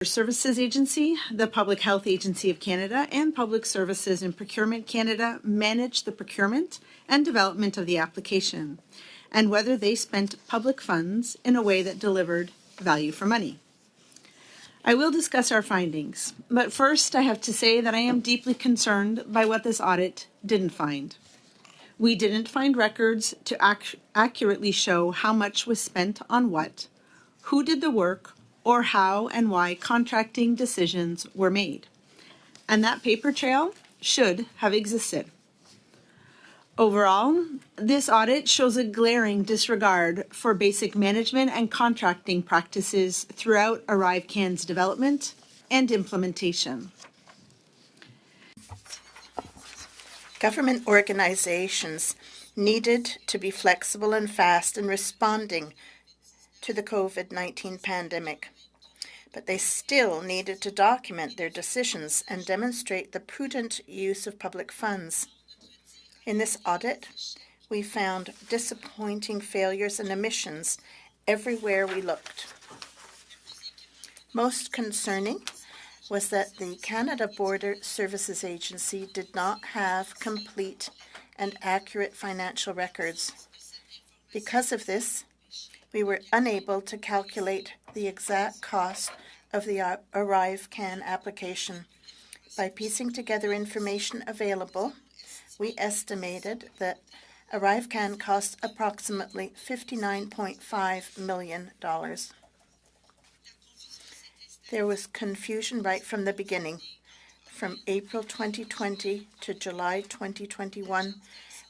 Services Agency, the Public Health Agency of Canada, and Public Services and Procurement Canada manage the procurement and development of the application, and whether they spent public funds in a way that delivered value for money. I will discuss our findings, but first I have to say that I am deeply concerned by what this audit didn't find. We didn't find records to accurately show how much was spent on what, who did the work, or how and why contracting decisions were made. And that paper trail should have existed. Overall, this audit shows a glaring disregard for basic management and contracting practices throughout ArriveCAN's development and implementation. Government organizations needed to be flexible and fast in responding to the COVID-19 pandemic, but they still needed to document their decisions and demonstrate the prudent use of public funds. In this audit, we found disappointing failures and omissions everywhere we looked. Most concerning was that the Canada Border Services Agency did not have complete and accurate financial records. Because of this, we were unable to calculate the exact cost of the ArriveCAN application. By piecing together information available, we estimated that ArriveCAN cost approximately $59.5 million. There was confusion right from the beginning. From April 2020 to July 2021,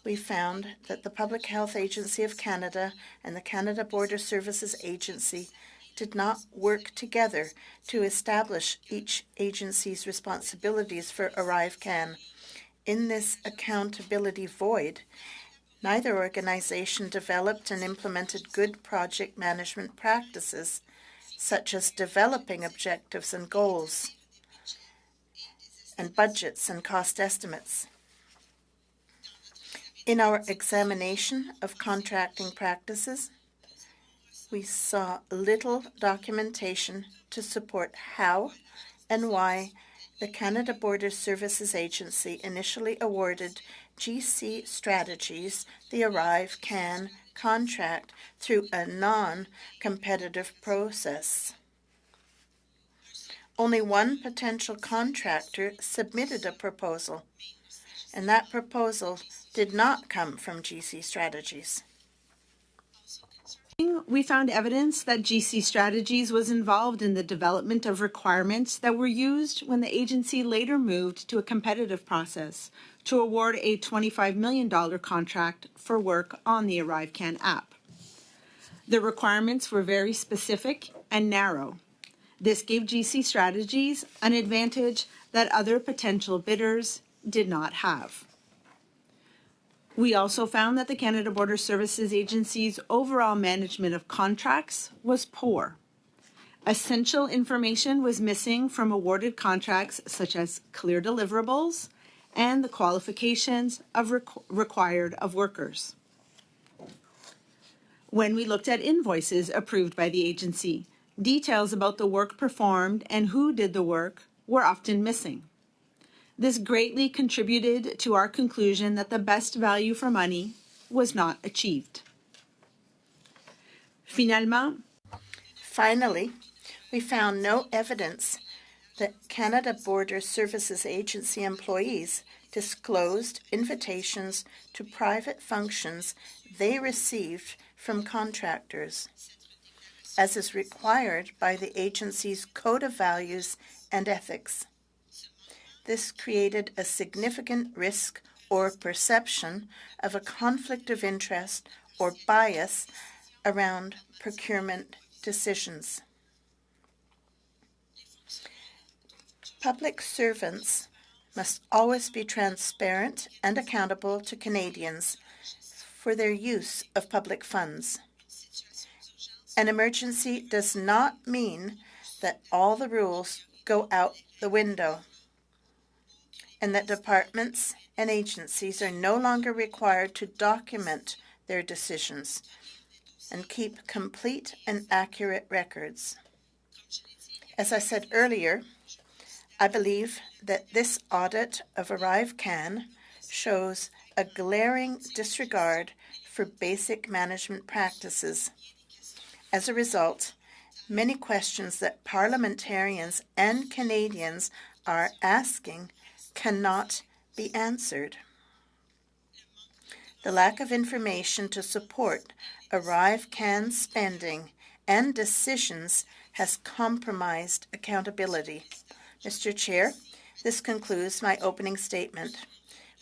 we found that the Public Health Agency of Canada and the Canada Border Services Agency did not work together to establish each agency's responsibilities for ArriveCAN. In this accountability void, neither organization developed and implemented good project management practices, such as developing objectives and goals, and budgets and cost estimates. In our examination of contracting practices, we saw little documentation to support how and why the Canada Border Services Agency initially awarded GC Strategies the ArriveCAN contract through a non-competitive process. Only one potential contractor submitted a proposal, and that proposal did not come from GC Strategies. We found evidence that GC Strategies was involved in the development of requirements that were used when the agency later moved to a competitive process to award a $25 million contract for work on the ArriveCAN app. The requirements were very specific and narrow. This gave GC Strategies an advantage that other potential bidders did not have. We also found that the Canada Border Services Agency's overall management of contracts was poor. Essential information was missing from awarded contracts, such as clear deliverables and the qualifications of required of workers. When we looked at invoices approved by the agency, details about the work performed and who did the work were often missing. This greatly contributed to our conclusion that the best value for money was not achieved. Finally, we found no evidence that Canada Border Services Agency employees disclosed invitations to private functions they received from contractors, as is required by the agency's Code of Values and Ethics. This created a significant risk or perception of a conflict of interest or bias around procurement decisions. Public servants must always be transparent and accountable to Canadians for their use of public funds. An emergency does not mean that all the rules go out the window, and that departments and agencies are no longer required to document their decisions and keep complete and accurate records. As I said earlier, I believe that this audit of ArriveCAN shows a glaring disregard for basic management practices. As a result, many questions that parliamentarians and Canadians are asking cannot be answered. The lack of information to support ArriveCAN spending and decisions has compromised accountability. Mr. Chair, this concludes my opening statement.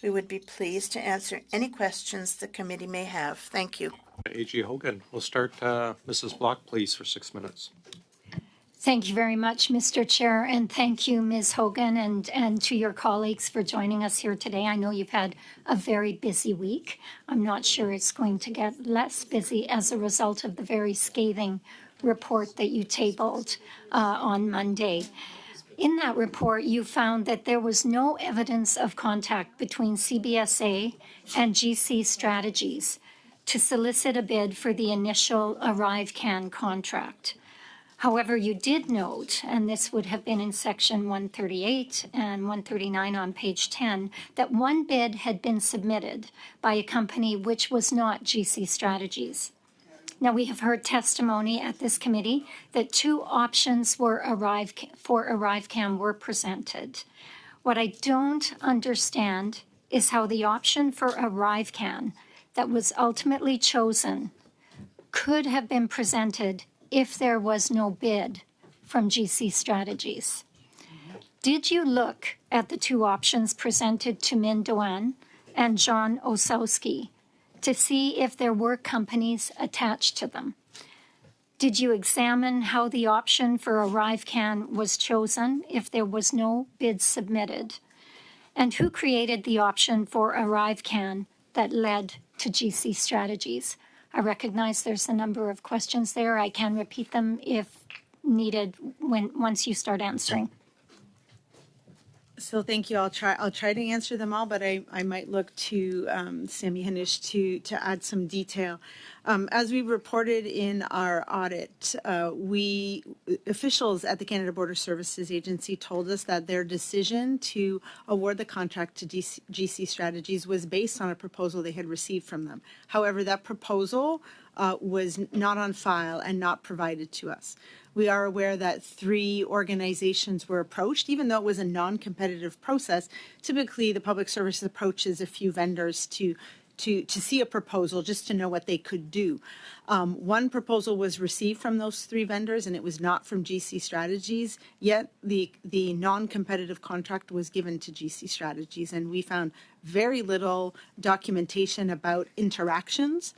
We would be pleased to answer any questions the committee may have. Thank you. AG Hogan. We'll start Mrs. Block, please, for 6 minutes. Thank you very much, Mr. Chair, and thank you, Ms. Hogan, and to your colleagues for joining us here today. I know you've had a very busy week. I'm not sure it's going to get less busy as a result of the very scathing report that you tabled on Monday. In that report, you found that there was no evidence of contact between CBSA and GC Strategies to solicit a bid for the initial ArriveCAN contract. However, you did note, and this would have been in section 138 and 139 on page 10, that one bid had been submitted by a company which was not GC Strategies. Now, we have heard testimony at this committee that two options for ArriveCAN were presented. What I don't understand is how the option for ArriveCAN that was ultimately chosen could have been presented if there was no bid from GC Strategies. Did you look at the two options presented to Min Doan and John Osowski to see if there were companies attached to them? Did you examine how the option for ArriveCAN was chosen if there was no bid submitted? And who created the option for ArriveCAN that led to GC Strategies? I recognize there's a number of questions there. I can repeat them if needed once you start answering. So thank you. I'll try to answer them all, but I might look to Sammy Hanish to add some detail. As we reported in our audit, officials at the Canada Border Services Agency told us that their decision to award the contract to GC Strategies was based on a proposal they had received from them. However, that proposal was not on file and not provided to us. We are aware that 3 organizations were approached, even though it was a non-competitive process. Typically, the public service approaches a few vendors to see a proposal just to know what they could do. One proposal was received from those 3 vendors, and it was not from GC Strategies, yet the non-competitive contract was given to GC Strategies, and we found very little documentation about interactions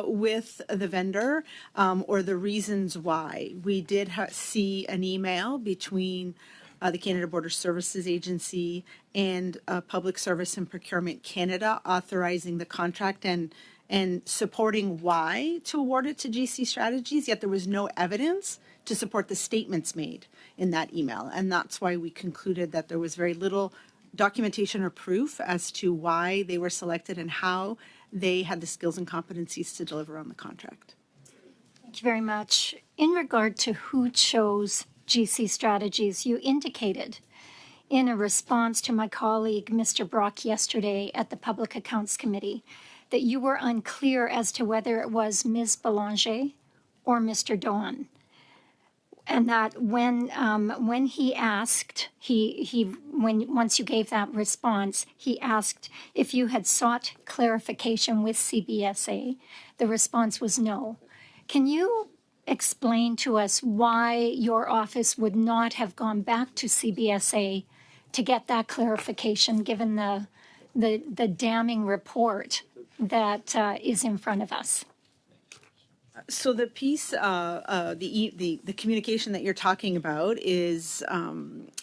with the vendor or the reasons why. We did see an email between the Canada Border Services Agency and Public Service and Procurement Canada authorizing the contract and supporting why to award it to GC Strategies, yet there was no evidence to support the statements made in that email. And that's why we concluded that there was very little documentation or proof as to why they were selected and how they had the skills and competencies to deliver on the contract. Thank you very much. In regard to who chose GC Strategies, you indicated in a response to my colleague, Mr. Brock, yesterday at the Public Accounts Committee, that you were unclear as to whether it was Ms. Belanger or Mr. Doan. And that when he asked, once you gave that response, he asked if you had sought clarification with CBSA. The response was no. Can you explain to us why your office would not have gone back to CBSA to get that clarification, given the damning report that is in front of us? So the piece, the communication that you're talking about is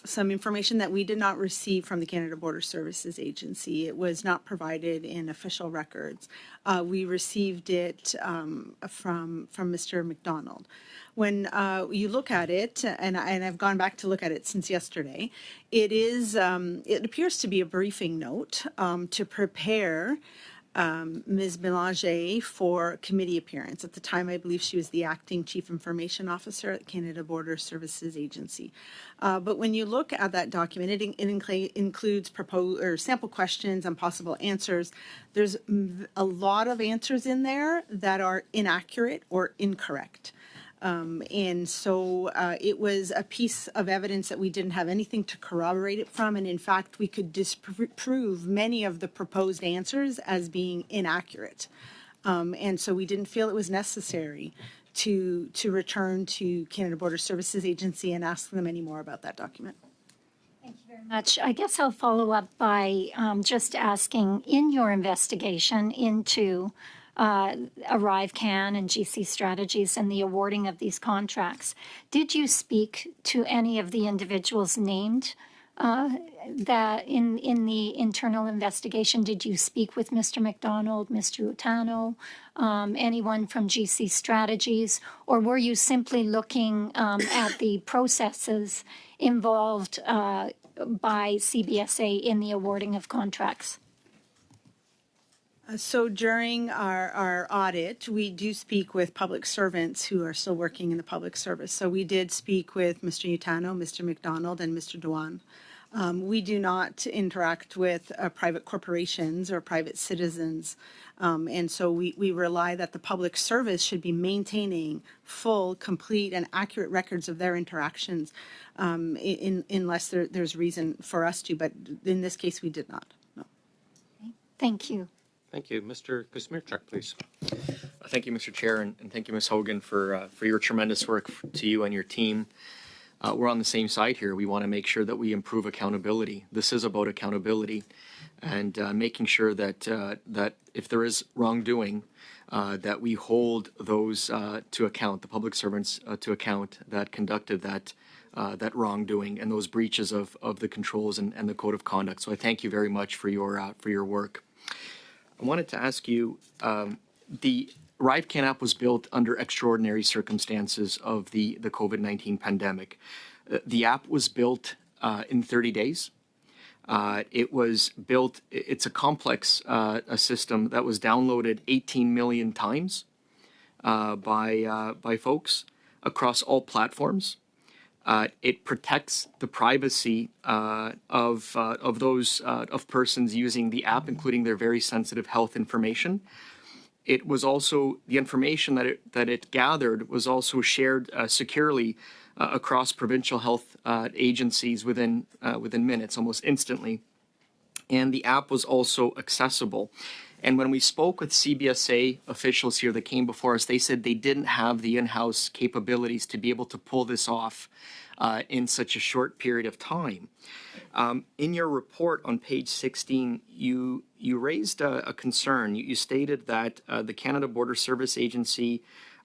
some information that we did not receive from the Canada Border Services Agency. It was not provided in official records. We received it from Mr. McDonald. When you look at it, and I've gone back to look at it since yesterday, it appears to be a briefing note to prepare Ms. Belanger for committee appearance. At the time, I believe she was the acting chief information officer at Canada Border Services Agency. But when you look at that document, it includes sample questions and possible answers. There's a lot of answers in there that are inaccurate or incorrect. And so it was a piece of evidence that we didn't have anything to corroborate it from. And in fact, we could disprove many of the proposed answers as being inaccurate. And so we didn't feel it was necessary to return to Canada Border Services Agency and ask them any more about that document. Thank you very much. I guess I'll follow up by just asking, in your investigation into ArriveCAN and GC strategies and the awarding of these contracts, did you speak to any of the individuals named that in the internal investigation? Did you speak with Mr. McDonald, Mr. Utano, anyone from GC strategies, or were you simply looking at the processes involved by CBSA in the awarding of contracts? So during our audit, we do speak with public servants who are still working in the public service. So we did speak with Mr. Utano, Mr. McDonald, and Mr. Dewan. We do not interact with private corporations or private citizens. And so we rely that the public service should be maintaining full, complete, and accurate records of their interactions unless there's reason for us to. But in this case, we did not. No. Thank you. Thank you. Mr. Kuzmierczak, please. Thank you, Mr. Chair, and thank you, Ms. Hogan, for your tremendous work to you and your team. We're on the same side here. We want to make sure that we improve accountability. This is about accountability and making sure that that if there is wrongdoing, that we hold those to account, the public servants to account that conducted that wrongdoing and those breaches of the controls and the code of conduct. So I thank you very much for your work. I wanted to ask you, the ArriveCAN app was built under extraordinary circumstances of the COVID-19 pandemic. The app was built in 30 days. It was built, it's a complex a system that was downloaded 18 million times by folks across all platforms. It protects the privacy of those of persons using the app, including their very sensitive health information. It was also the information that it gathered was also shared securely across provincial health agencies within minutes, almost instantly. And the app was also accessible. And when we spoke with CBSA officials here that came before us, they said they didn't have the in-house capabilities to be able to pull this off in such a short period of time. In your report on page 16, you raised a concern. You stated that the Canada Border Service Agency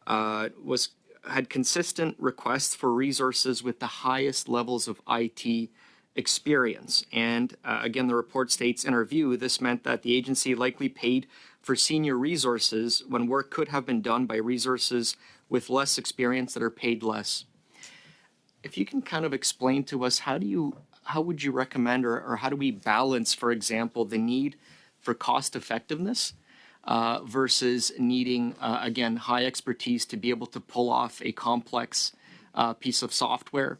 had consistent requests for resources with the highest levels of IT experience. And again, the report states, in our view, this meant that the agency likely paid for senior resources when work could have been done by resources with less experience that are paid less. If you can kind of explain to us, how would you recommend or how do we balance, for example, the need for cost effectiveness versus needing, again, high expertise to be able to pull off a complex piece of software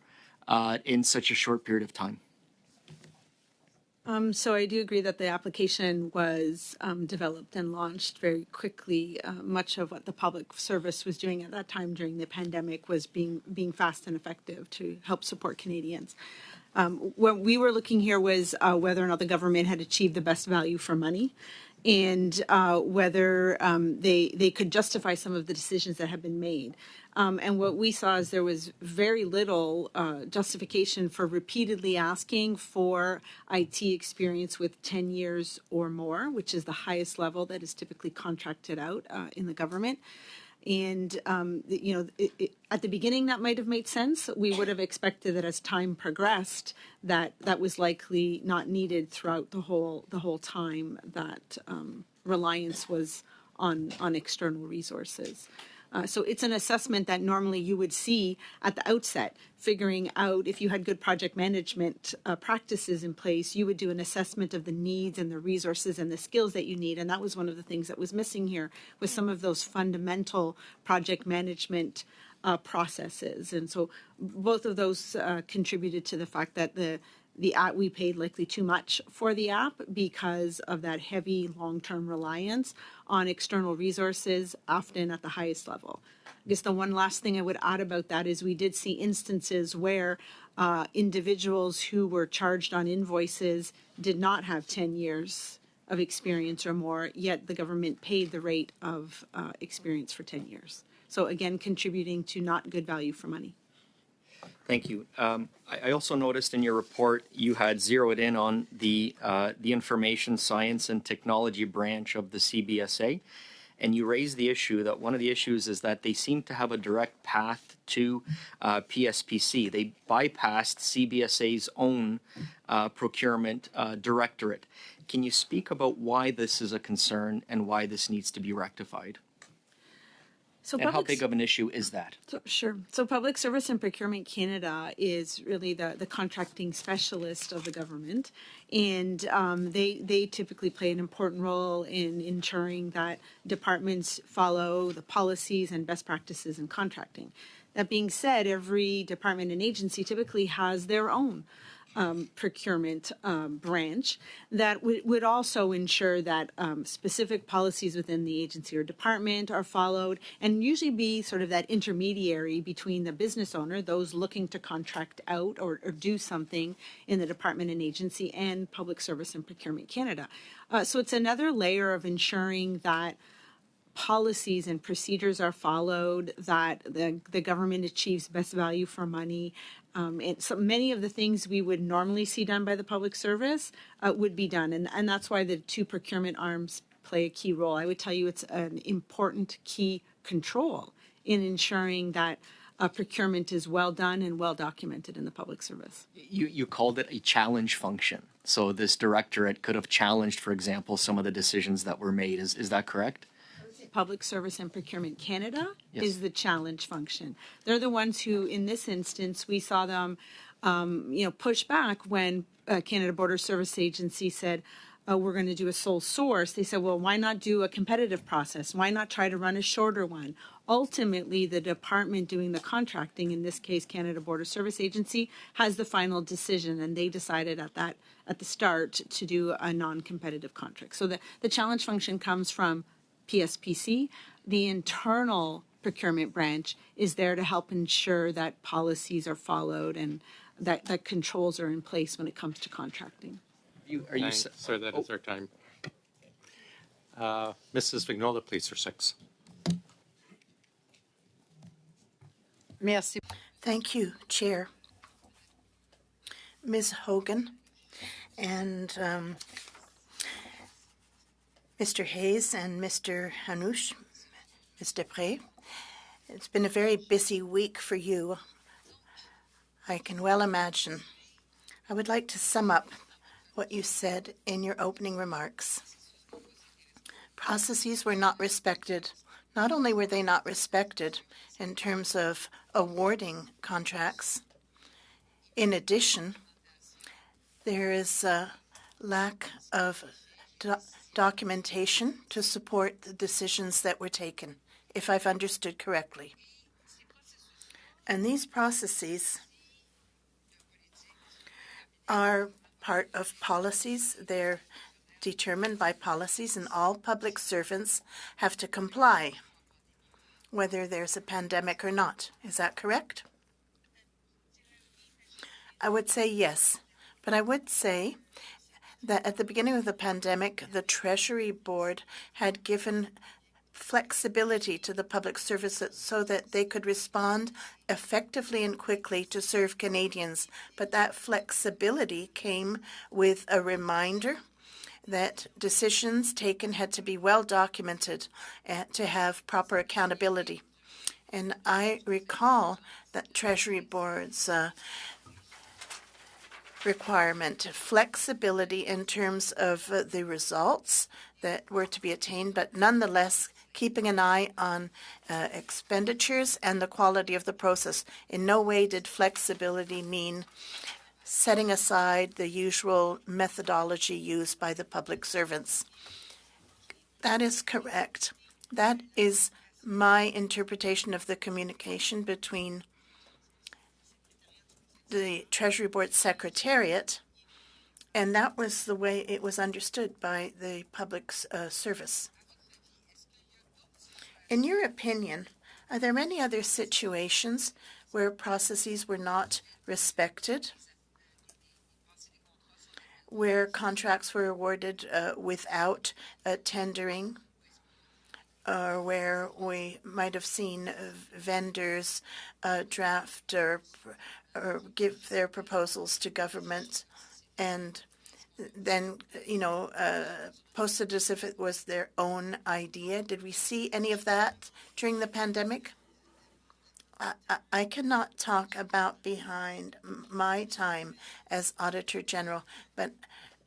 in such a short period of time? So I do agree that the application was developed and launched very quickly. Much of what the public service was doing at that time during the pandemic was being fast and effective to help support Canadians. What we were looking here was whether or not the government had achieved the best value for money, and whether they could justify some of the decisions that have been made. And what we saw is there was very little justification for repeatedly asking for IT experience with 10 years or more, which is the highest level that is typically contracted out in the government. And, at the beginning, that might have made sense. We would have expected that as time progressed, that was likely not needed throughout the whole time that reliance was on external resources. So it's an assessment that normally you would see at the outset, figuring out if you had good project management practices in place, you would do an assessment of the needs and the resources and the skills that you need. And that was one of the things that was missing here, with some of those fundamental project management processes. And so both of those contributed to the fact that the app, we paid likely too much for the app because of that heavy long-term reliance on external resources, often at the highest level. I guess the one last thing I would add about that is we did see instances where individuals who were charged on invoices did not have 10 years of experience or more, yet the government paid the rate of experience for 10 years. So again, contributing to not good value for money. Thank you. I also noticed in your report you had zeroed in on the information science and technology branch of the CBSA, and you raised the issue that one of the issues is that they seem to have a direct path to PSPC. They bypassed CBSA's own procurement directorate. Can you speak about why this is a concern and why this needs to be rectified? So and how big of an issue is that? Sure. So Public Service and Procurement Canada is really the contracting specialist of the government, and they typically play an important role in ensuring that departments follow the policies and best practices in contracting. That being said, every department and agency typically has their own procurement branch that would also ensure that specific policies within the agency or department are followed, and usually be sort of that intermediary between the business owner, those looking to contract out or do something in the department and agency, and Public Service and Procurement Canada. So it's another layer of ensuring that policies and procedures are followed, that the government achieves best value for money. And so many of the things we would normally see done by the public service would be done. And that's why the two procurement arms play a key role. I would tell you it's an important key control in ensuring that procurement is well done and well documented in the public service. You called it a challenge function. So this directorate could have challenged, for example, some of the decisions that were made. Is that correct? Public Service and Procurement Canada Yes. is the challenge function. They're the ones who, in this instance, we saw them, push back when Canada Border Service Agency said, we're going to do a sole source. They said, well, why not do a competitive process? Why not try to run a shorter one? Ultimately, the department doing the contracting, in this case, Canada Border Service Agency, has the final decision, and they decided at the start to do a non-competitive contract. So the challenge function comes from PSPC. The internal procurement branch is there to help ensure that policies are followed and that controls are in place when it comes to contracting. Sir, that is our time. Mrs. Vignola, please, for 6. Merci. Thank you, Chair. Ms. Hogan and Mr. Hayes and Mr. Hanouche, Ms. Desprez, it's been a very busy week for you. I can well imagine. I would like to sum up what you said in your opening remarks. Processes were not respected. Not only were they not respected in terms of awarding contracts, in addition, there is a lack of documentation to support the decisions that were taken, if I've understood correctly. And these processes are part of policies. They're determined by policies, and all public servants have to comply, whether there's a pandemic or not. Is that correct? I would say yes, but I would say that at the beginning of the pandemic, the Treasury Board had given flexibility to the public service so that they could respond effectively and quickly to serve Canadians. But that flexibility came with a reminder that decisions taken had to be well documented and to have proper accountability. And I recall that Treasury Board's requirement, flexibility in terms of the results that were to be attained, but nonetheless keeping an eye on expenditures and the quality of the process. In no way did flexibility mean setting aside the usual methodology used by the public servants. That is correct. That is my interpretation of the communication between the Treasury Board Secretariat, and that was the way it was understood by the public service. In your opinion, are there any other situations where processes were not respected, where contracts were awarded without tendering, or where we might have seen vendors draft or give their proposals to government and then, posted as if it was their own idea? Did we see any of that during the pandemic? I cannot talk about behind my time as Auditor General, but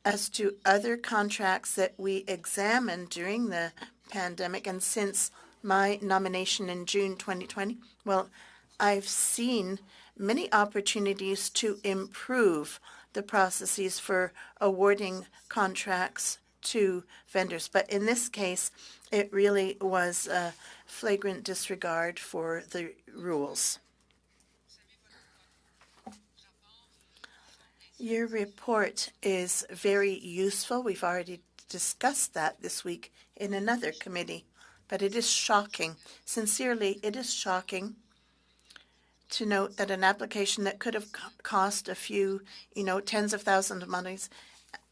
as to other contracts that we examined during the pandemic and since my nomination in June 2020, well, I've seen many opportunities to improve the processes for awarding contracts to vendors. But in this case, it really was a flagrant disregard for the rules. Your report is very useful. We've already discussed that this week in another committee, but it is shocking. Sincerely, it is shocking to note that an application that could have cost a few, tens of thousands of monies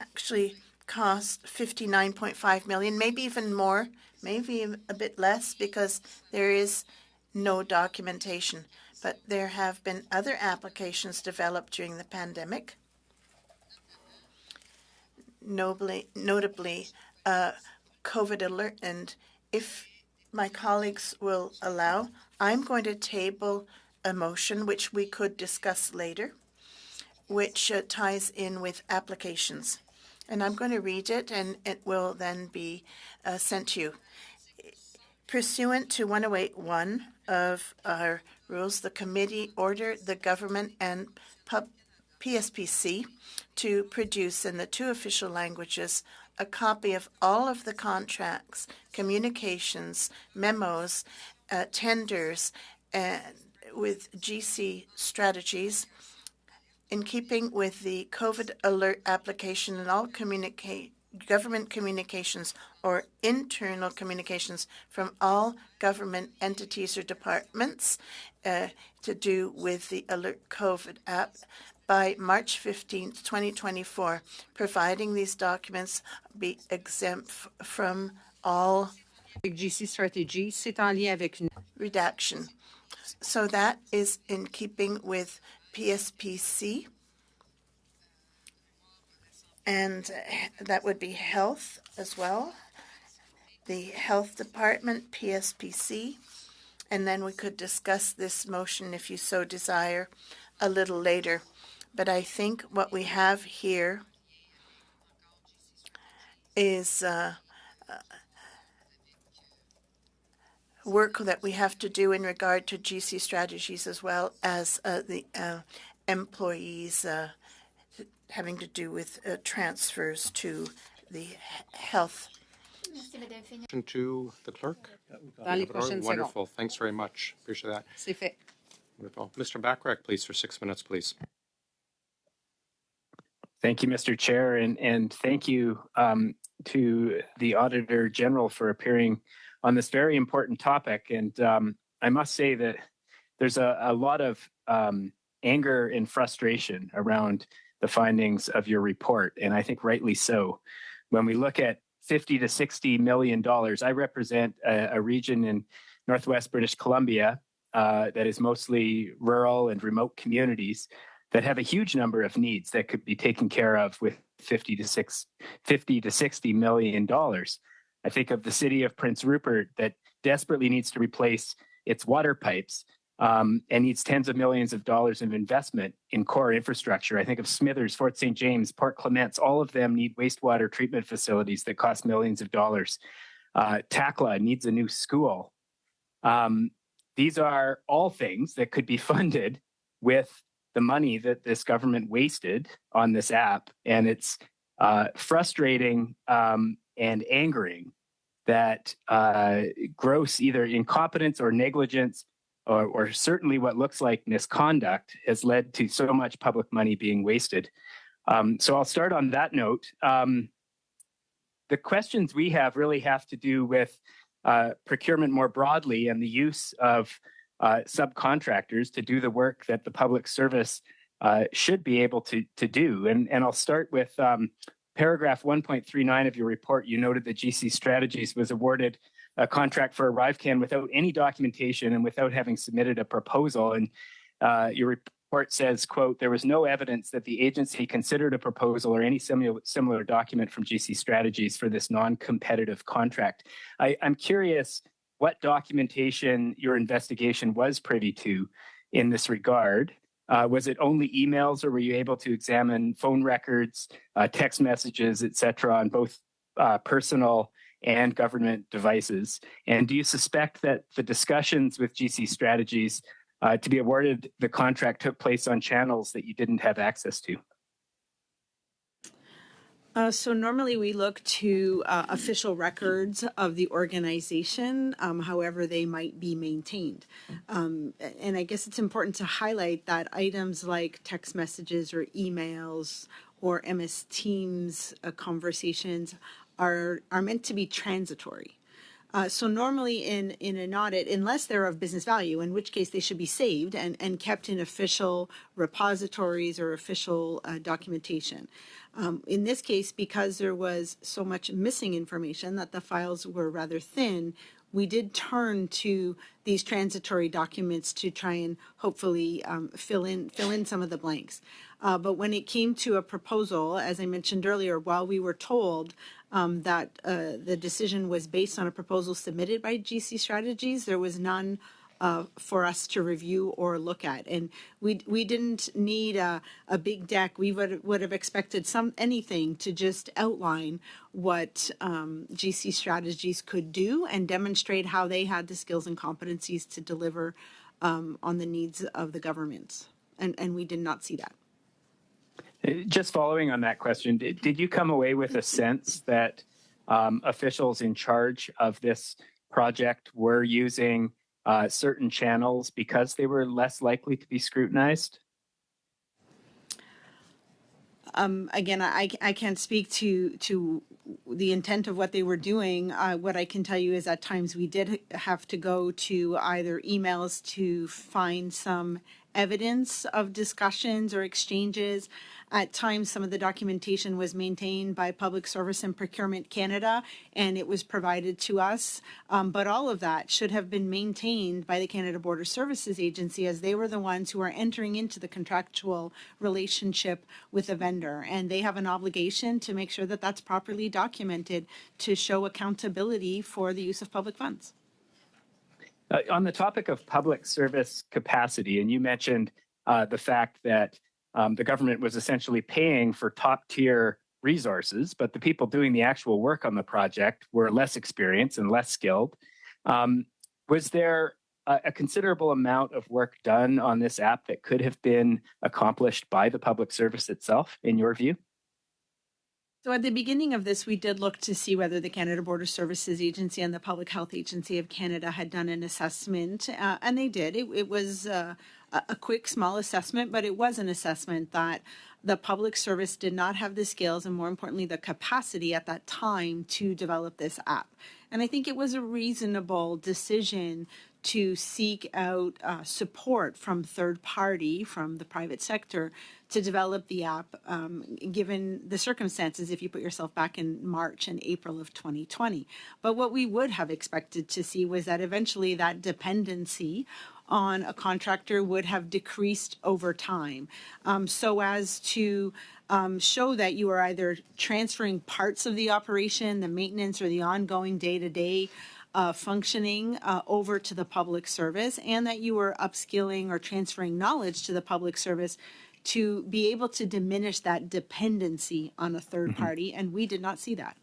actually cost 59.5 million, maybe even more, maybe a bit less, because there is no documentation. But there have been other applications developed during the pandemic, notably COVID alert. And if my colleagues will allow, I'm going to table a motion which we could discuss later, which ties in with applications. And I'm going to read it, and it will then be sent to you. Pursuant to 108.1 of our rules, the committee ordered the government and PSPC to produce in the two official languages a copy of all of the contracts, communications, memos, tenders, and with GC strategies in keeping with the COVID alert application and all government communications or internal communications from all government entities or departments to do with the Alert COVID app by March 15th, 2024, providing these documents be exempt from all GC strategy, c'est en lien avec une redaction. So that is in keeping with PSPC, and that would be health as well, the health department, PSPC, and then we could discuss this motion if you so desire a little later. But I think what we have here is work that we have to do in regard to GC strategies as well as the employees having to do with transfers to the health. To the clerk. dans les prochaines secondes. Wonderful. Thanks very much. Appreciate that. C'est fait. Wonderful. Mr. Bachrach, please, for 6 minutes, please. Thank you, Mr. Chair, and thank you to the Auditor General for appearing on this very important topic. And I must say that there's a lot of anger and frustration around the findings of your report, and I think rightly so. When we look at $50 to $60 million, I represent a region in Northwest British Columbia that is mostly rural and remote communities that have a huge number of needs that could be taken care of with $50 to $60 million. I think of the city of Prince Rupert that desperately needs to replace its water pipes, and needs tens of millions of dollars of investment in core infrastructure. I think of Smithers, Fort St. James, Port Clements, all of them need wastewater treatment facilities that cost millions of dollars. Takla needs a new school. These are all things that could be funded with the money that this government wasted on this app. And it's frustrating and angering that gross either incompetence or negligence or certainly what looks like misconduct has led to so much public money being wasted. So I'll start on that note. The questions we have really have to do with procurement more broadly and the use of subcontractors to do the work that the public service should be able to do. And I'll start with paragraph 1.39 of your report. You noted that GC Strategies was awarded a contract for ArriveCAN without any documentation and without having submitted a proposal. And your report says, quote, there was no evidence that the agency considered a proposal or any similar document from GC Strategies for this non-competitive contract. I'm curious what documentation your investigation was privy to in this regard. Was it only emails, or were you able to examine phone records, text messages, et cetera, on both personal and government devices? And do you suspect that the discussions with GC Strategies to be awarded the contract took place on channels that you didn't have access to? So normally we look to official records of the organization, however they might be maintained. And I guess it's important to highlight that items like text messages or emails or MS Teams conversations are meant to be transitory. So normally in an audit, unless they're of business value, in which case they should be saved and kept in official repositories or official documentation. In this case, because there was so much missing information that the files were rather thin, we did turn to these transitory documents to try and hopefully fill in some of the blanks. But when it came to a proposal, as I mentioned earlier, while we were told that the decision was based on a proposal submitted by GC Strategies, there was none for us to review or look at. And we didn't need a big deck. We would have expected anything to just outline what GC Strategies could do and demonstrate how they had the skills and competencies to deliver on the needs of the government. And we did not see that. Just following on that question, did you come away with a sense that officials in charge of this project were using certain channels because they were less likely to be scrutinized? Again, I can't speak to the intent of what they were doing. What I can tell you is at times we did have to go to either emails to find some evidence of discussions or exchanges. At times, some of the documentation was maintained by Public Service and Procurement Canada, and it was provided to us. But all of that should have been maintained by the Canada Border Services Agency, as they were the ones who are entering into the contractual relationship with the vendor. And they have an obligation to make sure that that's properly documented to show accountability for the use of public funds. On the topic of public service capacity, and you mentioned the fact that the government was essentially paying for top-tier resources, but the people doing the actual work on the project were less experienced and less skilled. Was there a considerable amount of work done on this app that could have been accomplished by the public service itself, in your view? So at the beginning of this, we did look to see whether the Canada Border Services Agency and the Public Health Agency of Canada had done an assessment, and they did. It was a quick, small assessment, but it was an assessment that the public service did not have the skills and, more importantly, the capacity at that time to develop this app. And I think it was a reasonable decision to seek out support from third party, from the private sector, to develop the app, given the circumstances, if you put yourself back in March and April of 2020. But what we would have expected to see was that eventually that dependency on a contractor would have decreased over time, so as to show that you are either transferring parts of the operation, the maintenance or the ongoing day-to-day functioning over to the public service, and that you were upskilling or transferring knowledge to the public service to be able to diminish that dependency on a third party, and we did not see that.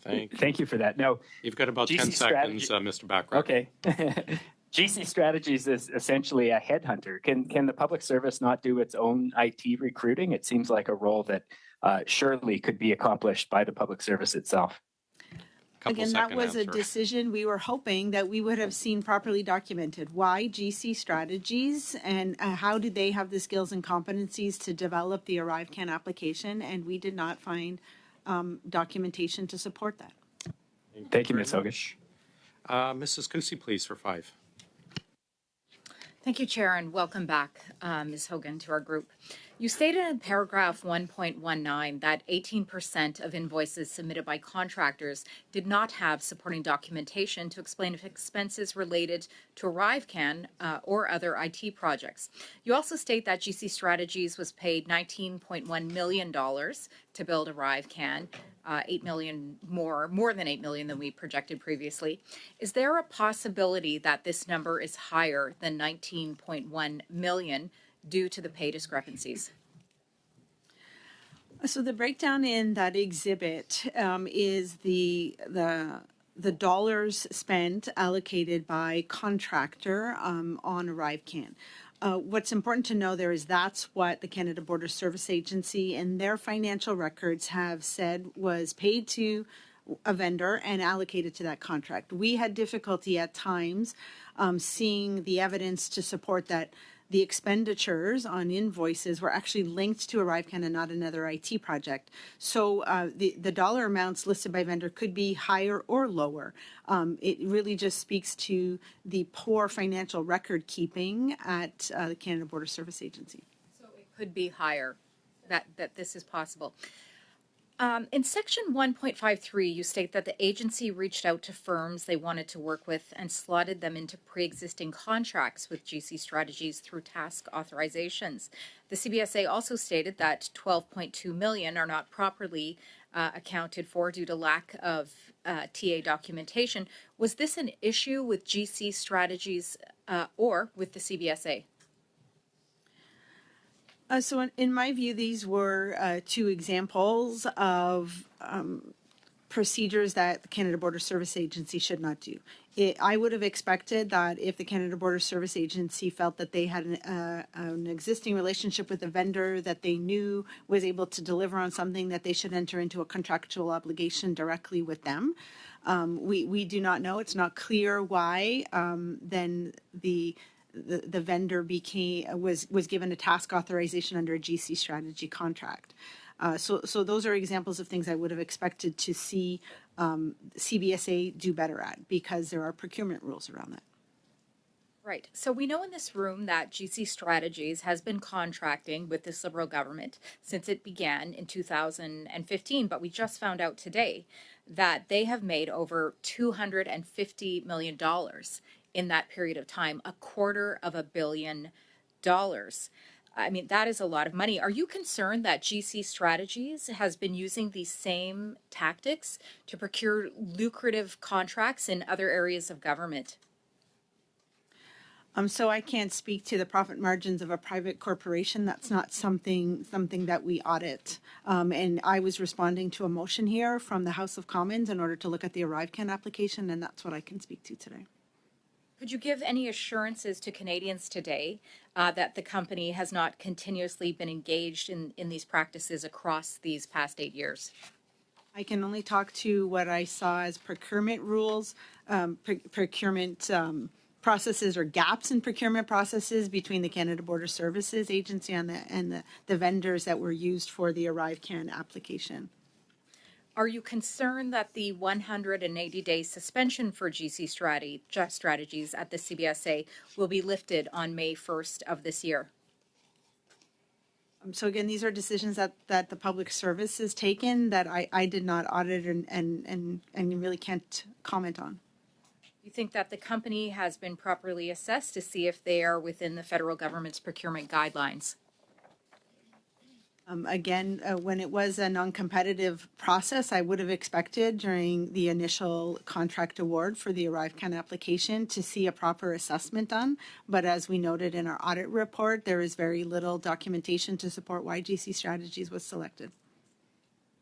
Thank you for that. Now, You've got about 10 GC seconds, strategy- Mr. Backrack. Okay. GC Strategies is essentially a headhunter. Can the public service not do its own IT recruiting? It seems like a role that surely could be accomplished by the public service itself. Again, that was a decision we were hoping that we would have seen properly documented. Why GC Strategies, and how do they have the skills and competencies to develop the ArriveCAN application? And we did not find documentation to support that. Thank you, Ms. Hogan. Mrs. Kusi, please, for 5. Thank you, Chair, and welcome back, Ms. Hogan, to our group. You stated in paragraph 1.19 that 18% of invoices submitted by contractors did not have supporting documentation to explain if expenses related to ArriveCAN or other IT projects. You also state that GC Strategies was paid $19.1 million to build ArriveCAN, $8 million more than $8 million than we projected previously. Is there a possibility that this number is higher than $19.1 million due to the pay discrepancies? So the breakdown in that exhibit is the dollars spent allocated by contractor on ArriveCAN. What's important to know there is that's what the Canada Border Service Agency and their financial records have said was paid to a vendor and allocated to that contract. We had difficulty at times seeing the evidence to support that the expenditures on invoices were actually linked to ArriveCAN and not another IT project. So the dollar amounts listed by vendor could be higher or lower. It really just speaks to the poor financial record keeping at the Canada Border Service Agency. So it could be higher, that this is possible. In section 1.53, you state that the agency reached out to firms they wanted to work with and slotted them into pre-existing contracts with GC Strategies through task authorizations. The CBSA also stated that $12.2 million are not properly accounted for due to lack of TA documentation. Was this an issue with GC Strategies or with the CBSA? So in my view, these were 2 examples of procedures that the Canada Border Service Agency should not do. I would have expected that if the Canada Border Service Agency felt that they had an existing relationship with a vendor that they knew was able to deliver on something, that they should enter into a contractual obligation directly with them. We do not know. It's not clear why then the vendor was given a task authorization under a GC strategy contract. So those are examples of things I would have expected to see CBSA do better at, because there are procurement rules around that. Right. So we know in this room that GC Strategies has been contracting with this Liberal government since it began in 2015, but we just found out today that they have made over $250 million in that period of time, $250 million. I mean, that is a lot of money. Are you concerned that GC Strategies has been using these same tactics to procure lucrative contracts in other areas of government? So I can't speak to the profit margins of a private corporation. That's not something that we audit. And I was responding to a motion here from the House of Commons in order to look at the ArriveCAN application, and that's what I can speak to today. Could you give any assurances to Canadians today that the company has not continuously been engaged in these practices across these past 8 years? I can only talk to what I saw as procurement rules, procurement processes or gaps in procurement processes between the Canada Border Services Agency and the vendors that were used for the ArriveCAN application. Are you concerned that the 180-day suspension for GC Strategies at the CBSA will be lifted on May 1st of this year? So again, these are decisions that the public service has taken that I did not audit and really can't comment on. You think that the company has been properly assessed to see if they are within the federal government's procurement guidelines? Again, when it was a non-competitive process, I would have expected during the initial contract award for the ArriveCAN application to see a proper assessment done. But as we noted in our audit report, there is very little documentation to support why GC Strategies was selected.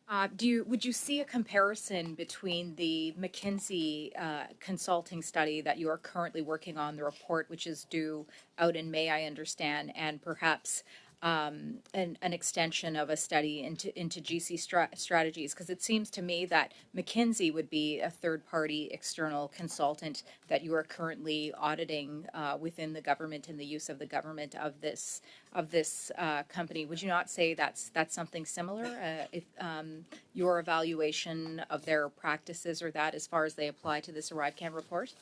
Would you see a comparison between the McKinsey consulting study that you are currently working on, the report which is due out in May, I understand, and perhaps an extension of a study into GC strategies? Because it seems to me that McKinsey would be a third-party external consultant that you are currently auditing within the government and the use of the government of this company. Would you not say that's something similar? If your evaluation of their practices or that as far as they apply to this ArriveCAN report?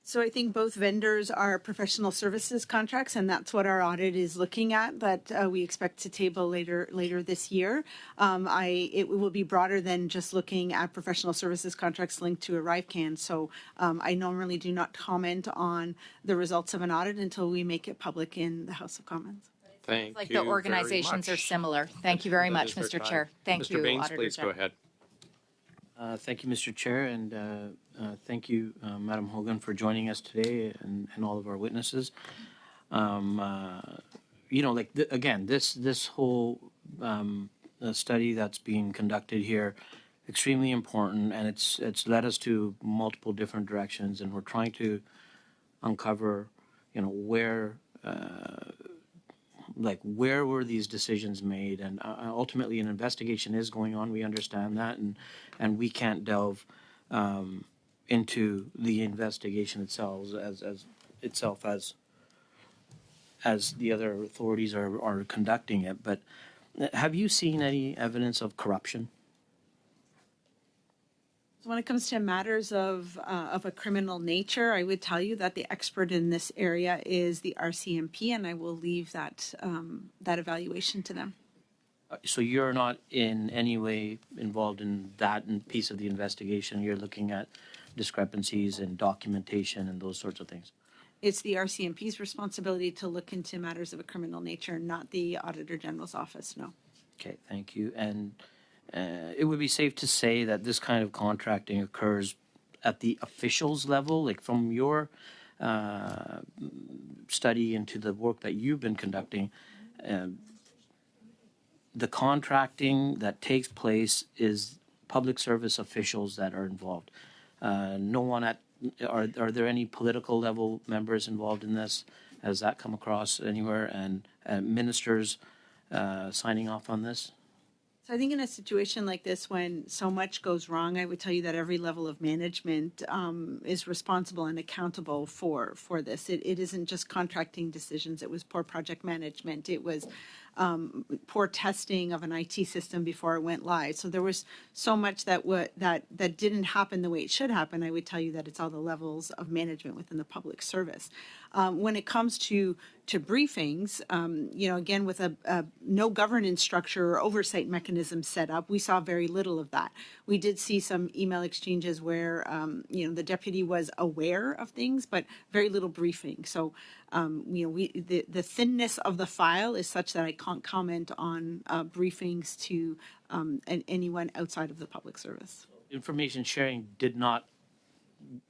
So I think both vendors are professional services contracts, and that's what our audit is looking at, that we expect to table later this year. It will be broader than just looking at professional services contracts linked to ArriveCAN. So I normally do not comment on the results of an audit until we make it public in the House of Commons. Thank Like you the organizations very are much. similar. Thank you very That much, is their Mr. time. Chair. Thank you, Mr. Baines, Auditor please go General. ahead. Thank you, Mr. Chair, and thank you, Madam Hogan, for joining us today and all of our witnesses. Again, this whole study that's being conducted here, extremely important, and it's led us to multiple different directions, and we're trying to uncover, where were these decisions made, and ultimately an investigation is going on. We understand that, and we can't delve into the investigation itself as the other authorities are conducting it. But have you seen any evidence of corruption? So when it comes to matters of a criminal nature, I would tell you that the expert in this area is the RCMP, and I will leave that evaluation to them. So you're not in any way involved in that piece of the investigation. You're looking at discrepancies in documentation and those sorts of things. It's the RCMP's responsibility to look into matters of a criminal nature, not the Auditor General's office, no. Okay, thank you. And it would be safe to say that this kind of contracting occurs at the officials level, like from your study into the work that you've been conducting. The contracting that takes place is public service officials that are involved. No one are there any political level members involved in this? Has that come across anywhere? And ministers signing off on this? So I think in a situation like this, when so much goes wrong, I would tell you that every level of management is responsible and accountable for this. It isn't just contracting decisions. It was poor project management. It was poor testing of an IT system before it went live. So there was so much that didn't happen the way it should happen. I would tell you that it's all the levels of management within the public service. When it comes to briefings, again, with a no governance structure or oversight mechanism set up, we saw very little of that. We did see some email exchanges where, the deputy was aware of things, but very little briefing. So, the thinness of the file is such that I can't comment on briefings to anyone outside of the public service. Information sharing did not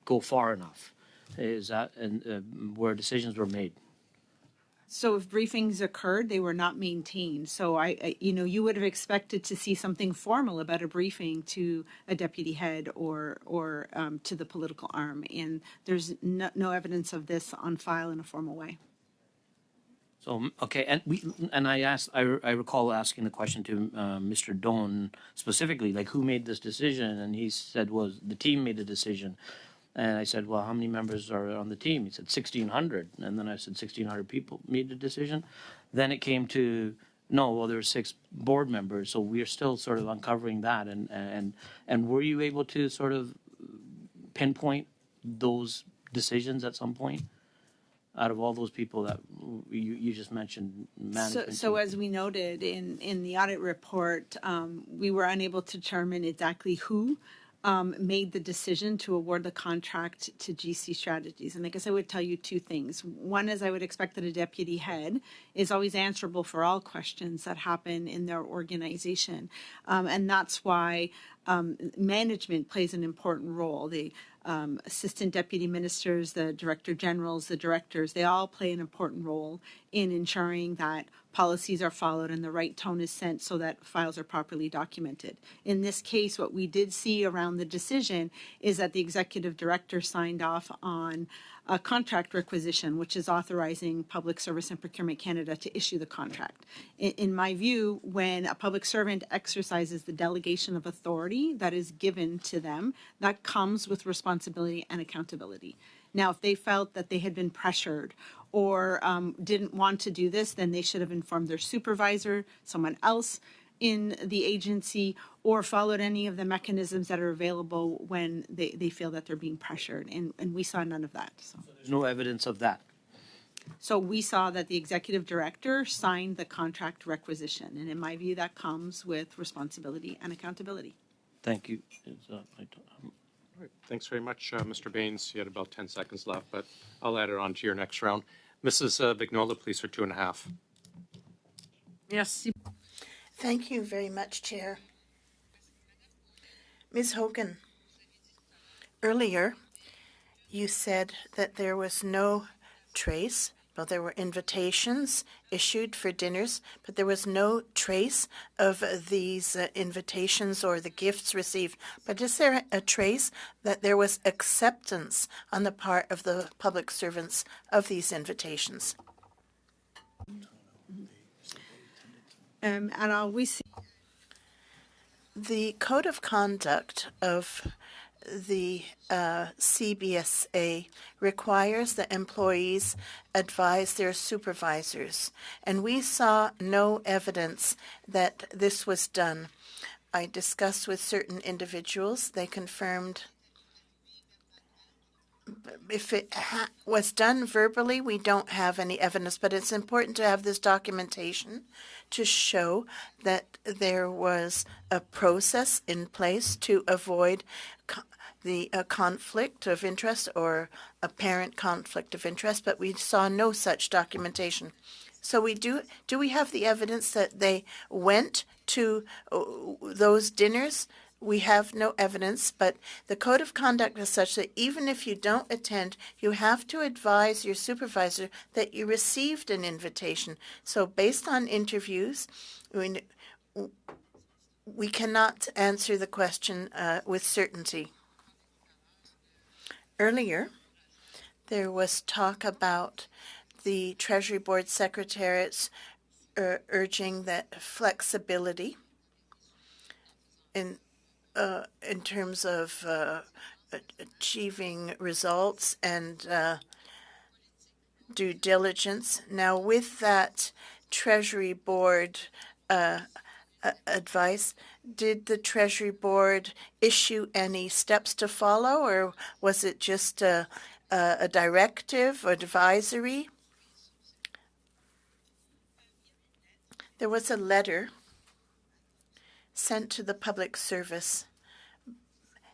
go far enough. Is that where decisions were made? So if briefings occurred, they were not maintained. So you would have expected to see something formal about a briefing to a deputy head or to the political arm, and there's no evidence of this on file in a formal way. So okay, I recall asking the question to Mr. Doan specifically, like who made this decision, and he said, well, the team made the decision. And I said, well, how many members are on the team? He said 1,600. And then I said 1,600 people made the decision. Then it came to, no, well, there were 6 board members. So we're still sort of uncovering that. And were you able to sort of pinpoint those decisions at some point out of all those people that you just mentioned? So as we noted in the audit report, we were unable to determine exactly who made the decision to award the contract to GC Strategies. And I guess I would tell you two things. One is I would expect that a deputy head is always answerable for all questions that happen in their organization. And that's why management plays an important role. The assistant deputy ministers, the director generals, the directors, they all play an important role in ensuring that policies are followed and the right tone is sent so that files are properly documented. In this case, what we did see around the decision is that the executive director signed off on a contract requisition, which is authorizing Public Service and Procurement Canada to issue the contract. In my view, when a public servant exercises the delegation of authority that is given to them, that comes with responsibility and accountability. Now, if they felt that they had been pressured or didn't want to do this, then they should have informed their supervisor, someone else in the agency, or followed any of the mechanisms that are available when they feel that they're being pressured. And we saw none of that. So There's no evidence of that. So we saw that the executive director signed the contract requisition. And in my view, that comes with responsibility and accountability. Thank you. All right. Thanks very much, Mr. Baines. You had about 10 seconds left, but I'll add it on to your next round. Mrs. Vignola, please, for 2.5. Merci. Thank you very much, Chair. Ms. Hogan, earlier you said that there was no trace. Well, there were invitations issued for dinners, but there was no trace of these invitations or the gifts received. But is there a trace that there was acceptance on the part of the public servants of these invitations? And we see the code of conduct of the CBSA requires that employees advise their supervisors, and we saw no evidence that this was done. I discussed with certain individuals. They confirmed if it was done verbally, we don't have any evidence, but it's important to have this documentation to show that there was a process in place to avoid the conflict of interest or apparent conflict of interest, but we saw no such documentation. So we have the evidence that they went to those dinners? We have no evidence, but the code of conduct is such that even if you don't attend, you have to advise your supervisor that you received an invitation. So based on interviews, we cannot answer the question with certainty. Earlier, there was talk about the Treasury Board Secretariats urging that flexibility in terms of achieving results and due diligence. Now, with that Treasury Board advice, did the Treasury Board issue any steps to follow, or was it just a directive or advisory? There was a letter sent to the public service,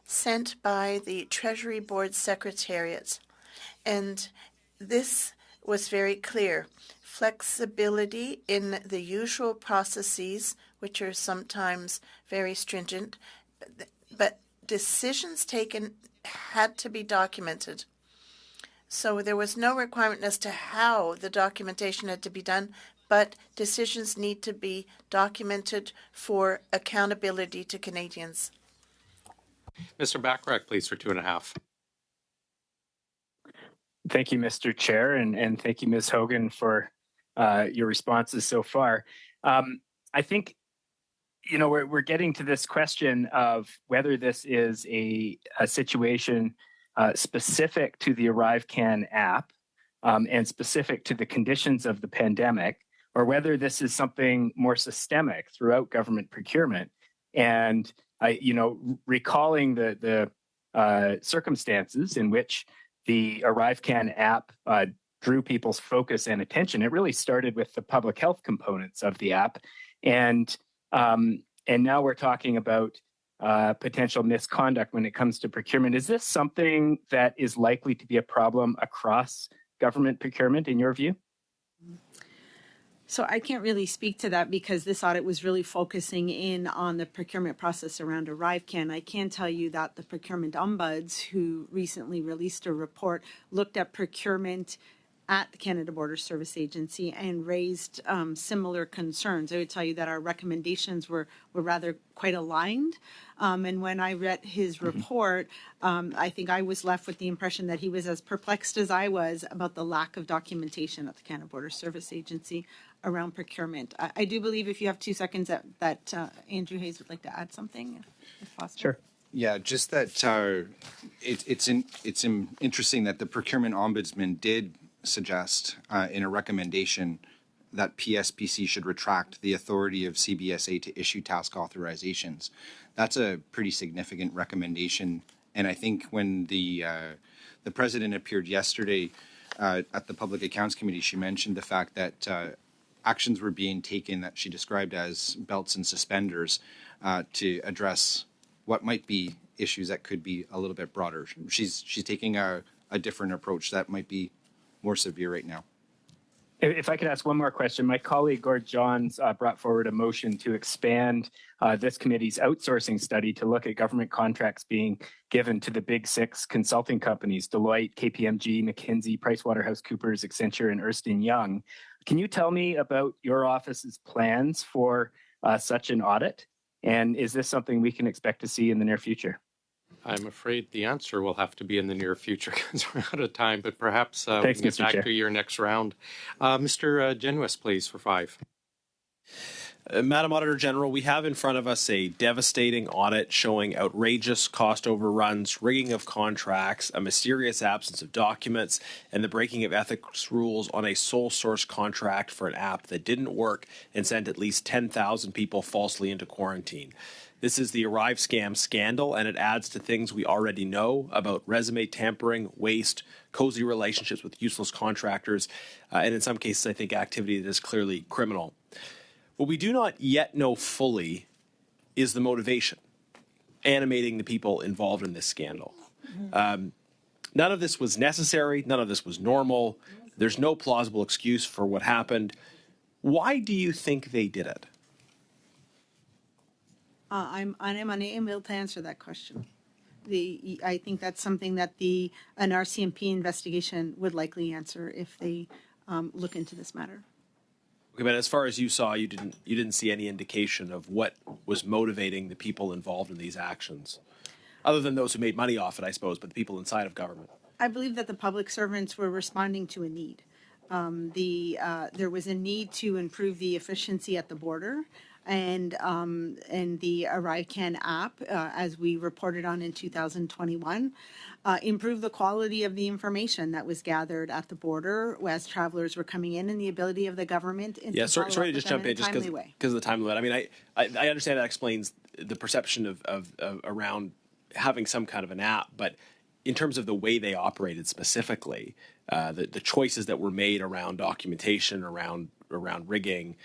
sent by the Treasury Board Secretariat. And this was very clear. Flexibility in the usual processes, which are sometimes very stringent, but decisions taken had to be documented. So there was no requirement as to how the documentation had to be done, but decisions need to be documented for accountability to Canadians. Mr. Bacharach, please, for 2.5. Thank you, Mr. Chair, and thank you, Ms. Hogan, for your responses so far. I think, we're getting to this question of whether this is a situation specific to the ArriveCAN app and specific to the conditions of the pandemic, or whether this is something more systemic throughout government procurement. And recalling the circumstances in which the ArriveCAN app drew people's focus and attention, it really started with the public health components of the app, and now we're talking about potential misconduct when it comes to procurement. Is this something that is likely to be a problem across government procurement in your view? So I can't really speak to that because this audit was really focusing in on the procurement process around ArriveCAN. I can tell you that the procurement ombuds, who recently released a report, looked at procurement at the Canada Border Service Agency and raised similar concerns. I would tell you that our recommendations were rather quite aligned. And when I read his report, I think I was left with the impression that he was as perplexed as I was about the lack of documentation at the Canada Border Service Agency around procurement. I do believe, if you have 2 seconds, that Andrew Hayes would like to add something, if possible. Sure. Yeah, just that it's interesting that the procurement ombudsman did suggest in a recommendation that PSPC should retract the authority of CBSA to issue task authorizations. That's a pretty significant recommendation, and I think when the president appeared yesterday at the Public Accounts Committee, she mentioned the fact that actions were being taken that she described as belts and suspenders to address what might be issues that could be a little bit broader. She's taking a different approach that might be more severe right now. If I could ask one more question, my colleague Gord Johns brought forward a motion to expand this committee's outsourcing study to look at government contracts being given to the big six consulting companies, Deloitte, KPMG, McKinsey, PricewaterhouseCoopers, Accenture, and Ernst & Young. Can you tell me about your office's plans for such an audit? And is this something we can expect to see in the near future? I'm afraid the answer will have to be in the near future because we're out of time, but perhaps Thanks, we can get Mr. back Chair. to your next round. Mr. Genuis, please, for 5. Madam Auditor General, we have in front of us a devastating audit showing outrageous cost overruns, rigging of contracts, a mysterious absence of documents, and the breaking of ethics rules on a sole source contract for an app that didn't work and sent at least 10,000 people falsely into quarantine. This is the ArriveCAN scandal, and it adds to things we already know about resume tampering, waste, cozy relationships with useless contractors, and in some cases, I think activity that is clearly criminal. What we do not yet know fully is the motivation animating the people involved in this scandal. None of this was necessary. None of this was normal. There's no plausible excuse for what happened. Why do you think they did it? I'm unable to answer that question. I think that's something that an RCMP investigation would likely answer if they look into this matter. Okay, but as far as you saw, you didn't see any indication of what was motivating the people involved in these actions, other than those who made money off it, I suppose, but the people inside of government. I believe that the public servants were responding to a need. There was a need to improve the efficiency at the border, and the ArriveCAN app, as we reported on in 2021, improve the quality of the information that was gathered at the border as travelers were coming in, and the ability of the government. Sorry to just jump in, just because of the time limit. I mean, I understand that explains the perception of around having some kind of an app, but in terms of the way they operated specifically, the choices that were made around documentation, around rigging.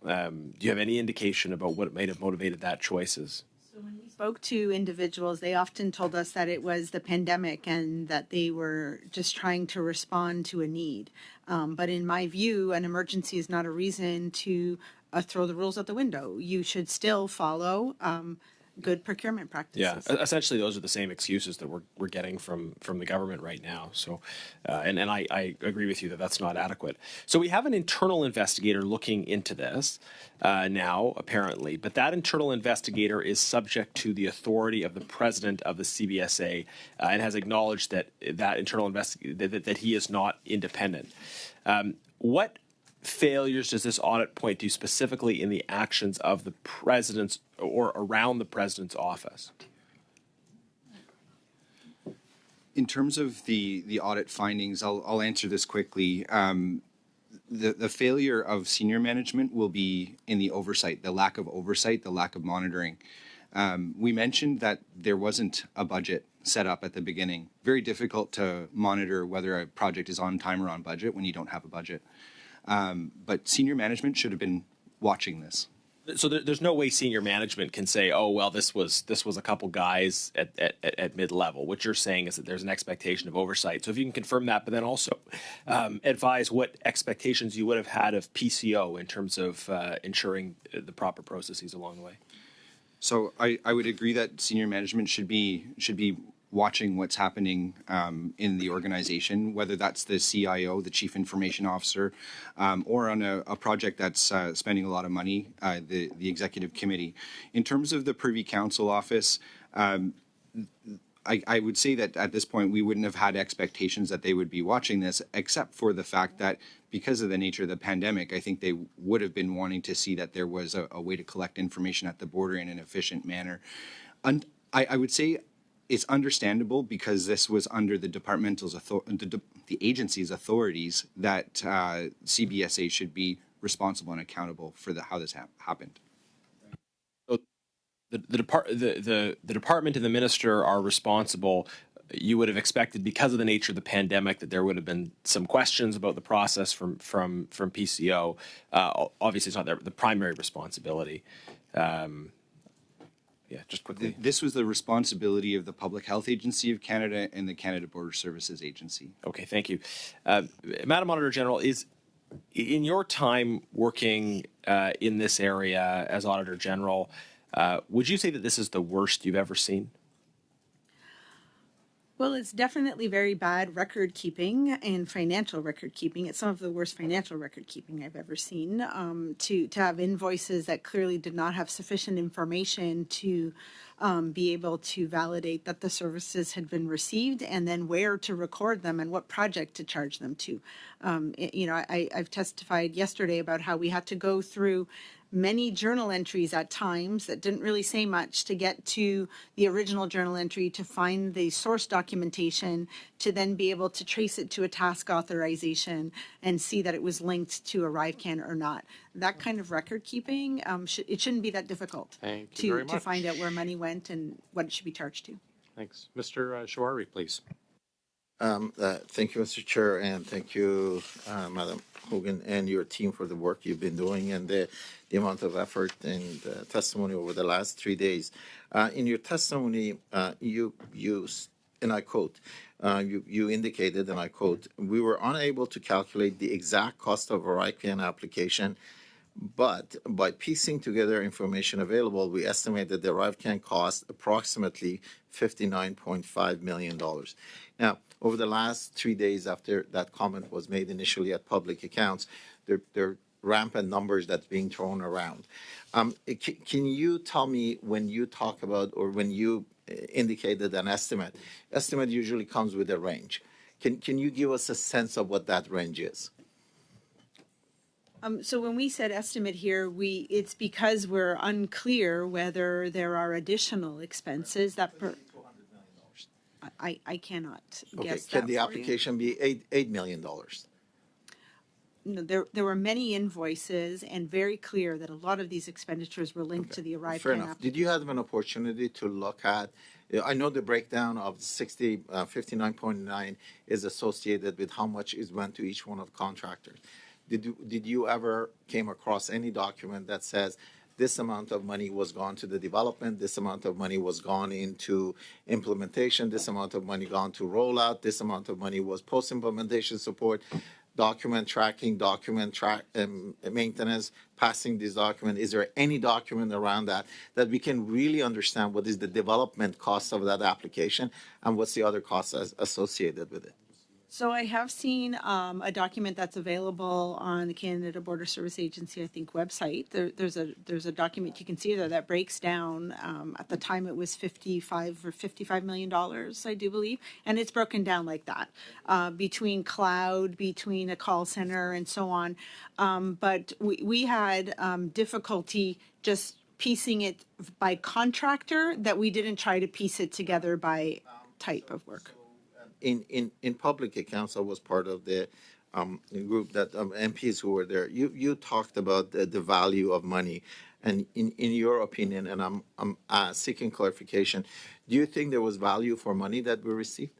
Do you have any indication about what might have motivated that choices? So when we spoke to individuals, they often told us that it was the pandemic and that they were just trying to respond to a need. But in my view, an emergency is not a reason to throw the rules out the window. You should still follow good procurement practices. Yeah, essentially those are the same excuses that we're getting from the government right now. So, and I agree with you that that's not adequate. So we have an internal investigator looking into this now, apparently, but that internal investigator is subject to the authority of the president of the CBSA and has acknowledged that internal investigator that he is not independent. What failures does this audit point to specifically in the actions of the president's or around the president's office? In terms of the audit findings, I'll answer this quickly. The failure of senior management will be in the oversight, the lack of oversight, the lack of monitoring. We mentioned that there wasn't a budget set up at the beginning. Very difficult to monitor whether a project is on time or on budget when you don't have a budget. But senior management should have been watching this. So there's no way senior management can say, oh, well, this was a couple guys at mid-level. What you're saying is that there's an expectation of oversight. So if you can confirm that, but then also advise what expectations you would have had of PCO in terms of ensuring the proper processes along the way. So I would agree that senior management should be watching what's happening in the organization, whether that's the CIO, the Chief Information Officer, or on a project that's spending a lot of money, the Executive Committee. In terms of the Privy Council Office, I would say that at this point we wouldn't have had expectations that they would be watching this, except for the fact that because of the nature of the pandemic, I think they would have been wanting to see that there was a way to collect information at the border in an efficient manner. And I would say it's understandable because this was under the the agency's authorities that CBSA should be responsible and accountable for how this happened. So the department and the minister are responsible. You would have expected, because of the nature of the pandemic, that there would have been some questions about the process from PCO. Obviously, it's not the primary responsibility. Yeah, just quickly. This was the responsibility of the Public Health Agency of Canada and the Canada Border Services Agency. Okay, thank you. Madam Auditor General, is in your time working in this area as Auditor General, would you say that this is the worst you've ever seen? Well, it's definitely very bad record keeping and financial record keeping. It's some of the worst financial record keeping I've ever seen. To have invoices that clearly did not have sufficient information to be able to validate that the services had been received, and then where to record them and what project to charge them to. I've testified yesterday about how we had to go through many journal entries at times that didn't really say much to get to the original journal entry, to find the source documentation, to then be able to trace it to a task authorization and see that it was linked to ArriveCAN or not. That kind of record keeping, it shouldn't be that difficult to find out where money went and what it should be charged to. Thanks. Mr. Shawari, please. Thank you, Mr. Chair, and thank you, Madam Hogan, and your team for the work you've been doing and the amount of effort and testimony over the last 3 days. In your testimony, you used, and I quote, you indicated, and I quote, "We were unable to calculate the exact cost of a RCMP application, but by piecing together information available, we estimated the RCMP cost approximately $59.5 million. Now, over the last 3 days after that comment was made initially at public accounts, there are rampant numbers that's being thrown around. Can you tell me, when you talk about, or when you indicated an estimate usually comes with a range. Can you give us a sense of what that range is? So when we said estimate here, it's because we're unclear whether there are additional expenses that I cannot guess that. Can the application be $8 million? No, there were many invoices, and very clear that a lot of these expenditures were linked to the ArriveCAN. Fair enough. Did you have an opportunity to look at? I know the breakdown of 59.9 is associated with how much is went to each one of the contractors. Did you ever came across any document that says this amount of money was gone to the development, this amount of money was gone into implementation, this amount of money gone to rollout, this amount of money was post-implementation support, document tracking, maintenance, passing this document? Is there any document around that we can really understand what is the development cost of that application and what's the other costs associated with it? So I have seen a document that's available on the Canada Border Service Agency, I think, website. There's a document you can see there that breaks down. At the time, it was $55 million, I do believe, and it's broken down like that between cloud, between a call center, and so on. But we had difficulty just piecing it by contractor, that we didn't try to piece it together by type of work. In public accounts, I was part of the group that MPs who were there. You talked about the value of money, and in your opinion, and I'm seeking clarification, do you think there was value for money that we received?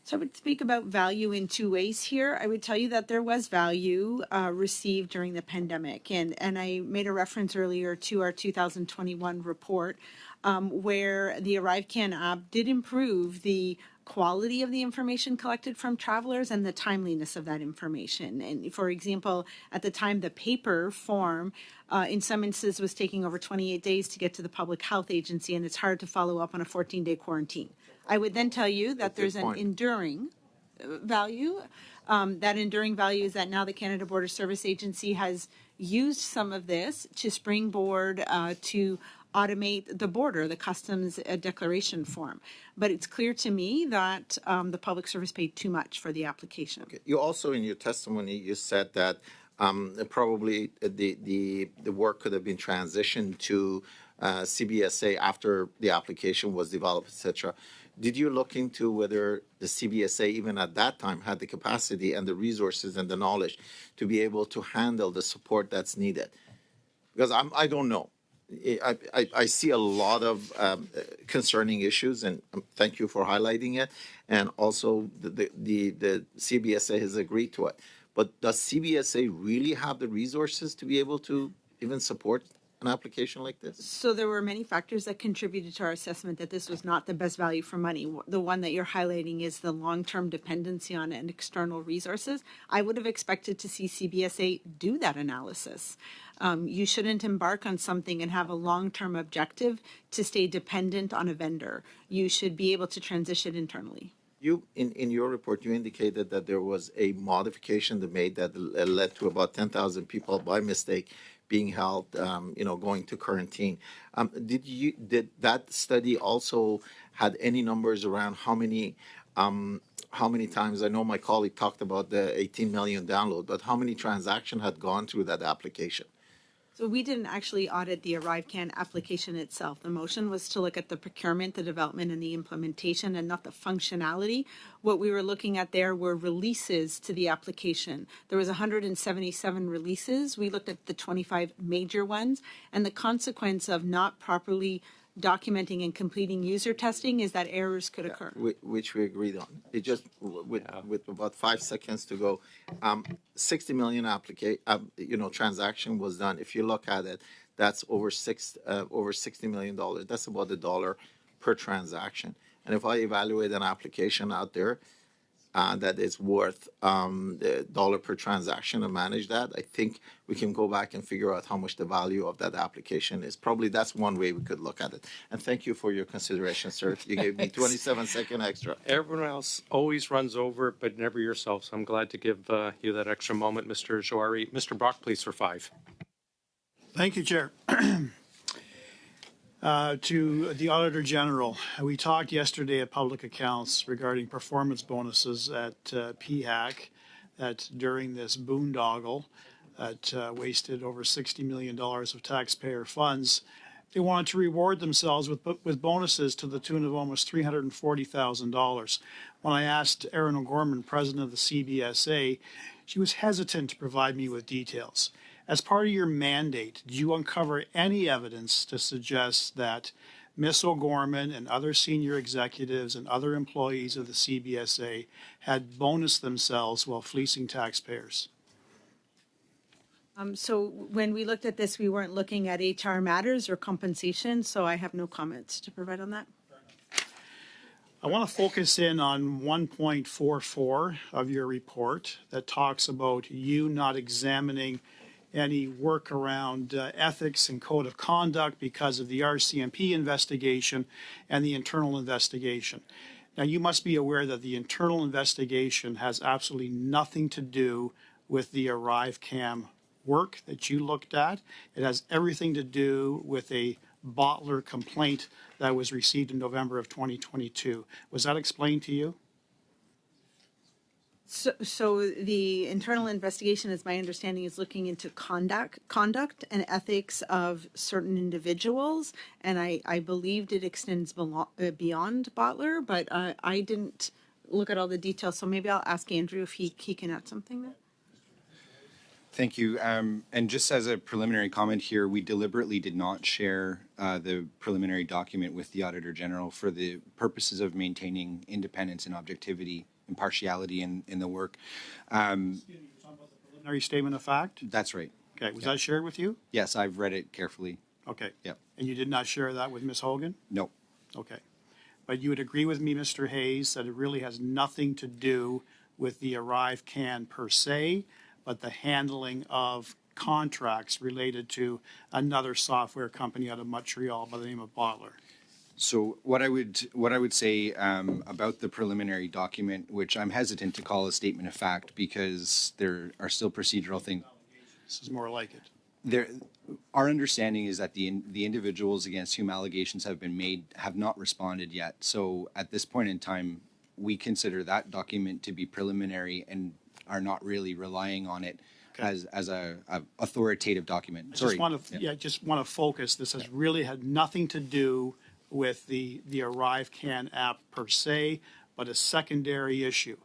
So I would speak about value in two ways here. I would tell you that there was value received during the pandemic. And I made a reference earlier to our 2021 report where the ArriveCAN app did improve the quality of the information collected from travelers and the timeliness of that information. And for example, at the time, the paper form in some instances was taking over 28 days to get to the public health agency, and it's hard to follow up on a 14-day quarantine. I would then tell you that there's an enduring value. That enduring value is that now the Canada Border Service Agency has used some of this to springboard to automate the border, the customs declaration form. But it's clear to me that the public service paid too much for the application. Okay. You also, in your testimony, you said that probably the work could have been transitioned to CBSA after the application was developed, etc. Did you look into whether the CBSA, even at that time, had the capacity and the resources and the knowledge to be able to handle the support that's needed? Because I don't know. I see a lot of concerning issues, and thank you for highlighting it. And also, the CBSA has agreed to it. But does CBSA really have the resources to be able to even support an application like this? So there were many factors that contributed to our assessment that this was not the best value for money. The one that you're highlighting is the long-term dependency on external resources. I would have expected to see CBSA do that analysis. You shouldn't embark on something and have a long-term objective to stay dependent on a vendor. You should be able to transition internally. You, in your report, you indicated that there was a modification that made that led to about 10,000 people by mistake being held, going to quarantine. Did that study also had any numbers around how many times? I know my colleague talked about the 18 million download, but how many transactions had gone through that application? So we didn't actually audit the ArriveCAN application itself. The motion was to look at the procurement, the development, and the implementation, and not the functionality. What we were looking at there were releases to the application. There was 177 releases. We looked at the 25 major ones, and the consequence of not properly documenting and completing user testing is that errors could occur. Which we agreed on. It just, with about 5 seconds to go, 60 million transaction was done. If you look at it, that's over $60 million. That's about $1 per transaction. And if I evaluate an application out there that is worth the $1 per transaction and manage that, I think we can go back and figure out how much the value of that application is. Probably that's one way we could look at it. And thank you for your consideration, sir. You gave me 27 seconds extra. Everyone else always runs over, but never yourself. So I'm glad to give you that extra moment, Mr. Joari. Mr. Brock, please, for 5. Thank you, Chair. To the Auditor General, we talked yesterday at Public Accounts regarding performance bonuses at PHAC, that during this boondoggle that wasted over $60 million of taxpayer funds, they wanted to reward themselves with bonuses to the tune of almost $340,000. When I asked Erin O'Gorman, president of the CBSA, she was hesitant to provide me with details. As part of your mandate, did you uncover any evidence to suggest that Ms. O'Gorman and other senior executives and other employees of the CBSA had bonused themselves while fleecing taxpayers? So when we looked at this, we weren't looking at HR matters or compensation, so I have no comments to provide on that. I want to focus in on 1.44 of your report that talks about you not examining any work around ethics and code of conduct because of the RCMP investigation and the internal investigation. Now, you must be aware that the internal investigation has absolutely nothing to do with the ArriveCAN work that you looked at. It has everything to do with a bottler complaint that was received in November of 2022. Was that explained to you? So the internal investigation, as my understanding, is looking into conduct and ethics of certain individuals, and I believed it extends beyond bottler, but I didn't look at all the details, so maybe I'll ask Andrew if he can add something there. Thank you. And just as a preliminary comment here, we deliberately did not share the preliminary document with the Auditor General for the purposes of maintaining independence and objectivity impartiality in the work. Preliminary statement of fact? That's right. Okay, was that shared with you? Yes, I've read it carefully. Okay. Yep. And you did not share that with Ms. Hogan? No. Okay. But you would agree with me, Mr. Hayes, that it really has nothing to do with the ArriveCAN per se, but the handling of contracts related to another software company out of Montreal by the name of Bottler. So what I would say about the preliminary document, which I'm hesitant to call a statement of fact because there are still procedural things. This is more like it. Our understanding is that the individuals against whom allegations have been made have not responded yet. So at this point in time, we consider that document to be preliminary and are not really relying on it as a authoritative document. Just want to focus. This has really had nothing to do with the ArriveCAN app per se, but a secondary issue.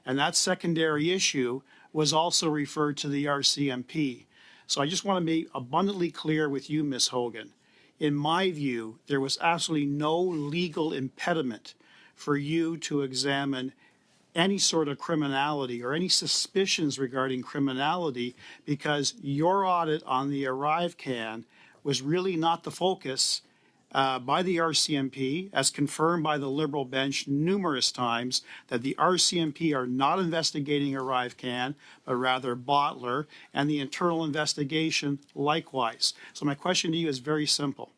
And that secondary issue was also referred to the RCMP. So I just want to be abundantly clear with you, Ms. Hogan. In my view, there was absolutely no legal impediment for you to examine any sort of criminality or any suspicions regarding criminality because your audit on the ArriveCAN was really not the focus by the RCMP, as confirmed by the Liberal bench numerous times, that the RCMP are not investigating ArriveCAN, but rather Bottler, and the internal investigation likewise. So my question to you is very simple.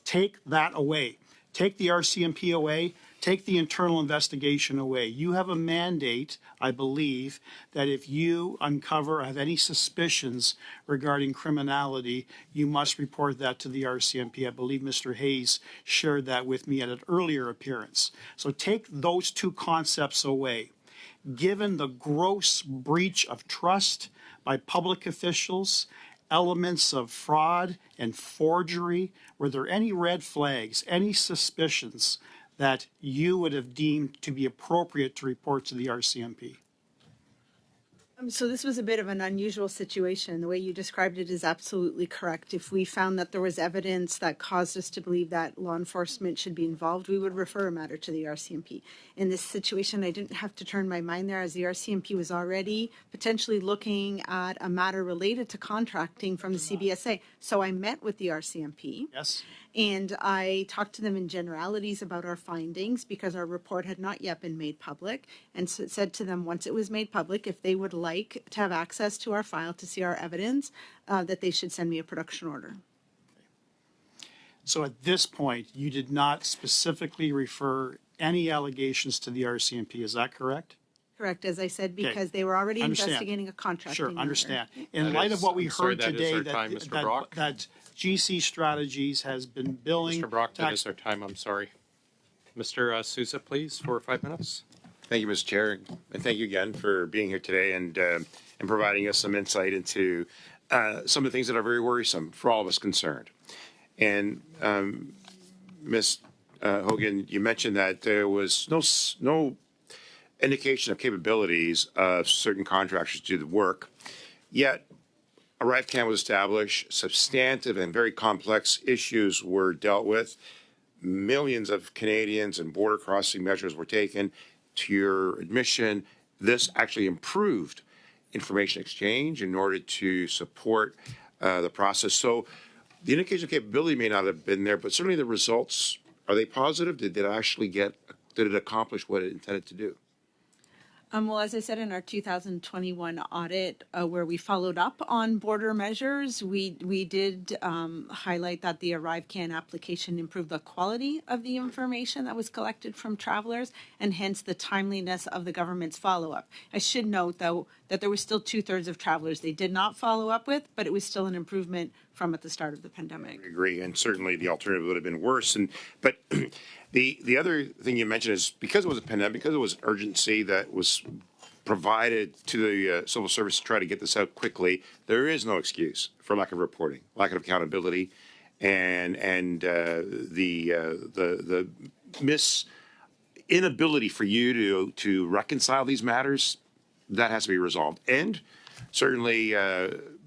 Take that away. Take the RCMP away. Take the internal investigation away. You have a mandate, I believe, that if you uncover or have any suspicions regarding criminality, you must report that to the RCMP. I believe Mr. Hayes shared that with me at an earlier appearance. So take those two concepts away. Given the gross breach of trust by public officials, elements of fraud and forgery, were there any red flags, any suspicions that you would have deemed to be appropriate to report to the RCMP? So this was a bit of an unusual situation. The way you described it is absolutely correct. If we found that there was evidence that caused us to believe that law enforcement should be involved, we would refer a matter to the RCMP. In this situation, I didn't have to turn my mind there, as the RCMP was already potentially looking at a matter related to contracting from the CBSA. So I met with the RCMP. Yes. And I talked to them in generalities about our findings because our report had not yet been made public, and so said to them once it was made public, if they would like to have access to our file to see our evidence, that they should send me a production order. So at this point, you did not specifically refer any allegations to the RCMP, is that correct? Correct, as I said, because they were already Understand. investigating a contracting Sure, matter. understand. In light of what we heard today, that that GC Strategies has been billing. Mr. Brock, that is our time. I'm sorry. Mr. Sousa, please, for 5 minutes. Thank you, Mr. Chair, and thank you again for being here today and providing us some insight into some of the things that are very worrisome for all of us concerned. And Ms. Hogan, you mentioned that there was no indication of capabilities of certain contractors to do the work, yet ArriveCAN was established, substantive and very complex issues were dealt with, millions of Canadians and border crossing measures were taken. To your admission, this actually improved information exchange in order to support the process. So the indication of capability may not have been there, but certainly the results, are they positive? Did it accomplish what it intended to do? Well, as I said in our 2021 audit, where we followed up on border measures, we did highlight that the ArriveCAN application improved the quality of the information that was collected from travelers and hence the timeliness of the government's follow-up. I should note, though, that there was still 2/3 of travelers they did not follow up with, but it was still an improvement from at the start of the pandemic. I agree, and certainly the alternative would have been worse. But the other thing you mentioned is because it was a pandemic, because it was urgency that was provided to the civil service to try to get this out quickly, there is no excuse for lack of reporting, lack of accountability, and the inability for you to reconcile these matters. That has to be resolved, and certainly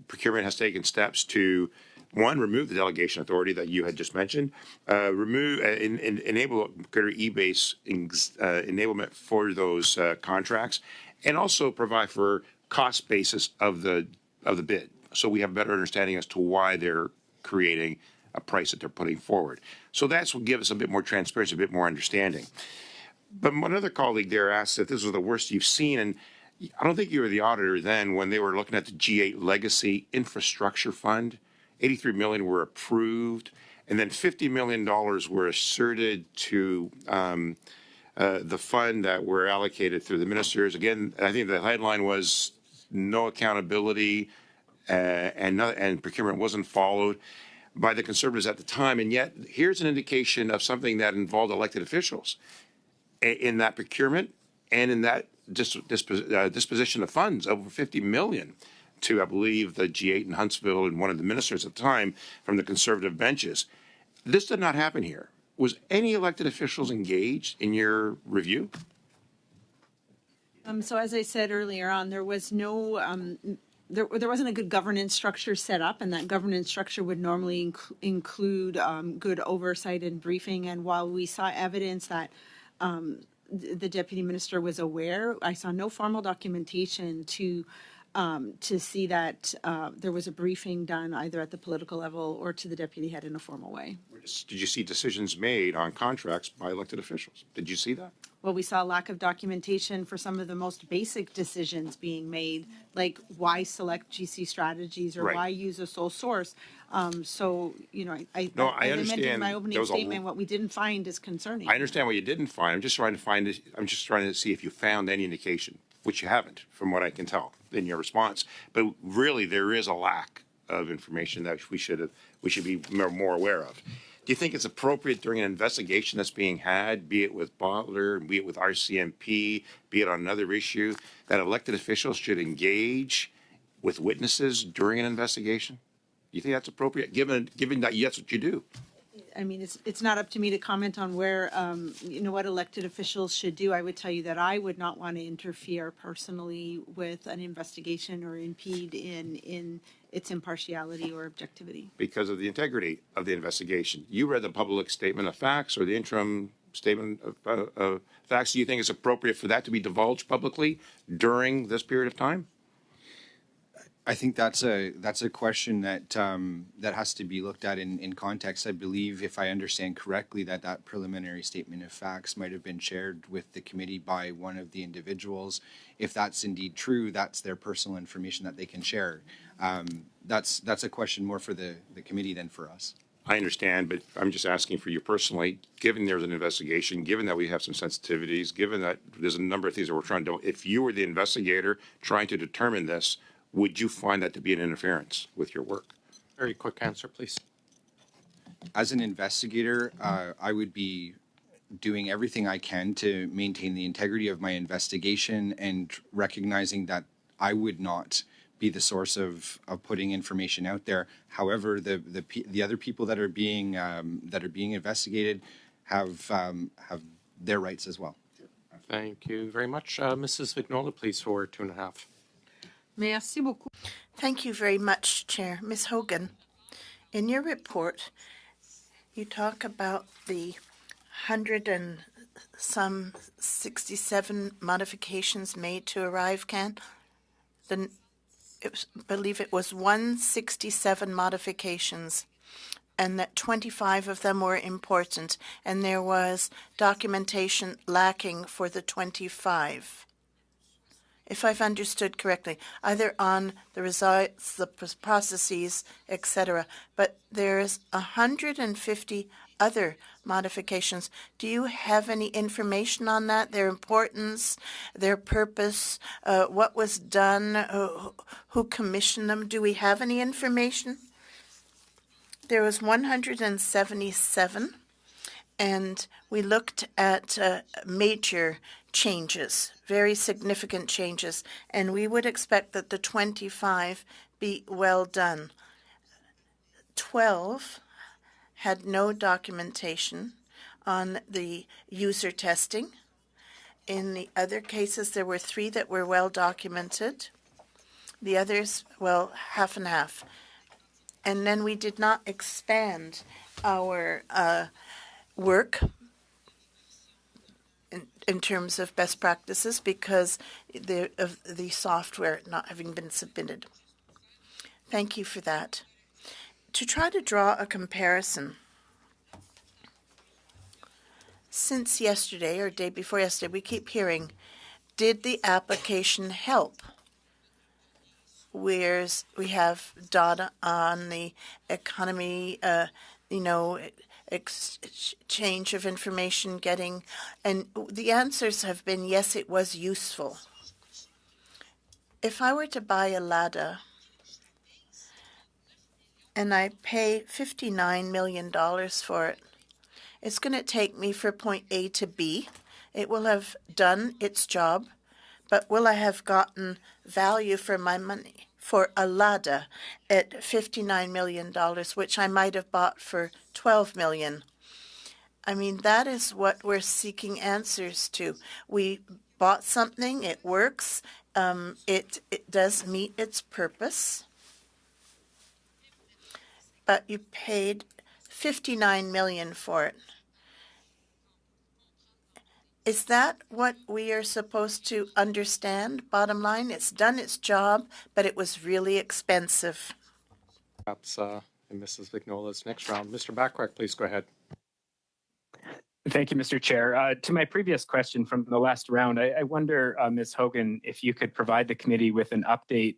procurement has taken steps to One, remove the delegation authority that you had just mentioned. Enable greater e-base enablement for those contracts, and also provide for cost basis of the bid, so we have a better understanding as to why they're creating a price that they're putting forward. So that's what gives us a bit more transparency, a bit more understanding. But one other colleague there asked if this was the worst you've seen, and I don't think you were the auditor then when they were looking at the G8 Legacy Infrastructure Fund. 83 million were approved, and then $50 million were asserted to the fund that were allocated through the ministers. Again, I think the headline was no accountability, and procurement wasn't followed by the Conservatives at the time. And yet, here's an indication of something that involved elected officials in that procurement and in that disposition of funds, over 50 million to, I believe, the G8 in Huntsville and one of the ministers at the time from the Conservative benches. This did not happen here. Was any elected officials engaged in your review? So as I said earlier on, there was no, there wasn't a good governance structure set up, and that governance structure would normally include good oversight and briefing. And while we saw evidence that the deputy minister was aware, I saw no formal documentation to see that there was a briefing done either at the political level or to the deputy head in a formal way. Did you see decisions made on contracts by elected officials? Did you see that? Well, we saw a lack of documentation for some of the most basic decisions being made, like why select GC strategies or Right. why use a sole source. So, you know, I understand. in my opening There was a statement, what we didn't find is concerning. I understand what you didn't find. I'm just trying to see if you found any indication, which you haven't, from what I can tell in your response. But really, there is a lack of information that we should be more aware of. Do you think it's appropriate during an investigation that's being had, be it with Butler, be it with RCMP, be it on another issue, that elected officials should engage with witnesses during an investigation? Do you think that's appropriate, given that that's what you do? I mean, it's not up to me to comment on where, you know, what elected officials should do. I would tell you that I would not want to interfere personally with an investigation or impede in its impartiality or objectivity. Because of the integrity of the investigation. You read the public statement of facts or the interim statement of facts. Do you think it's appropriate for that to be divulged publicly during this period of time? I think that's a question that that has to be looked at in context. I believe, if I understand correctly, that preliminary statement of facts might have been shared with the committee by one of the individuals. If that's indeed true, that's their personal information that they can share. That's a question more for the committee than for us. I understand, but I'm just asking for you personally, given there's an investigation, given that we have some sensitivities, given that there's a number of things that we're trying to do, if you were the investigator trying to determine this, would you find that to be an interference with your work? Very quick answer, please. As an investigator, I would be doing everything I can to maintain the integrity of my investigation and recognizing that I would not be the source of putting information out there. However, the other people that are being investigated have their rights as well. Thank you very much. Mrs. Vignola, please, for 2.5. Merci beaucoup. Thank you very much, Chair. Ms. Hogan, in your report, you talk about the 67 modifications made to ArriveCAN. I believe it was 167 modifications, and that 25 of them were important, and there was documentation lacking for the 25. If I've understood correctly, either on the results, the processes, etc. But there's 150 other modifications. Do you have any information on that, their importance, their purpose, what was done, who commissioned them? Do we have any information? There was 177, and we looked at major changes, very significant changes, and we would expect that the 25 be well done. 12 had no documentation on the user testing. In the other cases, there were 3 that were well documented. The others, well, half and half. And then we did not expand our work in terms of best practices because of the software not having been submitted. Thank you for that. To try to draw a comparison, since yesterday or day before yesterday, we keep hearing, did the application help? Whereas we have data on the economy, exchange of information getting, and the answers have been, yes, it was useful. If I were to buy a Lada and I pay $59 million for it, it's going to take me from point A to B. It will have done its job, but will I have gotten value for my money for a Lada at $59 million, which I might have bought for $12 million? I mean, that is what we're seeking answers to. We bought something, it works, it does meet its purpose, but you paid $59 million for it. Is that what we are supposed to understand? Bottom line, it's done its job, but it was really expensive. That's in Mrs. Vignola's next round. Mr. Backrack, please go ahead. Thank you, Mr. Chair. To my previous question from the last round, I wonder, Ms. Hogan, if you could provide the committee with an update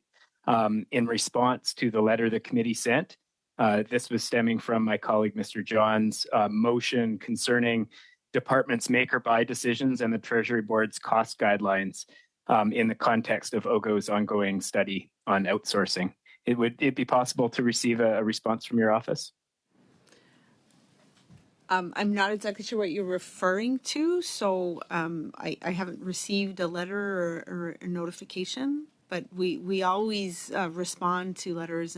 in response to the letter the committee sent. This was stemming from my colleague, Mr. John's motion concerning department's make or buy decisions and the Treasury Board's cost guidelines in the context of OGO's ongoing study on outsourcing. Would it be possible to receive a response from your office? I'm not exactly sure what you're referring to, so I haven't received a letter or a notification, but we always respond to letters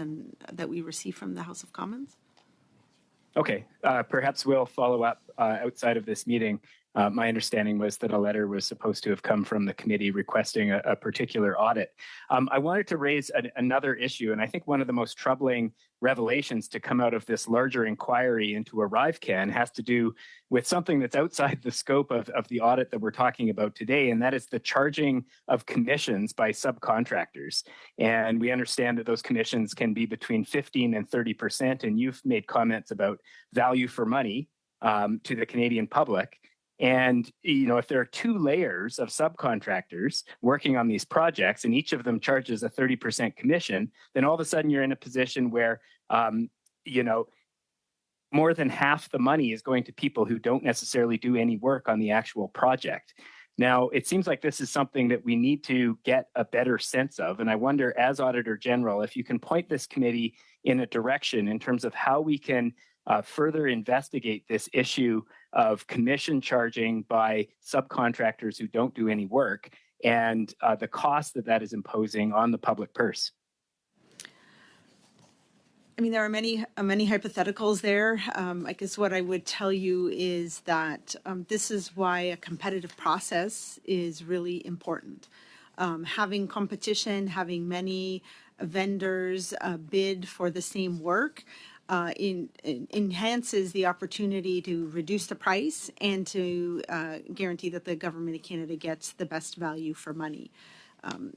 that we receive from the House of Commons. Okay, perhaps we'll follow up outside of this meeting. My understanding was that a letter was supposed to have come from the committee requesting a particular audit. I wanted to raise another issue, and I think one of the most troubling revelations to come out of this larger inquiry into ArriveCAN has to do with something that's outside the scope of the audit that we're talking about today, and that is the charging of commissions by subcontractors. And we understand that those commissions can be between 15 and 30%, and you've made comments about value for money to the Canadian public. And, if there are two layers of subcontractors working on these projects and each of them charges a 30% commission, then all of a sudden you're in a position where, more than half the money is going to people who don't necessarily do any work on the actual project. Now, it seems like this is something that we need to get a better sense of. And I wonder, as Auditor General, if you can point this committee in a direction in terms of how we can further investigate this issue of commission charging by subcontractors who don't do any work and the cost that is imposing on the public purse. I mean, there are many hypotheticals there. I guess what I would tell you is that this is why a competitive process is really important. Having competition, having many vendors bid for the same work enhances the opportunity to reduce the price and to guarantee that the Government of Canada gets the best value for money.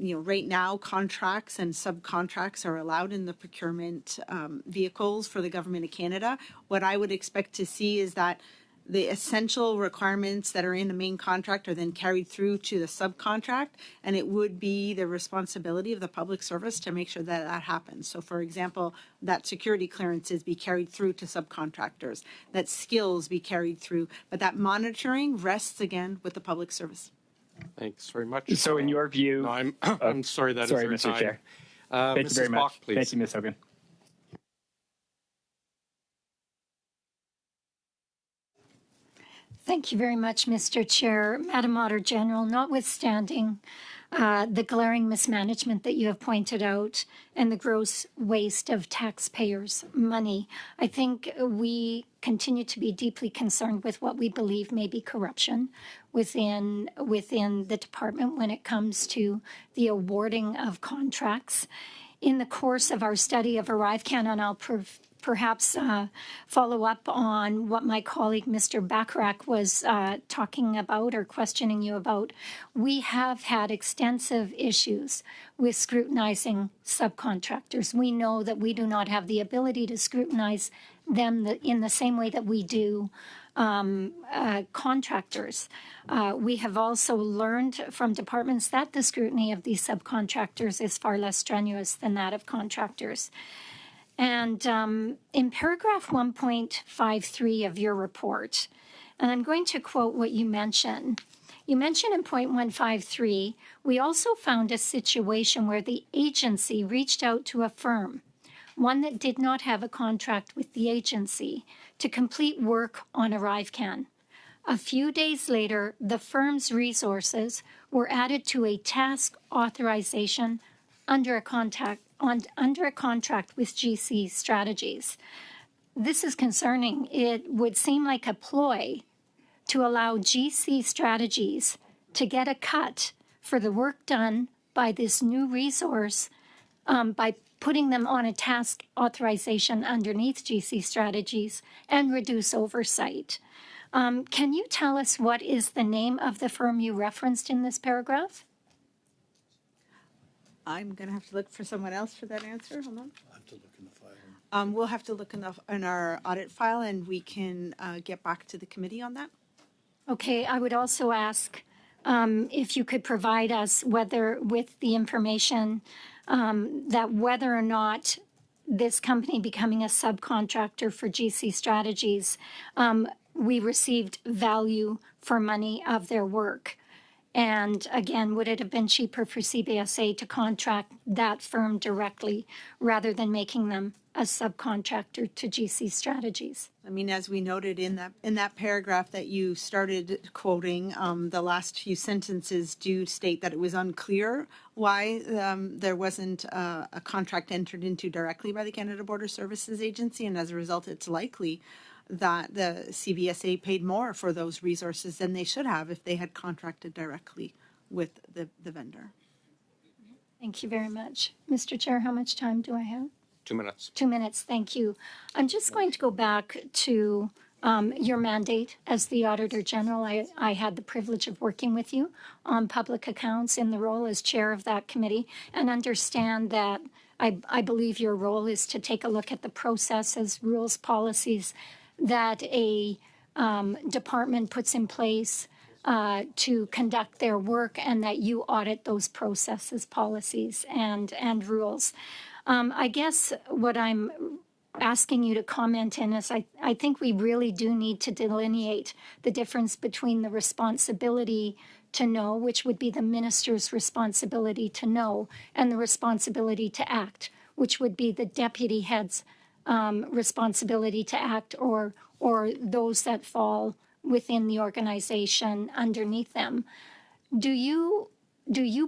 Right now, contracts and subcontracts are allowed in the procurement vehicles for the Government of Canada. What I would expect to see is that the essential requirements that are in the main contract are then carried through to the subcontract, and it would be the responsibility of the public service to make sure that that happens. So, for example, that security clearances be carried through to subcontractors, that skills be carried through, but that monitoring rests again with the public service. Thanks very much. So in your view... No, I'm sorry that sorry, is our Mr. time. Chair. Thank you Mrs. very much. Bach, please. Thank you, Ms. Hogan. Thank you very much, Mr. Chair. Madam Auditor General, notwithstanding the glaring mismanagement that you have pointed out and the gross waste of taxpayers' money, I think we continue to be deeply concerned with what we believe may be corruption within the department when it comes to the awarding of contracts. in the course of our study of ArriveCAN, and I'll perhaps follow up on what my colleague Mr. Bacharach was talking about or questioning you about, we have had extensive issues with scrutinizing subcontractors. We know that we do not have the ability to scrutinize them in the same way that we do contractors. We have also learned from departments that the scrutiny of these subcontractors is far less strenuous than that of contractors. And in paragraph 1.53 of your report, and I'm going to quote what you mentioned. You mentioned in point 153, we also found a situation where the agency reached out to a firm, one that did not have a contract with the agency, to complete work on ArriveCAN. A few days later, the firm's resources were added to a task authorization under a contract with GC Strategies. This is concerning. It would seem like a ploy to allow GC Strategies to get a cut for the work done by this new resource by putting them on a task authorization underneath GC Strategies and reduce oversight. Can you tell us what is the name of the firm you referenced in this paragraph? I'm going to have to look for someone else for that answer. Hold on. I'll have to look in the file. We'll have to look in our audit file, and we can get back to the committee on that. Okay, I would also ask if you could provide us with the information that whether or not this company becoming a subcontractor for GC Strategies, we received value for money of their work. And again, would it have been cheaper for CBSA to contract that firm directly rather than making them a subcontractor to GC Strategies? I mean, as we noted in that paragraph that you started quoting, the last few sentences do state that it was unclear why there wasn't a contract entered into directly by the Canada Border Services Agency, and as a result, it's likely that the CBSA paid more for those resources than they should have if they had contracted directly with the vendor. Thank you very much. Mr. Chair, how much time do I have? 2 minutes. 2 minutes, thank you. I'm just going to go back to your mandate as the Auditor General. I had the privilege of working with you on public accounts in the role as chair of that committee, and understand that I believe your role is to take a look at the processes, rules, policies that a department puts in place to conduct their work, and that you audit those processes, policies, and rules. I guess what I'm asking you to comment in is I think we really do need to delineate the difference between the responsibility to know, which would be the minister's responsibility to know, and the responsibility to act, which would be the deputy head's responsibility to act, or those that fall within the organization underneath them. Do you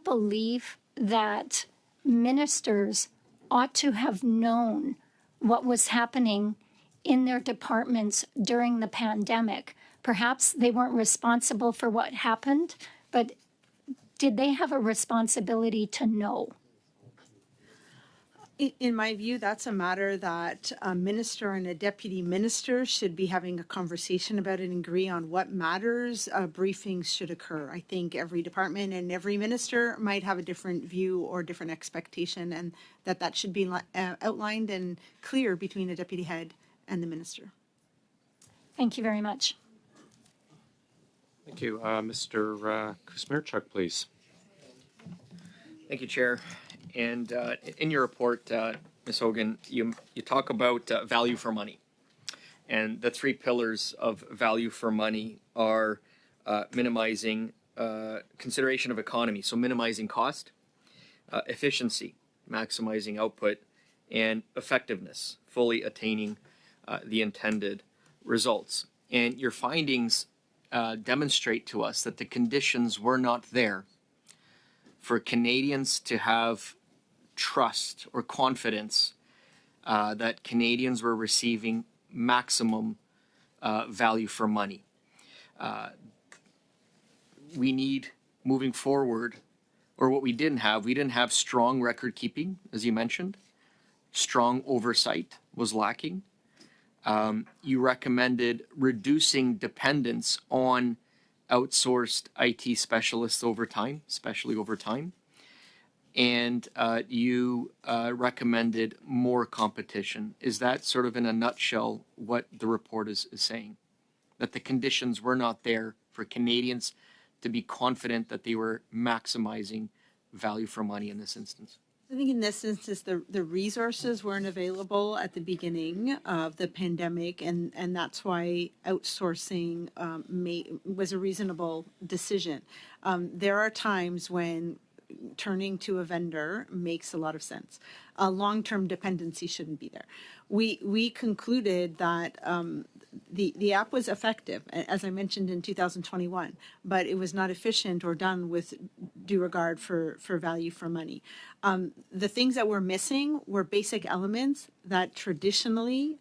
believe that ministers ought to have known what was happening in their departments during the pandemic? Perhaps they weren't responsible for what happened, but did they have a responsibility to know? In my view, that's a matter that a minister and a deputy minister should be having a conversation about and agree on what matters briefings should occur. I think every department and every minister might have a different view or different expectation, and that should be outlined and clear between the deputy head and the minister. Thank you very much. Thank you. Mr. Kusmirchuk, please. Thank you, Chair. And in your report, Ms. Hogan, you talk about value for money. And the three pillars of value for money are minimizing consideration of economy, so minimizing cost, efficiency, maximizing output, and effectiveness, fully attaining the intended results. And your findings demonstrate to us that the conditions were not there for Canadians to have trust or confidence that Canadians were receiving maximum value for money. We need, moving forward, or what we didn't have strong record keeping, as you mentioned. Strong oversight was lacking. You recommended reducing dependence on outsourced IT specialists over time, especially over time. And you recommended more competition. Is that sort of in a nutshell what the report is saying? That the conditions were not there for Canadians to be confident that they were maximizing value for money in this instance? I think in this instance, the resources weren't available at the beginning of the pandemic, and that's why outsourcing was a reasonable decision. There are times when turning to a vendor makes a lot of sense. A long-term dependency shouldn't be there. We concluded that the app was effective, as I mentioned in 2021, but it was not efficient or done with due regard for value for money. The things that were missing were basic elements that traditionally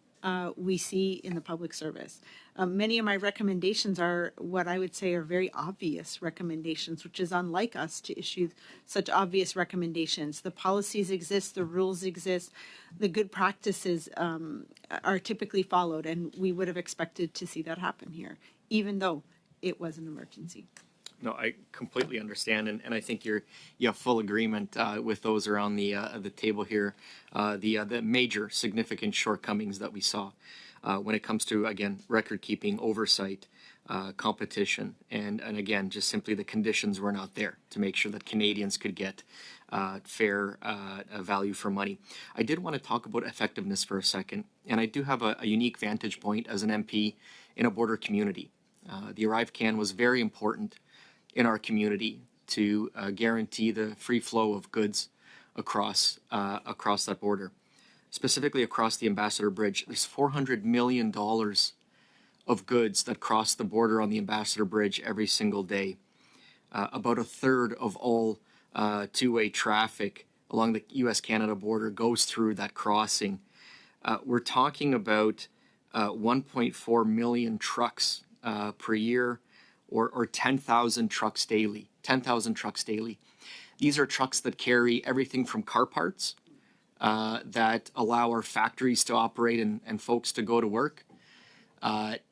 we see in the public service. Many of my recommendations are what I would say are very obvious recommendations, which is unlike us to issue such obvious recommendations. The policies exist, the rules exist, the good practices are typically followed, and we would have expected to see that happen here, even though it was an emergency. No, I completely understand, and I think you have full agreement with those around the table here. The major significant shortcomings that we saw when it comes to, again, record keeping, oversight, competition, and again, just simply the conditions were not there to make sure that Canadians could get fair value for money. I did want to talk about effectiveness for a second, and I do have a unique vantage point as an MP in a border community. The ArriveCAN was very important in our community to guarantee the free flow of goods across that border, specifically across the Ambassador Bridge. There's $400 million of goods that cross the border on the Ambassador Bridge every single day. About a third of all two-way traffic along the U.S.-Canada border goes through that crossing. We're talking about 1.4 million trucks per year, or 10,000 trucks daily. 10,000 trucks daily. These are trucks that carry everything from car parts that allow our factories to operate and folks to go to work.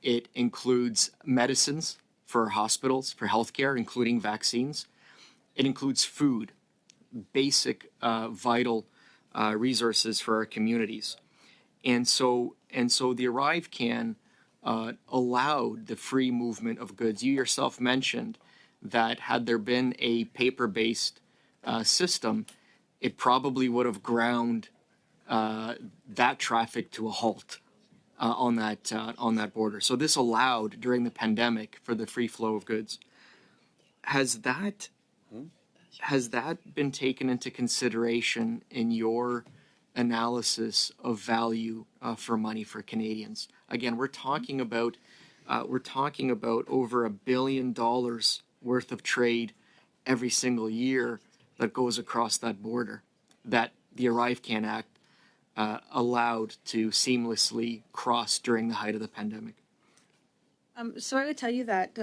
It includes medicines for our hospitals, for healthcare, including vaccines. It includes food, basic vital resources for our communities. And so the ArriveCAN allowed the free movement of goods. You yourself mentioned that had there been a paper-based system, it probably would have ground that traffic to a halt on that border. So this allowed, during the pandemic, for the free flow of goods. Has that been taken into consideration in your analysis of value for money for Canadians? Again, we're talking about over $1 billion worth of trade every single year that goes across that border, that the ArriveCAN Act allowed to seamlessly cross during the height of the pandemic. So I would tell you that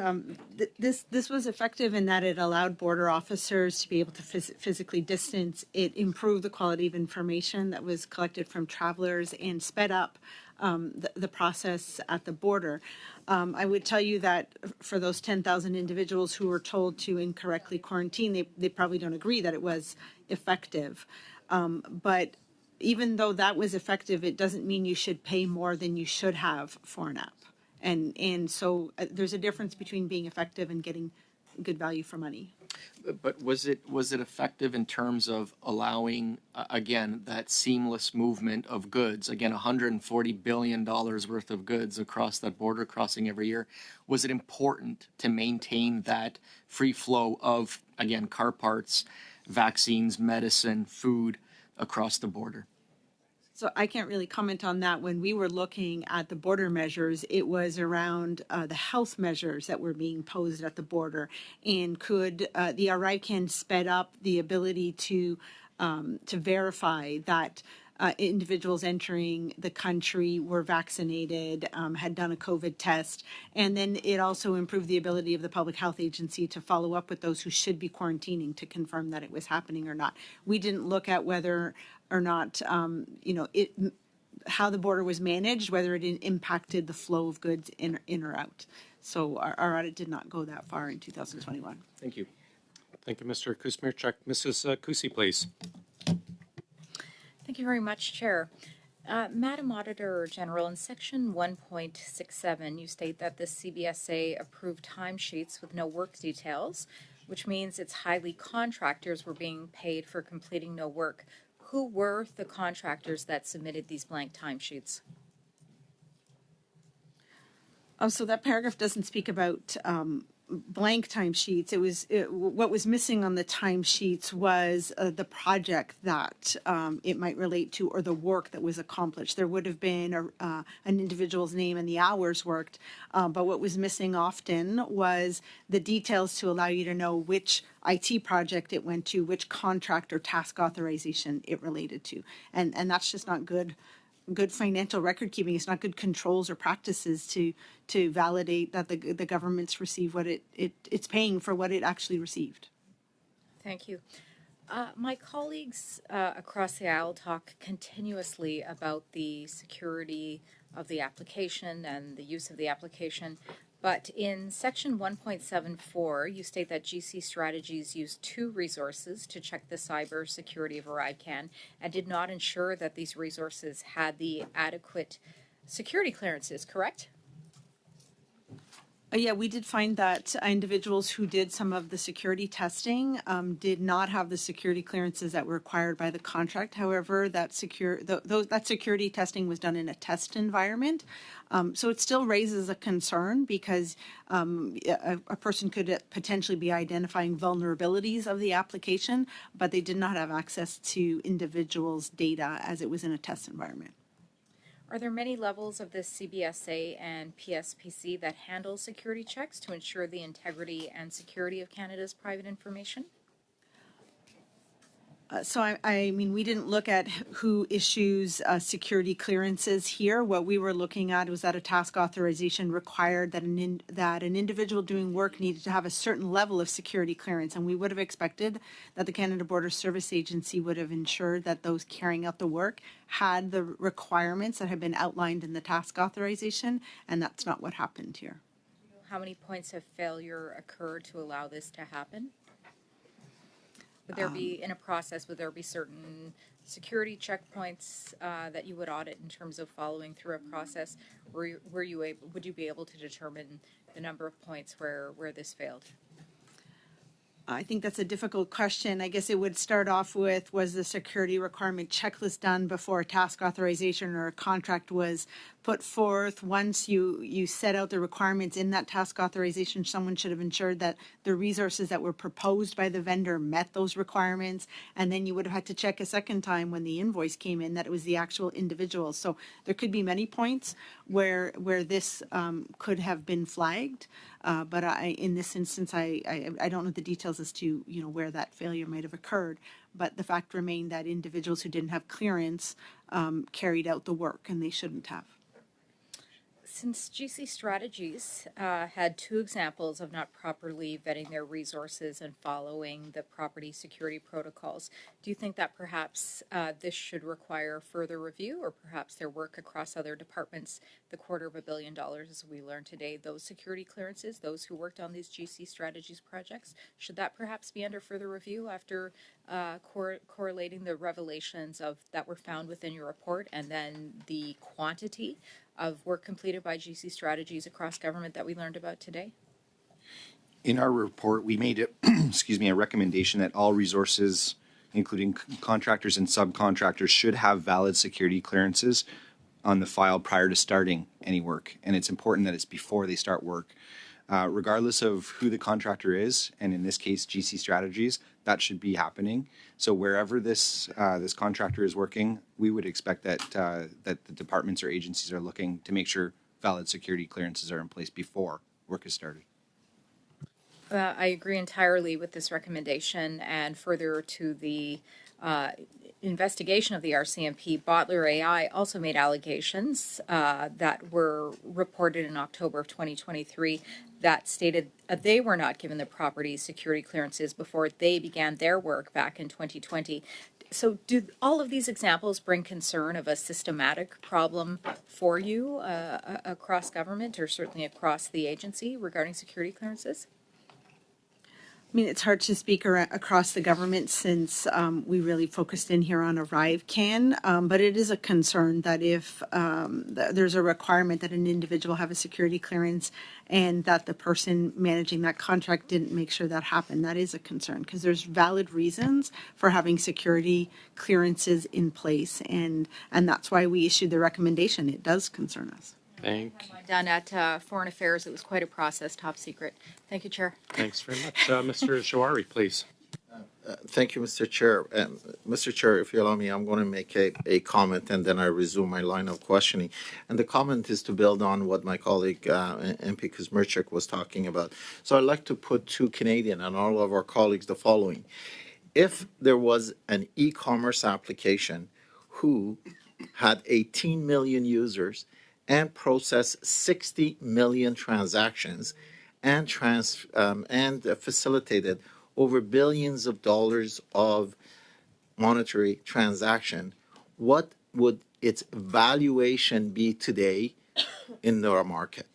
this was effective in that it allowed border officers to be able to physically distance. It improved the quality of information that was collected from travelers and sped up the process at the border. I would tell you that for those 10,000 individuals who were told to incorrectly quarantine, they probably don't agree that it was effective. But even though that was effective, it doesn't mean you should pay more than you should have for an app. And so there's a difference between being effective and getting good value for money. But was it effective in terms of allowing, again, that seamless movement of goods? Again, $140 billion worth of goods across that border crossing every year. Was it important to maintain that free flow of, again, car parts, vaccines, medicine, food across the border? So I can't really comment on that. When we were looking at the border measures, it was around the health measures that were being posed at the border, and could the ArriveCAN sped up the ability to verify that individuals entering the country were vaccinated, had done a COVID test, and then it also improved the ability of the Public Health Agency to follow up with those who should be quarantining to confirm that it was happening or not. We didn't look at whether or not, how the border was managed, whether it impacted the flow of goods in or out. So our audit did not go that far in 2021. Thank you. Thank you, Mr. Kusmirchuk. Mrs. Kusi, please. Thank you very much, Chair. Madam Auditor General, in Section 1.67, you state that the CBSA approved timesheets with no work details, which means it's highly contractors were being paid for completing no work. Who were the contractors that submitted these blank timesheets? So that paragraph doesn't speak about blank timesheets. What was missing on the timesheets was the project that it might relate to or the work that was accomplished. There would have been an individual's name and the hours worked, but what was missing often was the details to allow you to know which IT project it went to, which contract or task authorization it related to. And that's just not good financial record keeping. It's not good controls or practices to validate that the government's received what it's paying for what it actually received. Thank you. My colleagues across the aisle talk continuously about the security of the application and the use of the application. But in Section 1.74, you state that GC Strategies used 2 resources to check the cyber security of ArriveCAN and did not ensure that these resources had the adequate security clearances, correct? Yeah, we did find that individuals who did some of the security testing did not have the security clearances that were required by the contract. However, that security testing was done in a test environment. So it still raises a concern because a person could potentially be identifying vulnerabilities of the application, but they did not have access to individuals' data as it was in a test environment. Are there many levels of this CBSA and PSPC that handle security checks to ensure the integrity and security of Canada's private information? So I mean, we didn't look at who issues security clearances here. What we were looking at was that a task authorization required that an individual doing work needed to have a certain level of security clearance, and we would have expected that the Canada Border Service Agency would have ensured that those carrying out the work had the requirements that have been outlined in the task authorization, and that's not what happened here. How many points of failure occurred to allow this to happen? Would there be, in a process, would there be certain security checkpoints that you would audit in terms of following through a process? Would you be able to determine the number of points where this failed? I think that's a difficult question. I guess it would start off with, was the security requirement checklist done before a task authorization or a contract was put forth? Once you set out the requirements in that task authorization, someone should have ensured that the resources that were proposed by the vendor met those requirements. And then you would have had to check a second time when the invoice came in that it was the actual individual. So there could be many points where this could have been flagged. But in this instance, I don't know the details as to where that failure might have occurred. But the fact remained that individuals who didn't have clearance carried out the work, and they shouldn't have. Since GC Strategies had 2 examples of not properly vetting their resources and following the property security protocols, do you think that perhaps this should require further review, or perhaps their work across other departments, the $250 million, as we learned today, those security clearances, those who worked on these GC Strategies projects, should that perhaps be under further review after correlating the revelations that were found within your report and then the quantity of work completed by GC Strategies across government that we learned about today? In our report, we made a recommendation that all resources, including contractors and subcontractors, should have valid security clearances on the file prior to starting any work. And it's important that it's before they start work. Regardless of who the contractor is, and in this case, GC Strategies, that should be happening. So wherever this contractor is working, we would expect that the departments or agencies are looking to make sure valid security clearances are in place before work is started. I agree entirely with this recommendation, and further to the investigation of the RCMP, Bottler AI also made allegations that were reported in October of 2023 that stated they were not given the property security clearances before they began their work back in 2020. So do all of these examples bring concern of a systematic problem for you across government, or certainly across the agency, regarding security clearances? I mean, it's hard to speak across the government since we really focused in here on ArriveCAN, but it is a concern that if there's a requirement that an individual have a security clearance and that the person managing that contract didn't make sure that happened, that is a concern because there's valid reasons for having security clearances in place, and that's why we issued the recommendation. It does concern us. Thank you. Done at Foreign Affairs, it was quite a process, top secret. Thank you, Chair. Thanks very much. Mr. Shawari, please. Thank you, Mr. Chair. Mr. Chair, if you allow me, I'm going to make a comment and then I resume my line of questioning. And the comment is to build on what my colleague, MP Kuzmirchik, was talking about. So I'd like to put to Canadian and all of our colleagues the following. If there was an e-commerce application who had 18 million users and processed 60 million transactions and facilitated over billions of dollars of monetary transaction, what would its valuation be today in our market?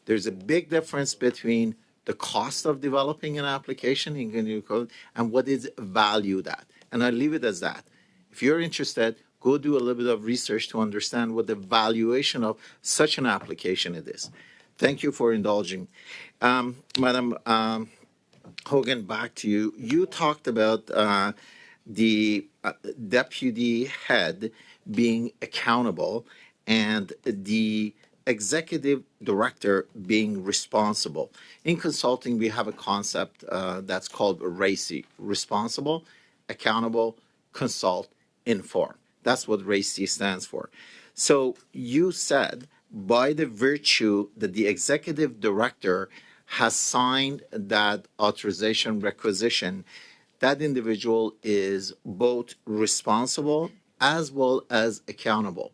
There's a big difference between the cost of developing an application in new code and what is valued at. And I leave it as that. If you're interested, go do a little bit of research to understand what the valuation of such an application it is. Thank you for indulging. Madam Hogan, back to you. You talked about the deputy head being accountable and the executive director being responsible. In consulting, we have a concept that's called RACI: responsible, accountable, consult, inform. That's what RACI stands for. So you said by the virtue that the executive director has signed that authorization requisition, that individual is both responsible as well as accountable.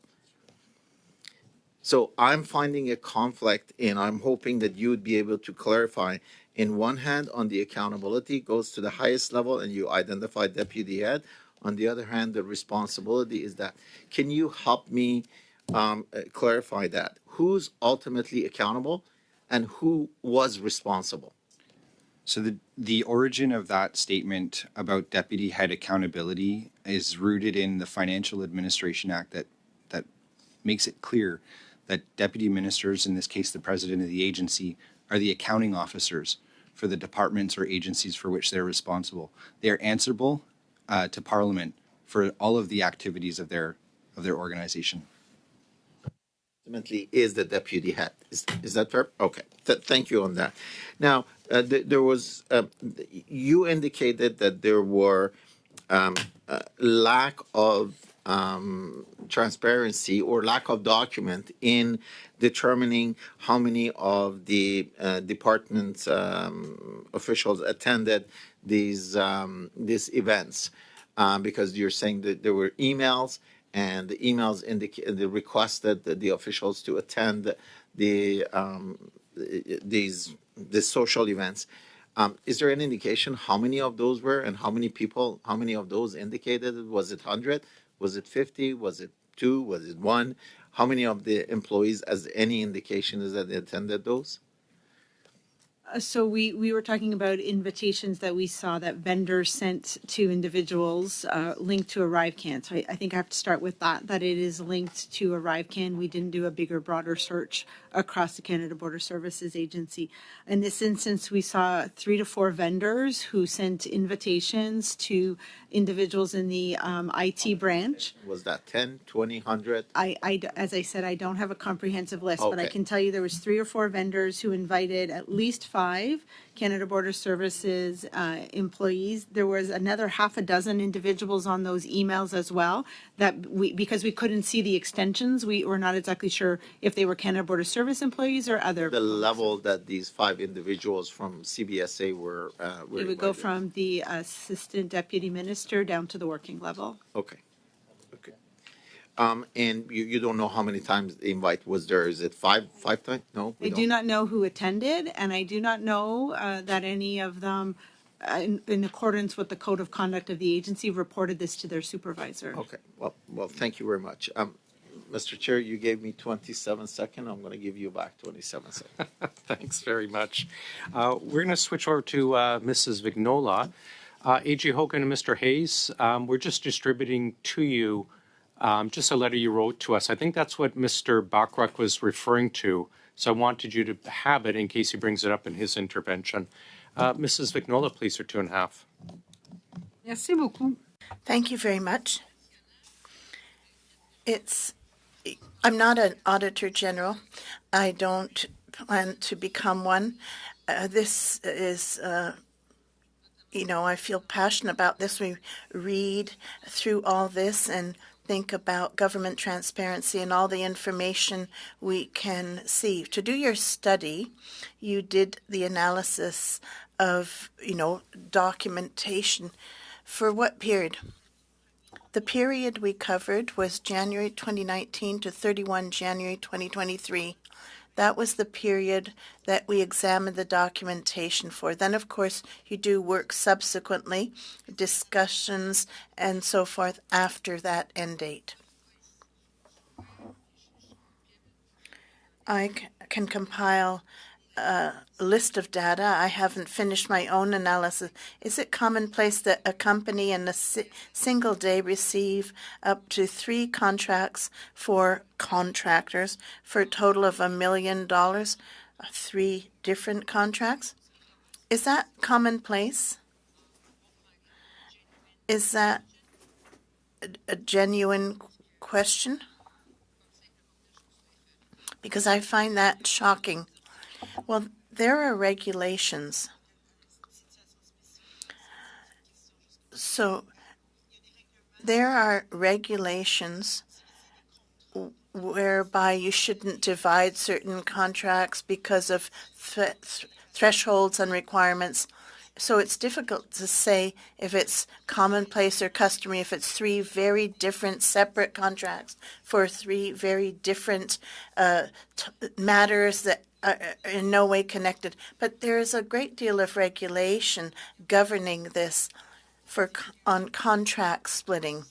So I'm finding a conflict, and I'm hoping that you would be able to clarify. In one hand, on the accountability goes to the highest level, and you identify deputy head. On the other hand, the responsibility is that. Can you help me clarify that? Who's ultimately accountable and who was responsible? So the origin of that statement about deputy head accountability is rooted in the Financial Administration Act that makes it clear that deputy ministers, in this case the president of the agency, are the accounting officers for the departments or agencies for which they're responsible. They are answerable to Parliament for all of the activities of their organization. Ultimately, is the deputy head. Is that fair? Okay. Thank you on that. Now, there was you indicated that there were lack of transparency or lack of document in determining how many of the department officials attended these events, because you're saying that there were emails, and the emails they requested the officials to attend these social events. Is there an indication how many of those were, and how many of those indicated? Was it 100? Was it 50? Was it 2? Was it 1? How many of the employees, as any indication, is that they attended those? So we were talking about invitations that we saw that vendors sent to individuals linked to ArriveCAN. So I think I have to start with that it is linked to ArriveCAN. We didn't do a bigger, broader search across the Canada Border Services Agency. In this instance, we saw 3 to 4 vendors who sent invitations to individuals in the IT branch. Was that 10, 20, 100? As I said, I don't have a comprehensive list, but I Okay. can tell you there was 3 or 4 vendors who invited at least 5 5 Canada Border Services employees. There was another half a dozen individuals on those emails as well that because we couldn't see the extensions, we were not exactly sure if they were Canada Border Service employees or other. The level that these 5 individuals from CBSA were It would invited. go from the assistant deputy minister down to the working level. Okay. And you don't know how many times the invite was there? Is it five times? No, I do not know who attended, and I do not know that any of them, in accordance with the code of conduct of the agency, reported this to their supervisor. Okay. Well, thank you very much. Mr. Chair, you gave me 27 seconds. I'm going to give you back 27 seconds. Thanks very much. We're going to switch over to Mrs. Vignola. A.G. Hogan and Mr. Hayes, we're just distributing to you just a letter you wrote to us. I think that's what Mr. Bachrach was referring to. So I wanted you to have it in case he brings it up in his intervention. Mrs. Vignola, please, for 2.5. Merci beaucoup. Thank you very much. I'm not an auditor general. I don't plan to become one. This is, I feel passionate about this. We read through all this and think about government transparency and all the information we can see. To do your study, you did the analysis of, documentation. For what period? The period we covered was January 2019 to 31 January 2023. That was the period that we examined the documentation for. Then, of course, you do work subsequently, discussions, and so forth after that end date. I can compile a list of data. I haven't finished my own analysis. Is it commonplace that a company in a single day receive up to 3 contracts for contractors for a total of $1 million? 3 different contracts? Is that commonplace? Is that a genuine question? Because I find that shocking. Well, there are regulations. So there are regulations whereby you shouldn't divide certain contracts because of thresholds and requirements. So it's difficult to say if it's commonplace or customary, if it's 3 very different separate contracts for 3 very different matters that are in no way connected. But there is a great deal of regulation governing this on contract splitting.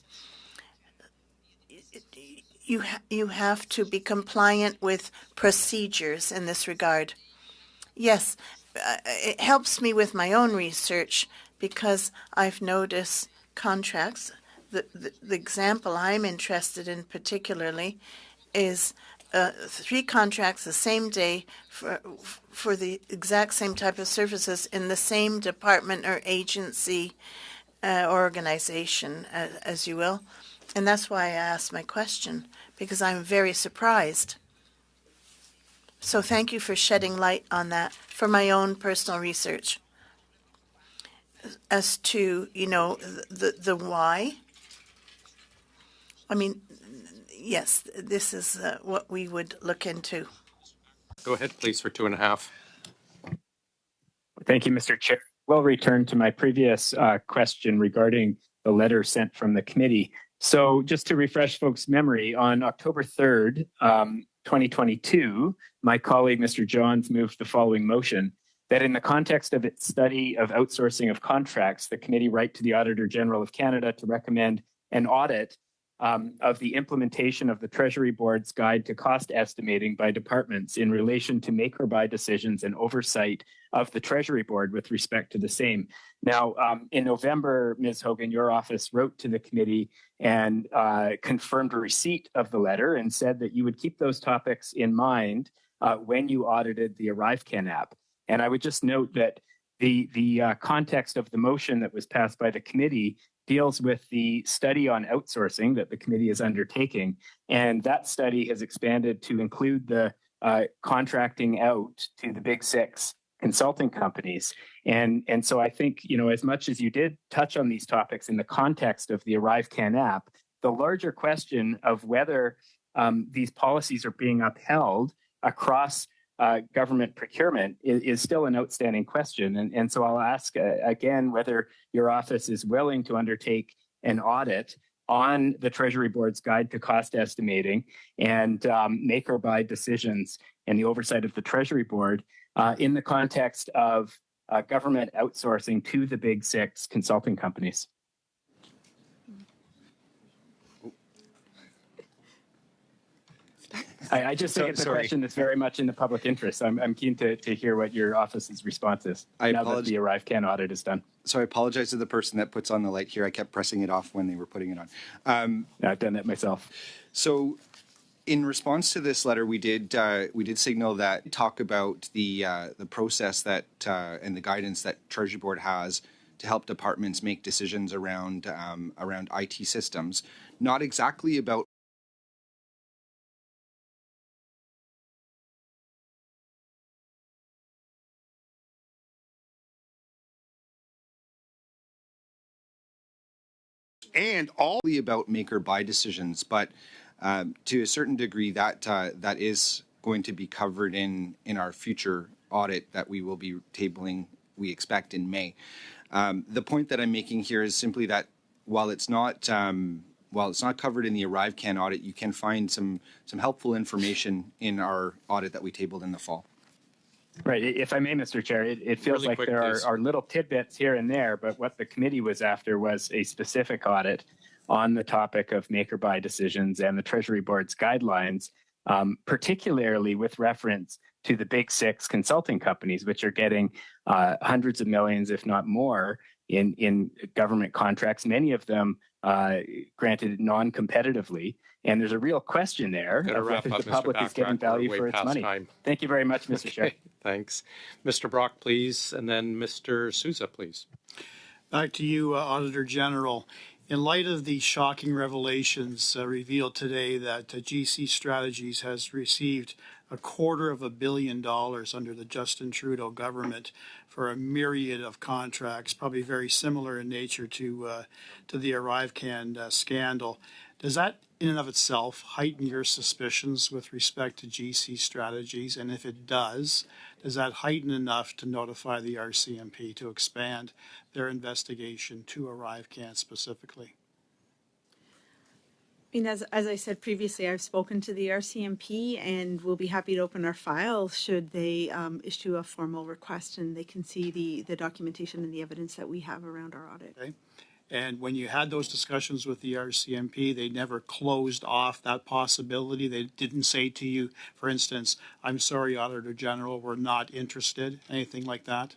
You have to be compliant with procedures in this regard. Yes, it helps me with my own research because I've noticed contracts. The example I'm interested in particularly is 3 contracts the same day for the exact same type of services in the same department or agency organization, as you will. And that's why I asked my question, because I'm very surprised. So thank you for shedding light on that for my own personal research. As to, the why, I mean, yes, this is what we would look into. Go ahead, please, for 2.5. Thank you, Mr. Chair. We'll return to my previous question regarding the letter sent from the committee. So just to refresh folks' memory, on October 3rd, 2022, my colleague, Mr. Johns, moved the following motion: that in the context of its study of outsourcing of contracts, the committee write to the Auditor General of Canada to recommend an audit of the implementation of the Treasury Board's Guide to Cost Estimating by departments in relation to make or buy decisions and oversight of the Treasury Board with respect to the same. Now, in November, Ms. Hogan, your office wrote to the committee and confirmed a receipt of the letter and said that you would keep those topics in mind when you audited the ArriveCAN app. And I would just note that the context of the motion that was passed by the committee deals with the study on outsourcing that the committee is undertaking. And that study has expanded to include the contracting out to the Big 6 consulting companies. And so I think, as much as you did touch on these topics in the context of the ArriveCAN app, the larger question of whether these policies are being upheld across government procurement is still an outstanding question. And so I'll ask again whether your office is willing to undertake an audit on the Treasury Board's Guide to Cost Estimating and make or buy decisions and the oversight of the Treasury Board in the context of government outsourcing to the big six consulting companies. I just think it's a question that's very much in the public interest. I'm keen to hear what your office's response is now that the ArriveCAN audit is done. So I apologize to the person that puts on the light here. I kept pressing it off when they were putting it on. I've done that myself. So in response to this letter, we did signal that talk about the process that and the guidance that Treasury Board has to help departments make decisions around IT systems. Not exactly about and all about make or buy decisions, but to a certain degree that is going to be covered in our future audit that we will be tabling, we expect, in May. The point that I'm making here is simply that while it's not covered in the ArriveCAN audit, you can find some helpful information in our audit that we tabled in the fall. Right. If I may, Mr. Chair, it feels Really like quick, there please. are little tidbits here and there, but what the committee was after was a specific audit on the topic of make or buy decisions and the Treasury Board's guidelines, particularly with reference to the big six consulting companies, which are getting hundreds of millions, if not more, in government contracts, many of them granted non-competitively. And there's a real question there of whether the public is getting value for its money. Thank you very much, Mr. Chair. Thanks. Mr. Brock, please, and then Mr. Souza, please. Back to you, Auditor General. In light of the shocking revelations revealed today that GC Strategies has received $250 million under the Justin Trudeau government for a myriad of contracts, probably very similar in nature to the ArriveCAN scandal, does that in and of itself heighten your suspicions with respect to GC Strategies? And if it does that heighten enough to notify the RCMP to expand their investigation to ArriveCAN specifically? I mean, as I said previously, I've spoken to the RCMP and we'll be happy to open our file should they issue a formal request and they can see the documentation and the evidence that we have around our audit. Okay. And when you had those discussions with the RCMP, they never closed off that possibility. They didn't say to you, for instance, I'm sorry, Auditor General, we're not interested, anything like that?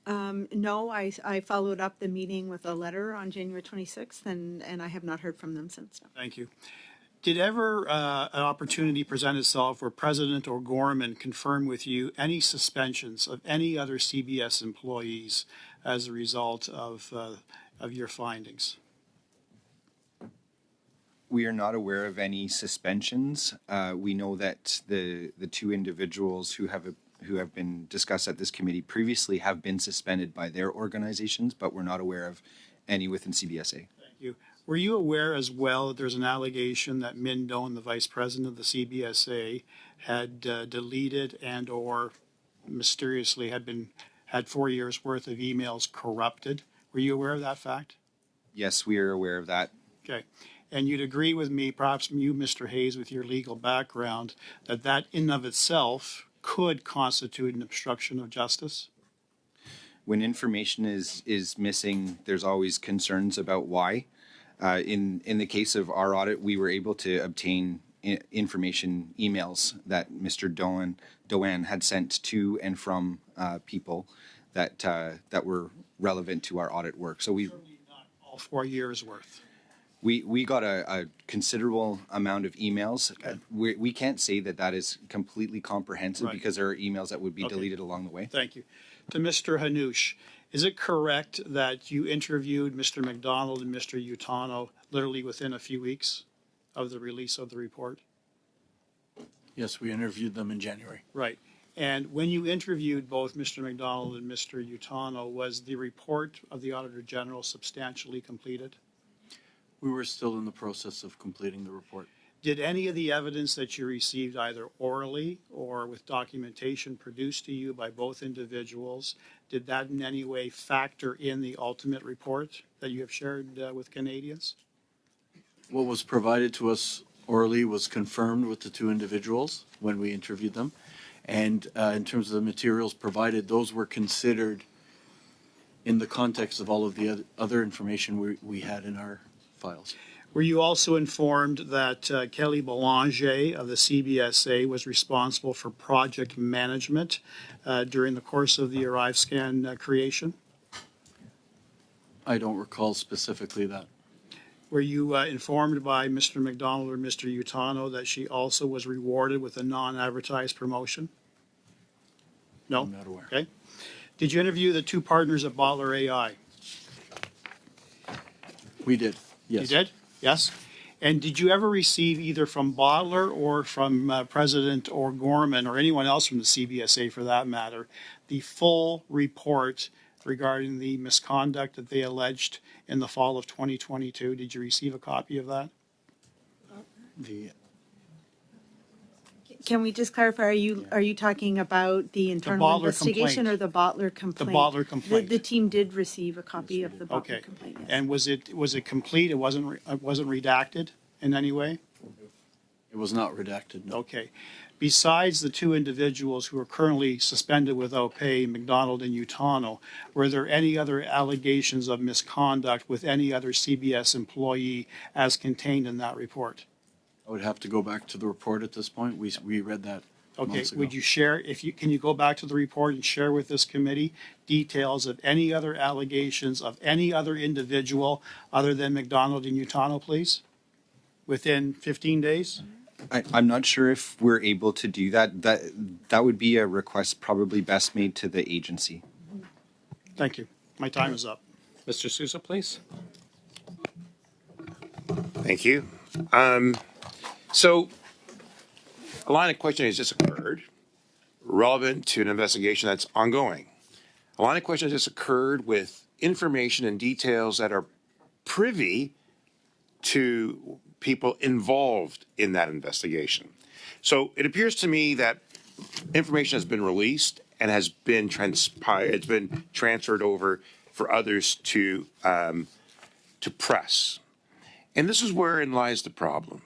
No, I followed up the meeting with a letter on January 26th and I have not heard from them since. Thank you. Did ever an opportunity present itself where President O'Gorman confirmed with you any suspensions of any other CBS employees as a result of your findings? We are not aware of any suspensions. We know that the two individuals who have been discussed at this committee previously have been suspended by their organizations, but we're not aware of any within CBSA. Thank you. Were you aware as well that there's an allegation that Min Doan, the vice president of the CBSA, had deleted and or mysteriously had 4 years worth of emails corrupted? Were you aware of that fact? Yes, we are aware of that. Okay. And you'd agree with me, perhaps you, Mr. Hayes, with your legal background, that in and of itself could constitute an obstruction of justice? When information is missing, there's always concerns about why. In the case of our audit, we were able to obtain information emails that Mr. Doan had sent to and from people that were relevant to our audit work. So we certainly not all 4 years worth. We got a considerable amount of emails. Okay. We can't say that is completely comprehensive Right. because there are emails that would be deleted along the way. Thank you. To Mr. Hanoush, is it correct that you interviewed Mr. McDonald and Mr. Utano literally within a few weeks of the release of the report? Yes, we interviewed them in January. Right. And when you interviewed both Mr. McDonald and Mr. Utano, was the report of the Auditor General substantially completed? We were still in the process of completing the report. Did any of the evidence that you received either orally or with documentation produced to you by both individuals, did that in any way factor in the ultimate report that you have shared with Canadians? What was provided to us orally was confirmed with the two individuals when we interviewed them. And in terms of the materials provided, those were considered in the context of all of the other information we had in our files. Were you also informed that Kelly Belanger of the CBSA was responsible for project management during the course of the ArriveCAN creation? I don't recall specifically that. Were you informed by Mr. McDonald or Mr. Utano that she also was rewarded with a non-advertised promotion? No? I'm not aware. Okay. Did you interview the two partners at Bottler AI? We did, yes. You did? Yes. And did you ever receive either from Bottler or from President O'Gorman or anyone else from the CBSA for that matter, the full report regarding the misconduct that they alleged in the fall of 2022? Did you receive a copy of that? Can we just clarify, are you talking about the internal Bottler investigation complaint. or the Bottler complaint? The Bottler complaint. The team did receive a copy of the Bottler Okay. complaint, yes. And was it complete? It wasn't redacted in any way? It was not redacted, no. Okay. Besides the two individuals who are currently suspended without pay, McDonald and Utano, were there any other allegations of misconduct with any other CBS employee as contained in that report? I would have to go back to the report at this point. We read that Okay, months ago. would you share, can you go back to the report and share with this committee details of any other allegations of any other individual other than McDonald and Utano, please? Within 15 days? I'm not sure if we're able to do that. That would be a request probably best made to the agency. Thank you. My time is up. Mr. Sousa, please. Thank you. So a line of questioning has just occurred relevant to an investigation that's ongoing. A line of questions has just occurred with information and details that are privy to people involved in that investigation. So it appears to me that information has been released and has been it's been transferred over for others to press. And this is wherein lies the problem.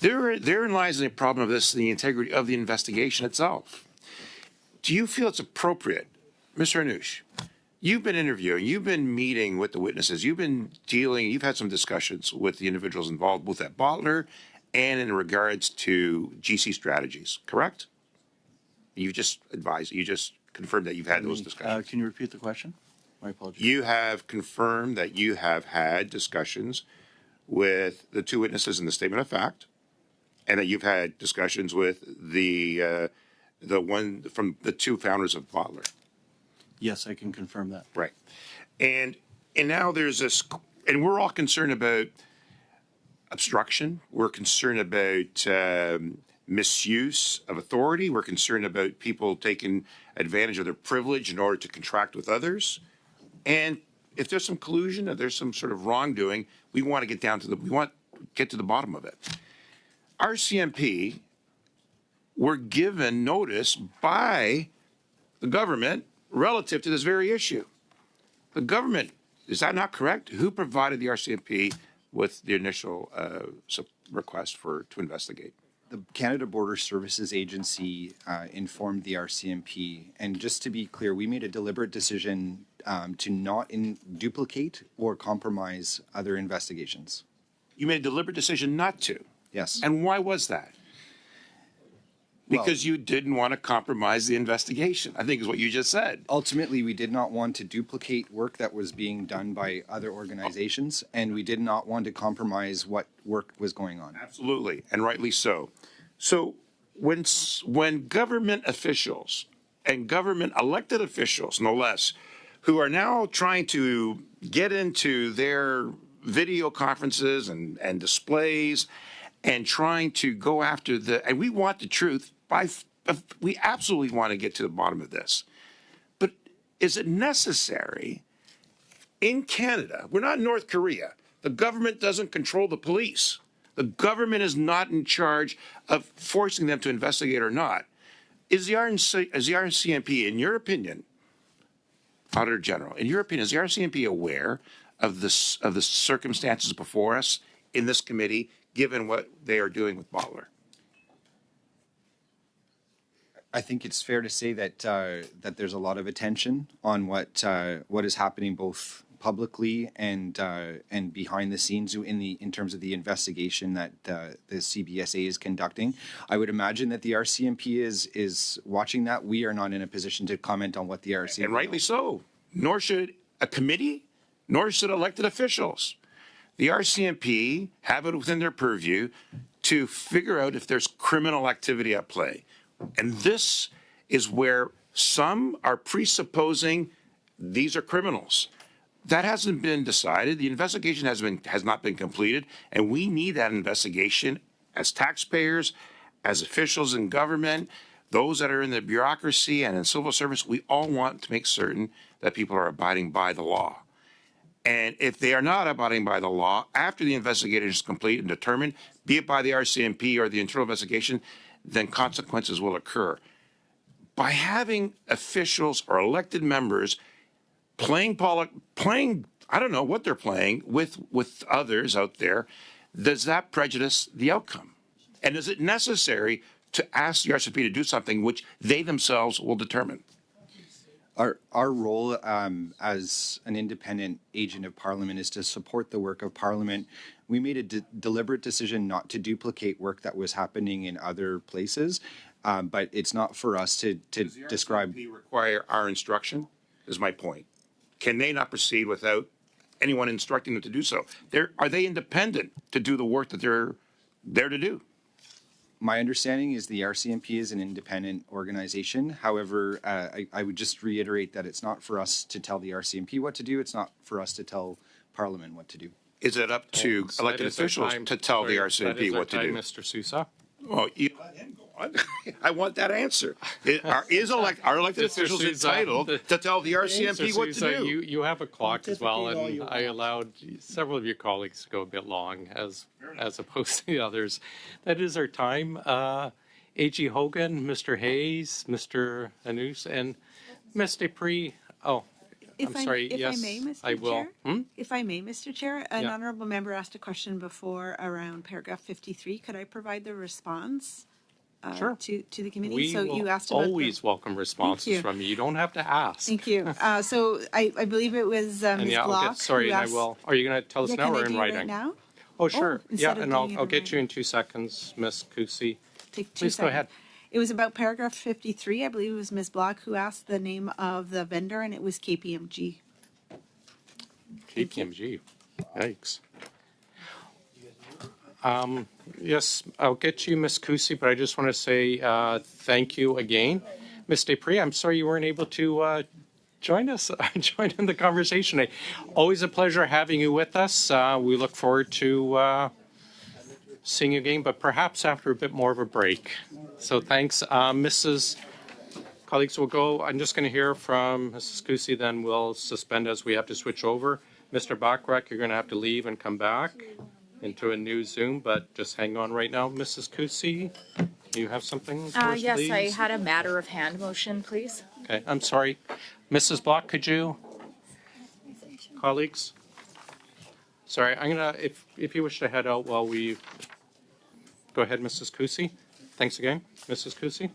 Therein lies the problem of this, the integrity of the investigation itself. Do you feel it's appropriate, Mr. Anoush? You've been interviewing, you've been meeting with the witnesses, you've had some discussions with the individuals involved, both at Bottler and in regards to GC strategies, correct? You just confirmed that you've had those discussions. Can you repeat the question? My apologies. You have confirmed that you have had discussions with the two witnesses in the statement of fact, and that you've had discussions with the one from the two founders of Bottler. Yes, I can confirm that. Right. And now there's this, and we're all concerned about obstruction. We're concerned about misuse of authority. We're concerned about people taking advantage of their privilege in order to contract with others. And if there's some collusion, if there's some sort of wrongdoing, we want to get to the bottom of it. RCMP were given notice by the government relative to this very issue. The government, is that not correct? Who provided the RCMP with the initial request to investigate? The Canada Border Services Agency informed the RCMP, and just to be clear, we made a deliberate decision to not duplicate or compromise other investigations. You made a deliberate decision not to? Yes. And why was that? Because you didn't want to compromise the investigation, I think is what you just said. Ultimately, we did not want to duplicate work that was being done by other organizations, and we did not want to compromise what work was going on. Absolutely, and rightly so. So when government officials and government elected officials, no less, who are now trying to get into their video conferences and displays and trying to go after and we want the truth by we absolutely want to get to the bottom of this. But is it necessary in Canada? We're not North Korea. The government doesn't control the police. The government is not in charge of forcing them to investigate or not. Is the RCMP, in your opinion, Auditor General, in your opinion, is the RCMP aware of the circumstances before us in this committee, given what they are doing with Bottler? I think it's fair to say that that there's a lot of attention on what is happening both publicly and behind the scenes in terms of the investigation that the CBSA is conducting. I would imagine that the RCMP is watching that. We are not in a position to comment on what the RCMP. And rightly so. Nor should a committee, nor should elected officials. The RCMP have it within their purview to figure out if there's criminal activity at play. And this is where some are presupposing these are criminals. That hasn't been decided. The investigation has not been completed, and we need that investigation as taxpayers, as officials in government, those that are in the bureaucracy and in civil service. We all want to make certain that people are abiding by the law. And if they are not abiding by the law after the investigation is complete and determined, be it by the RCMP or the internal investigation, then consequences will occur. By having officials or elected members playing, I don't know what they're playing with others out there, does that prejudice the outcome? And is it necessary to ask the RCMP to do something which they themselves will determine? Our role as an independent agent of Parliament is to support the work of Parliament. We made a deliberate decision not to duplicate work that was happening in other places, but it's not for us to describe. Does the RCMP require our instruction, is my point. Can they not proceed without anyone instructing them to do so? Are they independent to do the work that they're there to do? My understanding is the RCMP is an independent organization. However, I would just reiterate that it's not for us to tell the RCMP what to do. It's not for us to tell Parliament what to do. Is it up to elected officials to tell the RCMP what to do? Mr. Sousa. Well, you let him go on. I want that answer. Are elected officials entitled to tell the RCMP what to do? You have a clock as well, and I allowed several of your colleagues to go a bit long, as opposed to the others. That is our time. A.G. Hogan, Mr. Hayes, Mr. Anus, and Ms. Dupree. Oh, I'm sorry. Yes, I may, Mr. I will. Chair? If I may, Mr. Chair, an Yeah. honourable member asked a question before around paragraph 53. Could I provide the response Sure. to the committee? We So will you asked about always welcome responses you. from you. You don't have to ask. Thank you. So I believe it was And Ms. yeah, Block. sorry, who and I asked- will. Are you going to tell us Yeah, now can or I in do writing? Right now? Oh, sure. instead Yeah, of and doing it I'll in get you in 2 seconds, Ms. Kusi. Take 2 Please go seconds. ahead. It was about paragraph 53. I believe it was Ms. Block who asked the name of the vendor, and it was KPMG. KPMG. Yikes. Yes, I'll get you, Ms. Kusi, but I just want to say thank you again. Ms. Dupree, I'm sorry you weren't able to join us, join in the conversation. Always a pleasure having you with us. We look forward to seeing you again, but perhaps after a bit more of a break. So thanks. Colleagues, we'll go. I'm just going to hear from Mrs. Kusi, then we'll suspend as we have to switch over. Mr. Bachrach, you're going to have to leave and come back into a new Zoom, but just hang on right now. Mrs. Kusi, you have something for us, Yes, please? I had a matter of hand motion, please. Okay, I'm sorry. Mrs. Block, could you? Colleagues? Sorry, I'm going to, if you wish to head out while we, go ahead, Mrs. Kusi. Thanks again. Mrs. Kusi?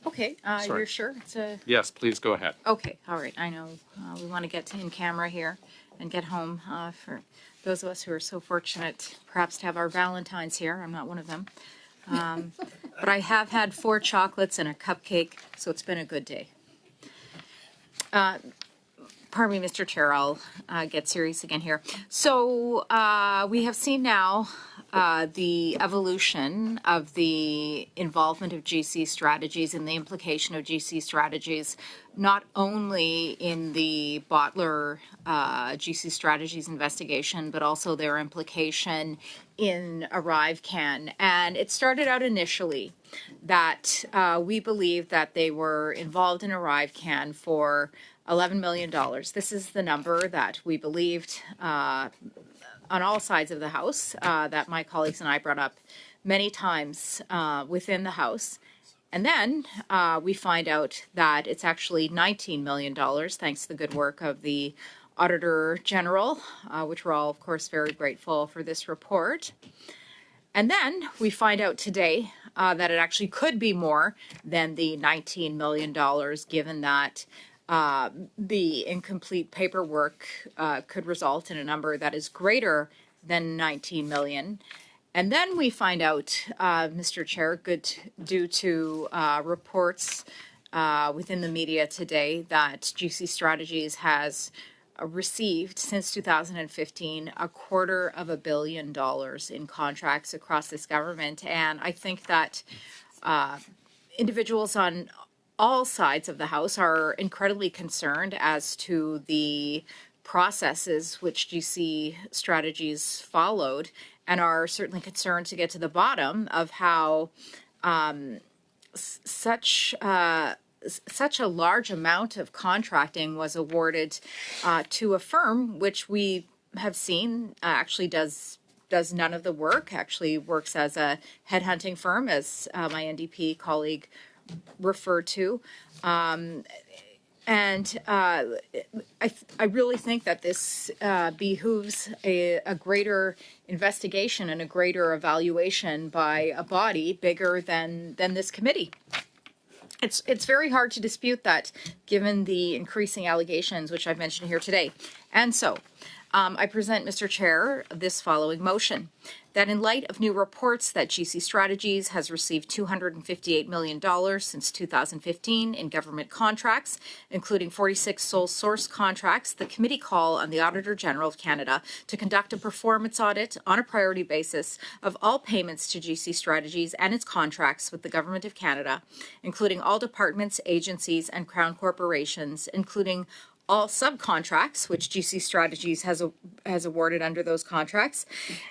Okay, Sorry. you're sure? It's a, Yes, please go ahead. okay, all right, I know, we want to get to in camera here and get home, for those of us who are so fortunate perhaps to have our Valentines here. I'm not one of them. But I have had 4 chocolates and a cupcake, so it's been a good day. Pardon me, Mr. Chair, I'll get serious again here. So we have seen now the evolution of the involvement of GC strategies and the implication of GC strategies, not only in the Bottler GC strategies investigation, but also their implication in ArriveCAN. And it started out initially that we believed that they were involved in ArriveCAN for $11 million. This is the number that we believed on all sides of the House, that my colleagues and I brought up many times within the House. And then we find out that it's actually $19 million, thanks to the good work of the Auditor General, which we're all, of course, very grateful for this report. And then we find out today that it actually could be more than the $19 million, given that the incomplete paperwork could result in a number that is greater than 19 million. And then we find out, Mr. Chair, due to reports within the media today, that GC Strategies has received since 2015 $250 million in contracts across this government. And I think that individuals on all sides of the House are incredibly concerned as to the processes which GC Strategies followed, and are certainly concerned to get to the bottom of how such a large amount of contracting was awarded to a firm which we have seen actually does none of the work, actually works as a headhunting firm, as my NDP colleague referred to. And I really think that this behooves a greater investigation and a greater evaluation by a body bigger than this committee. It's very hard to dispute that, given the increasing allegations which I've mentioned here today. And so I present, Mr. Chair, this following motion: that in light of new reports that GC Strategies has received $258 million since 2015 in government contracts, including 46 sole source contracts, the committee call on the Auditor General of Canada to conduct a performance audit on a priority basis of all payments to GC Strategies and its contracts with the Government of Canada, including all departments, agencies, and Crown corporations, including all subcontracts, which GC Strategies has awarded under those contracts,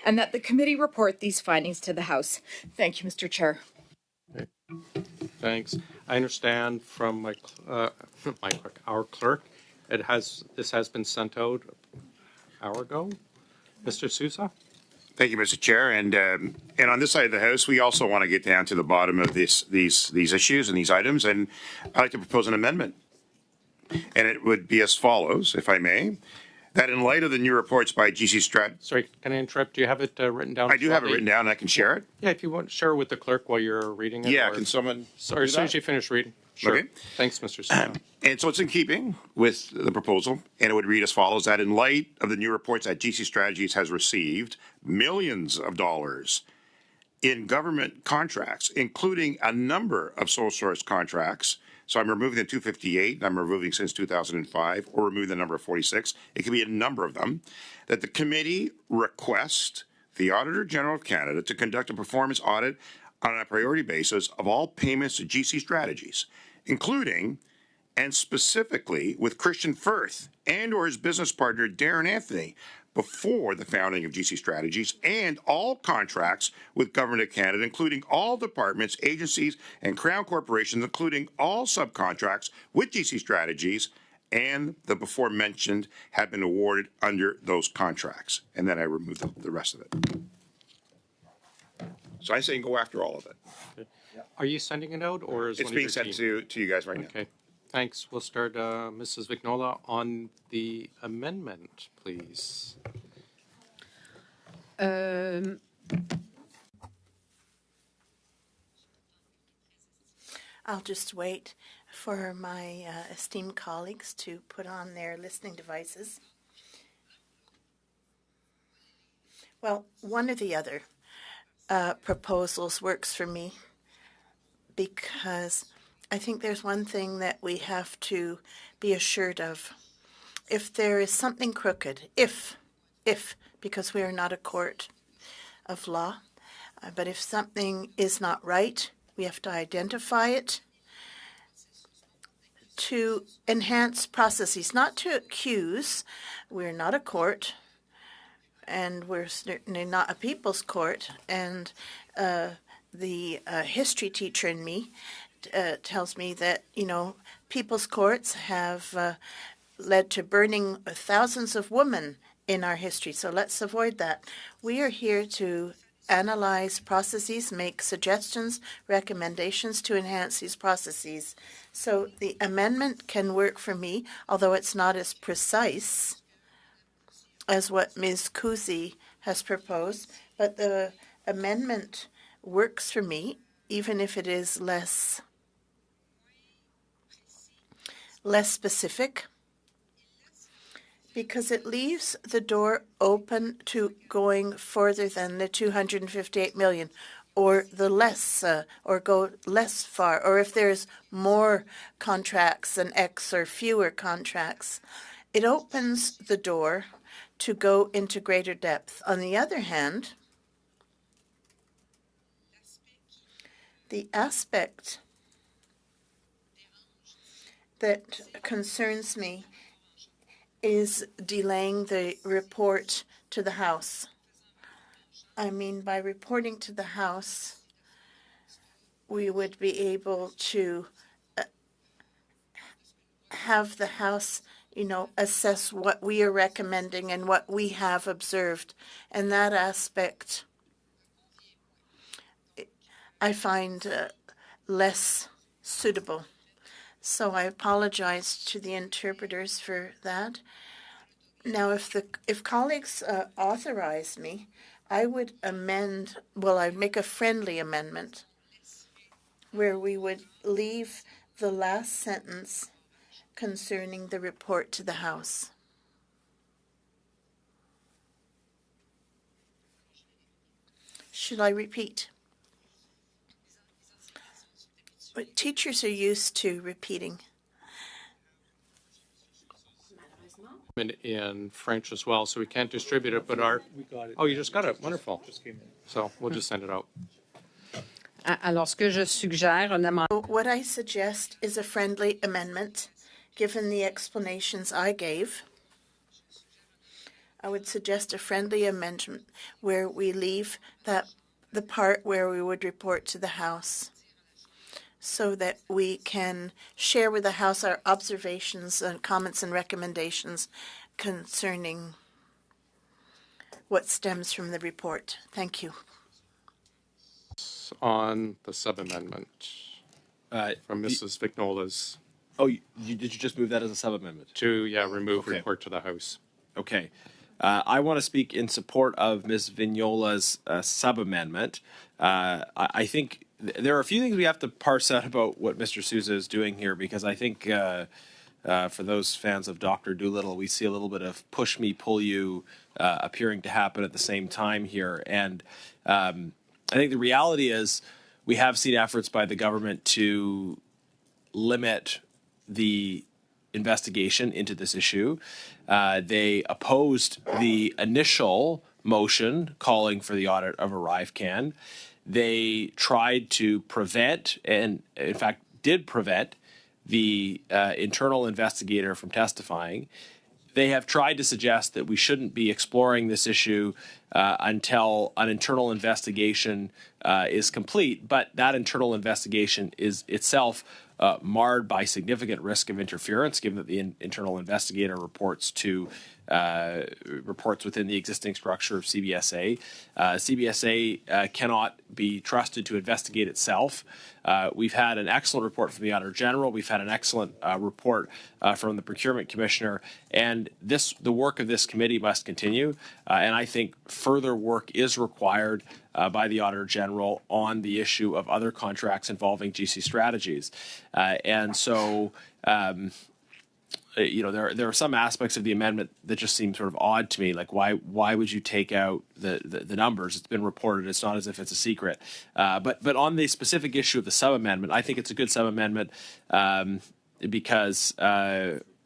and that the committee report these findings to the House. Thank you, Mr. Chair. Okay. Thanks. I understand from our clerk, this has been sent out an hour ago. Mr. Sousa? Thank you, Mr. Chair. And on this side of the House, we also want to get down to the bottom of these issues and these items, and I'd like to propose an amendment. And it would be as follows, if I may, that in light of the new reports by GC Strat... Sorry, can I interrupt? Do you have it written down? I do have it written down, and I can share it. Yeah, if you want, share it with the clerk while you're reading it. Yeah, can someone... Sorry, as soon as you finish reading. Sure. Okay. Thanks, Mr. Sousa. And so it's in keeping with the proposal, and it would read as follows: that in light of the new reports that GC Strategies has received millions of dollars in government contracts, including a number of sole source contracts. So I'm removing the 258, and I'm removing since 2005, or removing the number of 46. It could be a number of them. That the committee request the Auditor General of Canada to conduct a performance audit on a priority basis of all payments to GC Strategies, including and specifically with Christian Firth and or his business partner Darren Anthony before the founding of GC Strategies, and all contracts with Government of Canada, including all departments, agencies, and Crown corporations, including all subcontracts with GC Strategies, and the before mentioned have been awarded under those contracts. And then I remove the rest of it. So I'm saying go after all of it. Okay. Are you sending it out, or is it's being sent to you guys right now? Okay. Thanks. We'll start, Mrs. Vignola, on the amendment, please. I'll just wait for my esteemed colleagues to put on their listening devices. Well, one or the other proposals works for me, because I think there's one thing that we have to be assured of. If there is something crooked, because we are not a court, of law. But if something is not right, we have to identify it to enhance processes, not to accuse. We're not a court, and we're certainly not a people's court. And the history teacher in me tells me that, people's courts have led to burning thousands of women in our history. So let's avoid that. We are here to analyze processes, make suggestions, recommendations to enhance these processes. So the amendment can work for me, although it's not as precise as what Ms. Kuzi has proposed. But the amendment works for me, even if it is less specific, because it leaves the door open to going further than the 258 million, or the less, or go less far, or if there's more contracts than X or fewer contracts. It opens the door to go into greater depth. On the other hand, the aspect that concerns me is delaying the report to the House. I mean, by reporting to the House, we would be able to have the House, assess what we are recommending and what we have observed. And that aspect I find less suitable. So I apologize to the interpreters for that. Now, if colleagues authorize me, I would I'd make a friendly amendment where we would leave the last sentence concerning the report to the House. Should I repeat? But teachers are used to repeating. In French as well, so we can't distribute it, but we got it. Oh, you just got it. Wonderful. Just came in. So we'll just send it out. Alors, ce que je suggère, un amendement. What I suggest is a friendly amendment, given the explanations I gave. I would suggest a friendly amendment where we leave the part where we would report to the House, so that we can share with the House our observations and comments and recommendations concerning what stems from the report. Thank you. On the sub-amendment from Mrs. Vignola's. Oh, did you just move that as a sub-amendment? To, remove report to the House. Okay. I want to speak in support of Ms. Vignola's sub-amendment. I think there are a few things we have to parse out about what Mr. Sousa is doing here, because I think for those fans of Dr. Doolittle, we see a little bit of push me, pull you appearing to happen at the same time here. And I think the reality is we have seen efforts by the government to limit the investigation into this issue. They opposed the initial motion calling for the audit of ArriveCAN. They tried to prevent, and in fact did prevent, the internal investigator from testifying. They have tried to suggest that we shouldn't be exploring this issue until an internal investigation is complete, but that internal investigation is itself marred by significant risk of interference, given that the internal investigator reports within the existing structure of CBSA. CBSA cannot be trusted to investigate itself. We've had an excellent report from the Auditor General. We've had an excellent report from the Procurement Commissioner, and the work of this committee must continue. And I think further work is required by the Auditor General on the issue of other contracts involving GC strategies. And so, there are some aspects of the amendment that just seem sort of odd to me. Like, why would you take out the numbers? It's been reported. It's not as if it's a secret. But on the specific issue of the sub-amendment, I think it's a good sub-amendment because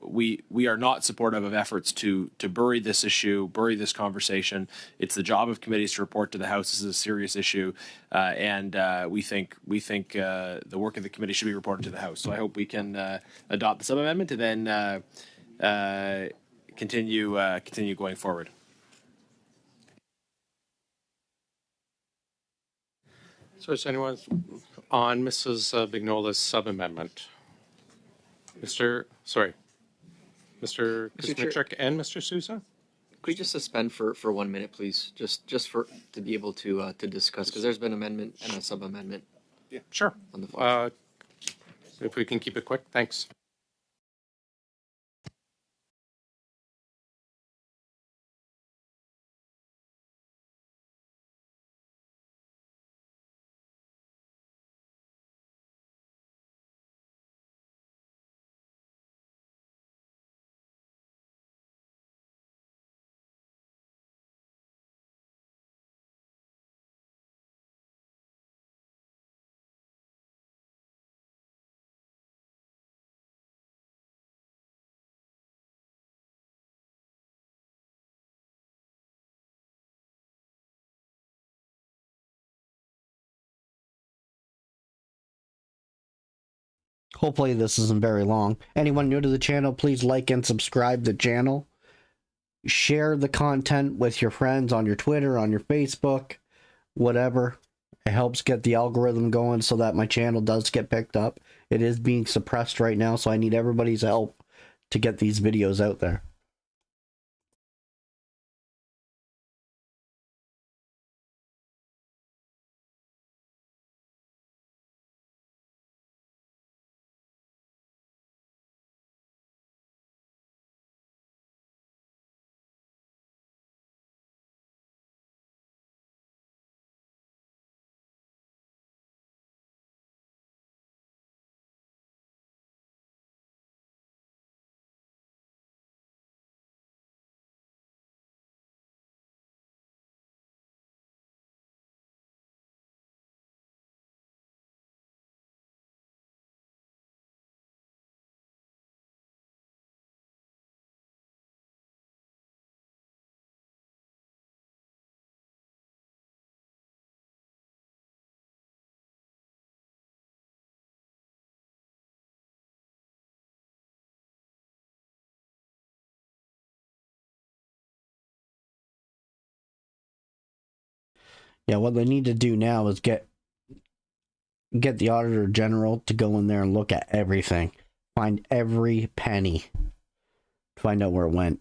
we are not supportive of efforts to bury this issue, bury this conversation. It's the job of committees to report to the House. This is a serious issue, and we think the work of the committee should be reported to the House. So I hope we can adopt the sub-amendment and then continue going forward. So is anyone on Mrs. Vignola's sub-amendment? Mr. Kuzmicek and Mr. Sousa? Could we just suspend for 1 minute, please? Just for to be able to discuss, because there's been amendment and a sub-amendment. Yeah, sure. On the floor. If we can keep it quick, thanks. Hopefully this isn't very long. Anyone new to the channel, please like and subscribe the channel. Share the content with your friends on your Twitter, on your Facebook, whatever. It helps get the algorithm going so that my channel does get picked up. It is being suppressed right now, so I need everybody's help to get these videos out there. Yeah, what they need to do now is get the Auditor General to go in there and look at everything. Find every penny. Find out where it went.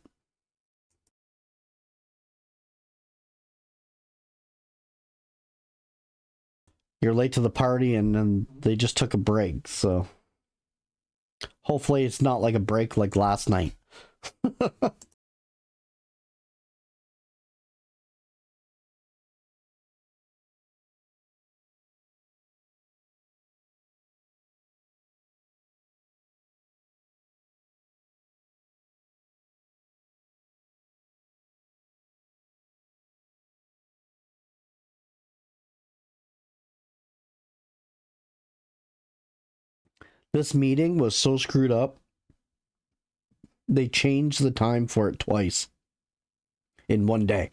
You're late to the party and then they just took a break, so hopefully it's not like a break like last night. This meeting was so screwed up. They changed the time for it twice in one day.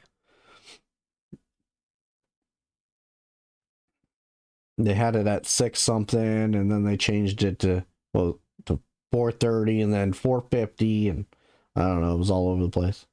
They had it at 6 something and then they changed it to 4:30 and then 4:50 and I don't know, it was all over the place.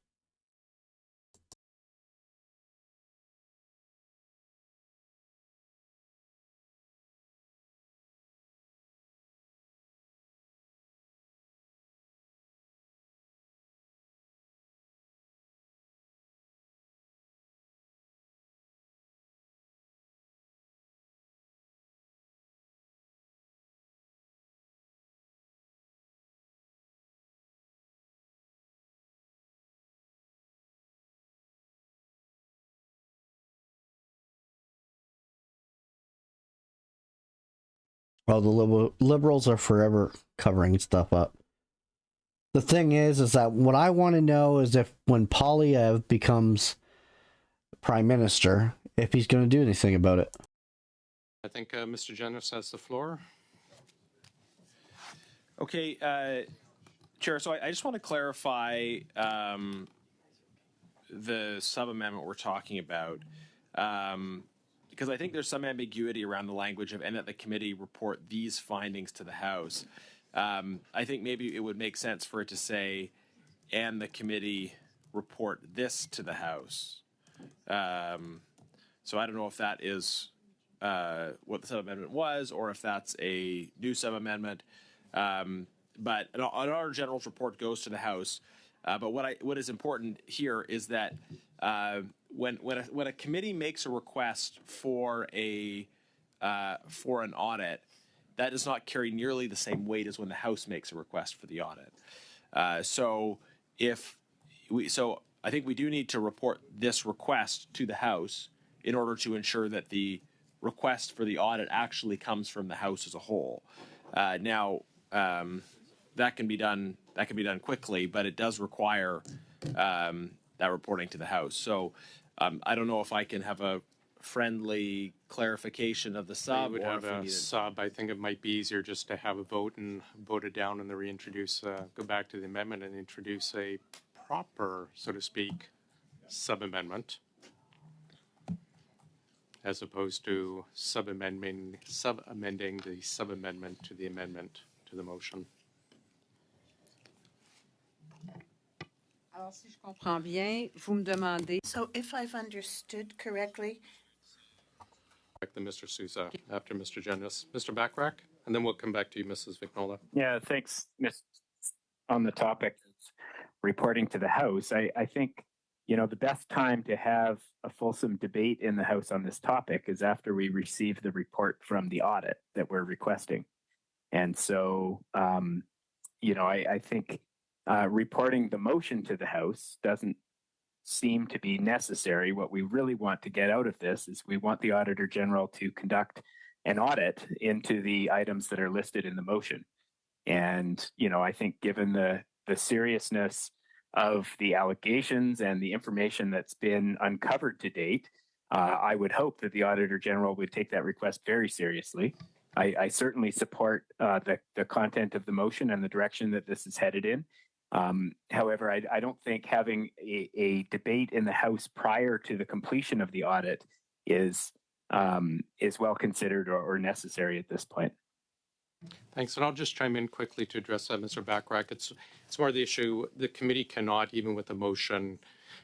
Well, the liberals are forever covering stuff up. The thing is that what I want to know is if when Polyev becomes prime minister, if he's going to do anything about it. I think Mr. Jennings has the floor. Okay, Chair, so I just want to clarify the sub-amendment we're talking about, because I think there's some ambiguity around the language of "and that the committee report these findings to the House." I think maybe it would make sense for it to say, "and the committee report this to the House." So I don't know if that is what the sub-amendment was, or if that's a new sub-amendment. But an Auditor General's report goes to the House. But what is important here is that when a committee makes a request for an audit, that does not carry nearly the same weight as when the House makes a request for the audit. So I think we do need to report this request to the House in order to ensure that the request for the audit actually comes from the House as a whole. That can be done quickly, but it does require that reporting to the House. So I don't know if I can have a friendly clarification of the sub. We would have a sub. I think it might be easier just to have a vote and vote it down and then reintroduce, go back to the amendment and introduce a proper, so to speak, sub-amendment, as opposed to sub-amending the sub-amendment to the amendment to the motion. Alors, si je comprends bien, vous me demandez. So if I've understood correctly, Mr. Sousa after Mr. Genis. Mr. Backrack, and then we'll come back to you, Mrs. Vignola. Yeah, thanks, Miss. On the topic of reporting to the House, I think, the best time to have a fulsome debate in the House on this topic is after we receive the report from the audit that we're requesting. And so, I think reporting the motion to the House doesn't seem to be necessary. What we really want to get out of this is we want the Auditor General to conduct an audit into the items that are listed in the motion. And, I think given the seriousness of the allegations and the information that's been uncovered to date, I would hope that the Auditor General would take that request very seriously. I certainly support the content of the motion and the direction that this is headed in. However, I don't think having a debate in the House prior to the completion of the audit is well considered or necessary at this point. Thanks, and I'll just chime in quickly to address that, Mr. Backrack. It's more the issue, the committee cannot, even with a motion,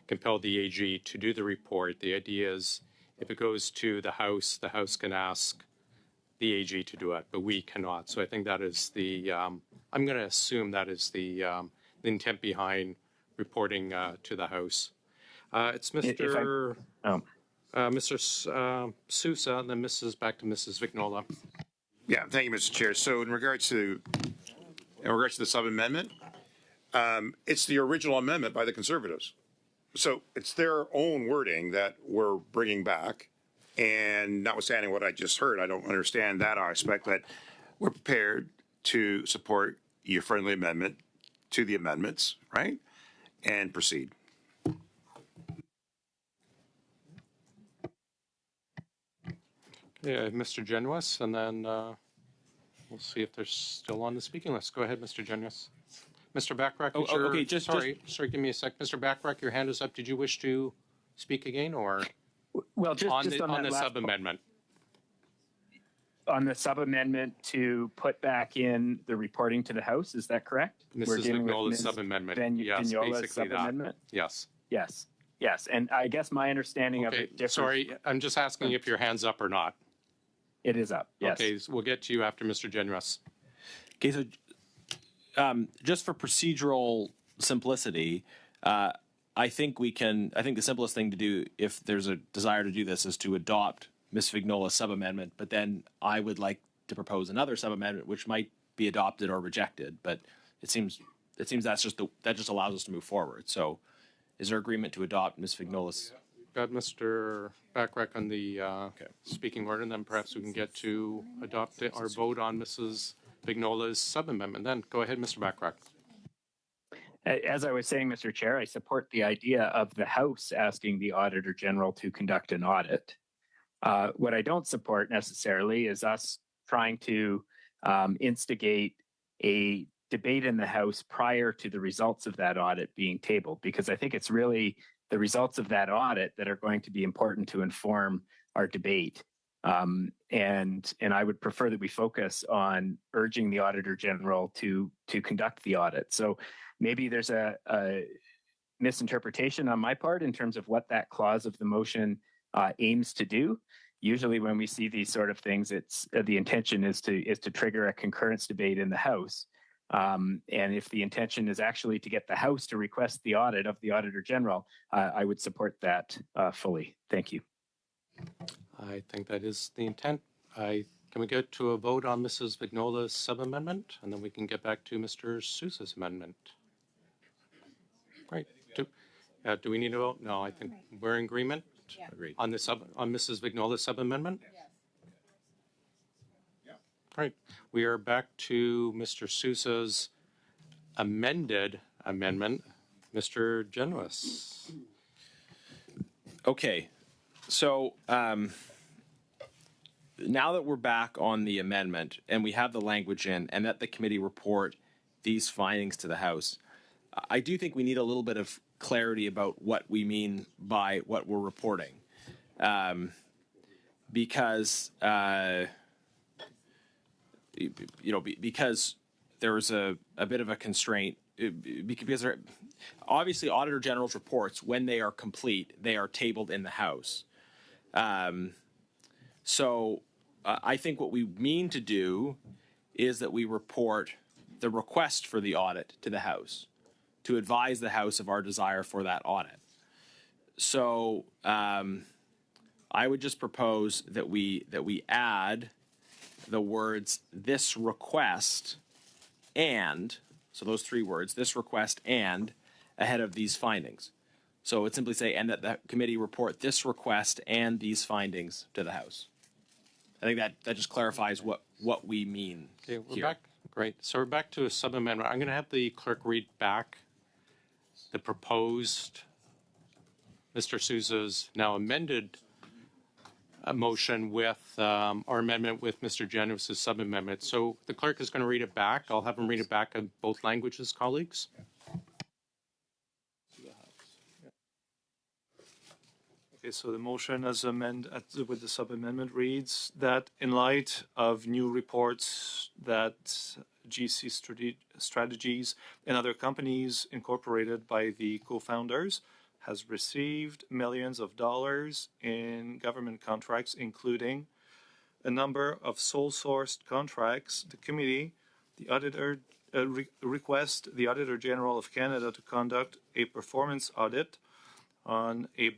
compel the AG to do the report. The idea is if it goes to the House can ask the AG to do it, but we cannot. So I think that is I'm going to assume that is the intent behind reporting to the House. It's Mr. Sousa, and then back to Mrs. Vignola. Yeah, thank you, Mr. Chair. So in regards to the sub-amendment, it's the original amendment by the Conservatives. So it's their own wording that we're bringing back. And notwithstanding what I just heard, I don't understand that aspect, but we're prepared to support your friendly amendment to the amendments, right? And proceed. Yeah, Mr. Genuis, and then we'll see if they're still on the speaking list. Go ahead, Mr. Genuis. Mr. Backrack, sorry, give me a sec. Mr. Backrack, your hand is up. Did you wish to speak again, or well, just on the sub-amendment? On the sub-amendment to put back in the reporting to the House, is that correct? Mrs. Vignola's sub-amendment. Yes, basically that. Yes. Yes, and I guess my understanding of it differs. Sorry, I'm just asking if your hand's up or not. It is up, yes. Okay, so we'll get to you after Mr. Genuis. Okay, so just for procedural simplicity, I think the simplest thing to do, if there's a desire to do this, is to adopt Ms. Vignola's sub-amendment, but then I would like to propose another sub-amendment which might be adopted or rejected, but it seems that just allows us to move forward. So is there agreement to adopt Ms. Vignola's? Got Mr. Backrack on the speaking order, and then perhaps we can get to adopt our vote on Mrs. Vignola's sub-amendment. Then go ahead, Mr. Backrack. As I was saying, Mr. Chair, I support the idea of the House asking the Auditor General to conduct an audit. What I don't support necessarily is us trying to instigate a debate in the House prior to the results of that audit being tabled, because I think it's really the results of that audit that are going to be important to inform our debate. And I would prefer that we focus on urging the Auditor General to conduct the audit. So maybe there's a misinterpretation on my part in terms of what that clause of the motion aims to do. Usually, when we see these sort of things, it's the intention is to trigger a concurrence debate in the House. And if the intention is actually to get the House to request the audit of the Auditor General, I would support that fully. Thank you. I think that is the intent. Can we get to a vote on Mrs. Vignola's sub-amendment, and then we can get back to Mr. Sousa's amendment? Right. Do we need a vote? No, I think we're in agreement. Agreed. On Mrs. Vignola's sub-amendment? Yeah. Right. We are back to Mr. Sousa's amended amendment. Mr. Genuis. Okay. So now that we're back on the amendment and we have the language in and that the committee report these findings to the House, I do think we need a little bit of clarity about what we mean by what we're reporting. Because because there was a bit of a constraint, because obviously Auditor General's reports, when they are complete, they are tabled in the House. So I think what we mean to do is that we report the request for the audit to the House, to advise the House of our desire for that audit. So I would just propose that we add the words "this request" and, so those three words, "this request and," ahead of these findings. So it would simply say, and that the committee report this request and these findings to the House. I think that just clarifies what we mean. Okay, we're here. back. Great. So we're back to a sub-amendment. I'm going to have the clerk read back the proposed Mr. Sousa's now amended motion with our amendment with Mr. Genuis' sub-amendment. So the clerk is going to read it back. I'll have him read it back in both languages, colleagues. Okay, so the motion as amended with the sub-amendment reads that in light of new reports that GC Strategies and other companies incorporated by the co-founders has received millions of dollars in government contracts, including a number of sole-sourced contracts, the committee, the auditor, request the Auditor General of Canada to conduct a performance audit on a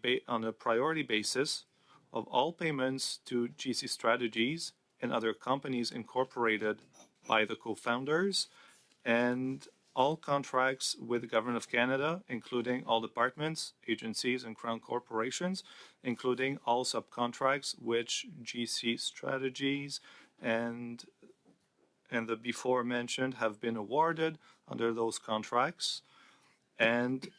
priority basis of all payments to GC Strategies and other companies incorporated by the co-founders, and all contracts with the Government of Canada, including all departments, agencies, and Crown corporations, including all subcontracts which GC Strategies and the before mentioned have been awarded under those contracts, and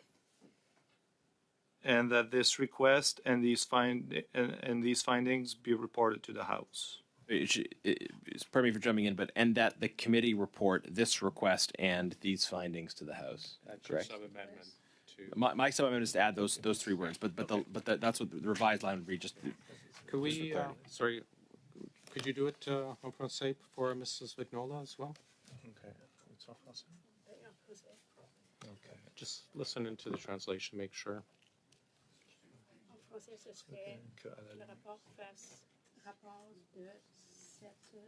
that this request and these findings be reported to the House. Pardon me for jumping in, but and that the committee report this request and these findings to the House. That's correct? your sub-amendment. My sub-amendment is to add those three words, but that's what the revised line would read. Just could we? Sorry, could you do it en français for Mrs. Vignola as well? Okay. Okay. Just listen into the translation, make sure. En français, ce serait le rapport fasse rapport de cette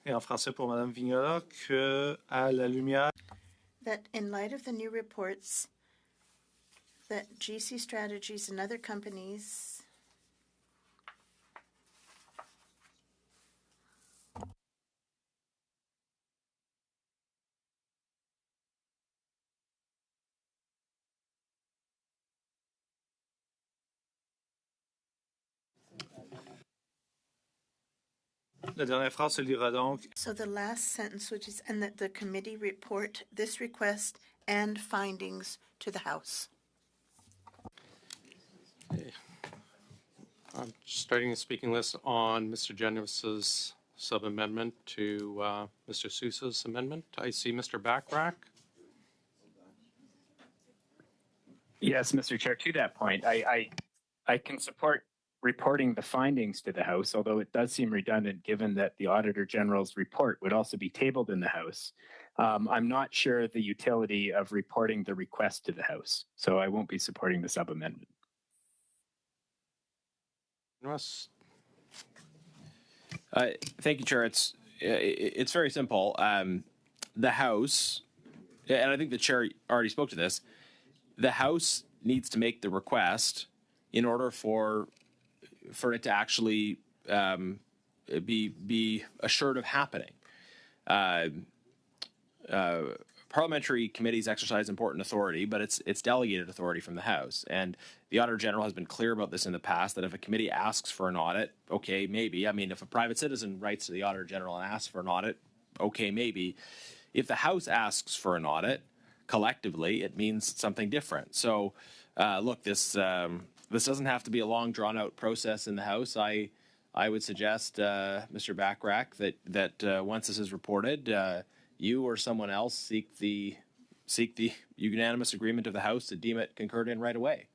Et en français pour Madame Vignola, que à la lumière that in light of the new reports that GC Strategies and other companies La dernière phrase se lira donc. So the last sentence, which is, and that the committee report this request and findings to the House. I'm starting the speaking list on Mr. Genuis's sub-amendment to Mr. Sousa's amendment. I see Mr. Backrack. Yes, Mr. Chair, to that point, I can support reporting the findings to the House, although it does seem redundant given that the Auditor General's report would also be tabled in the House. I'm not sure the utility of reporting the request to the House, so I won't be supporting the sub-amendment. Thank you, Chair. It's very simple. The House, and I think the Chair already spoke to this, the House needs to make the request in order for it to actually be assured of happening. Parliamentary committees exercise important authority, but it's delegated authority from the House. And the Auditor General has been clear about this in the past, that if a committee asks for an audit, okay, maybe. I mean, if a private citizen writes to the Auditor General and asks for an audit, okay, maybe. If the House asks for an audit, collectively, it means something different. So, look, this doesn't have to be a long, drawn-out process in the House. I would suggest, Mr. Backrack, that once this is reported, you or someone else seek the unanimous agreement of the House to deem it concurred in right away.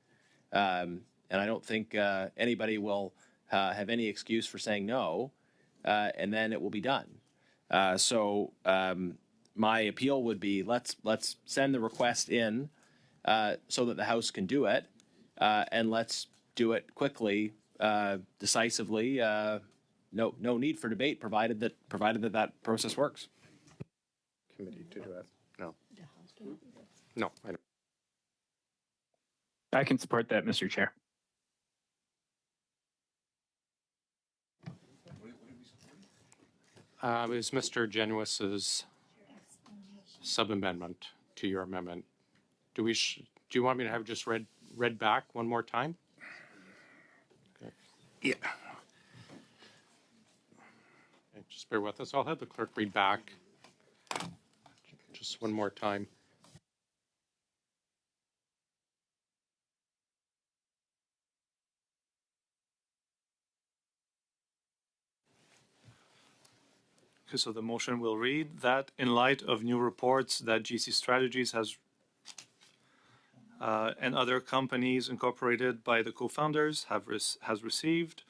And I don't think anybody will have any excuse for saying no, and then it will be done. So my appeal would be let's send the request in so that the House can do it, and let's do it quickly, decisively. No need for debate, provided that process works. Committee to do it. No. No, I don't. I can support that, Mr. Chair. It was Mr. Genuis's sub-amendment to your amendment. Do you want me to have just read back one more time? Okay. Yeah. Okay, just bear with us. I'll have the clerk read back just one more time. Okay, so the motion will read that in light of new reports that GC Strategies has and other companies incorporated by the co-founders has received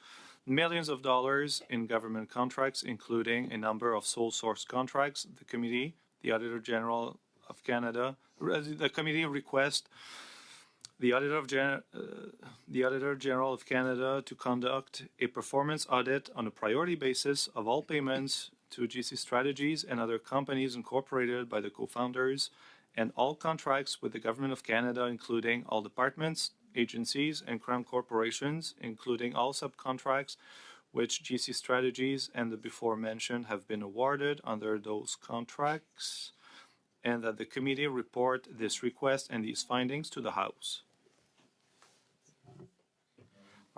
millions of dollars in government contracts, including a number of sole source contracts, the committee, the Auditor General of Canada, the committee requests the Auditor General of Canada to conduct a performance audit on a priority basis of all payments to GC Strategies and other companies incorporated by the co-founders, and all contracts with the Government of Canada, including all departments, agencies, and crown corporations, including all subcontracts which GC Strategies and the before mentioned have been awarded under those contracts, and that the committee report this request and these findings to the House.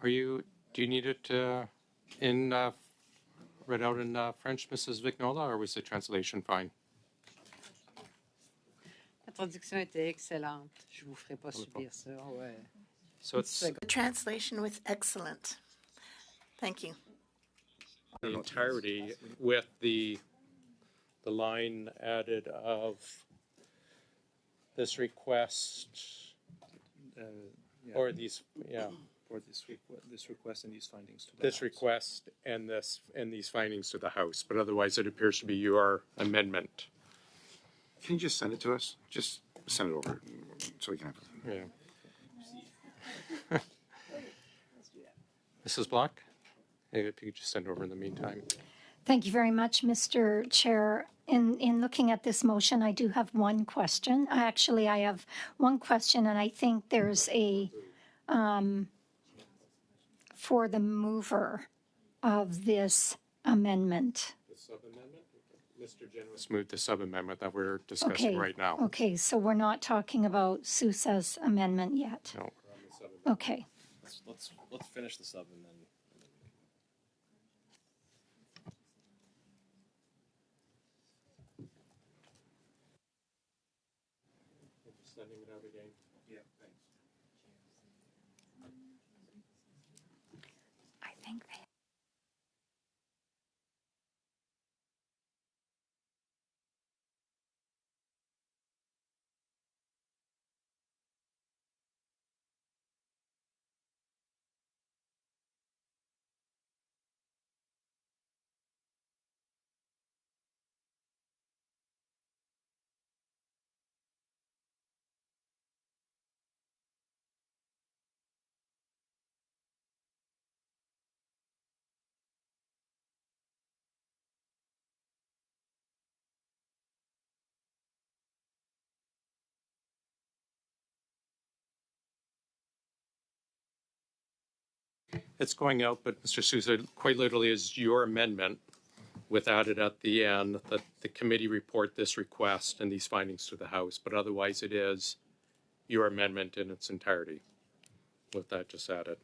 Do you need it read out in French, Mrs. Vignola, or was the translation fine? La traduction était excellente. Je vous ferai pas subir ça. Ouais. So it's The translation was excellent. Thank you. the entirety with the line added of this request or these, yeah. For this request and these findings to the This House. request and these findings to the House, but otherwise it appears to be your amendment. Can you just send it to us? Just send it over so we can have it. Yeah. Mrs. Block, if you could just send over in the meantime. Thank you very much, Mr. Chair. In looking at this motion, I do have one question. Actually, I have one question, and I think there's a, for the mover of this amendment. The sub-amendment? Mr. Generous moved the sub-amendment that we're discussing Okay. right now. Okay, so we're not talking about Sousa's amendment yet? No. Okay. Let's finish the sub and then. Sending it out again. Yeah, thanks. I think they. It's going out, but Mr. Sousa, quite literally is your amendment with added at the end that the committee report this request and these findings to the House, but otherwise it is your amendment in its entirety with that just added.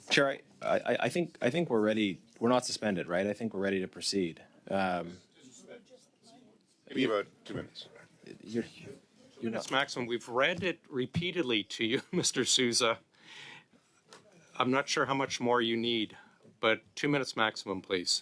Chair, I think we're ready. We're not suspended, right? I think we're ready to proceed. Maybe about 2 minutes. You're not. Maximum. We've read it repeatedly to you, Mr. Sousa. I'm not sure how much more you need, but 2 minutes maximum, please.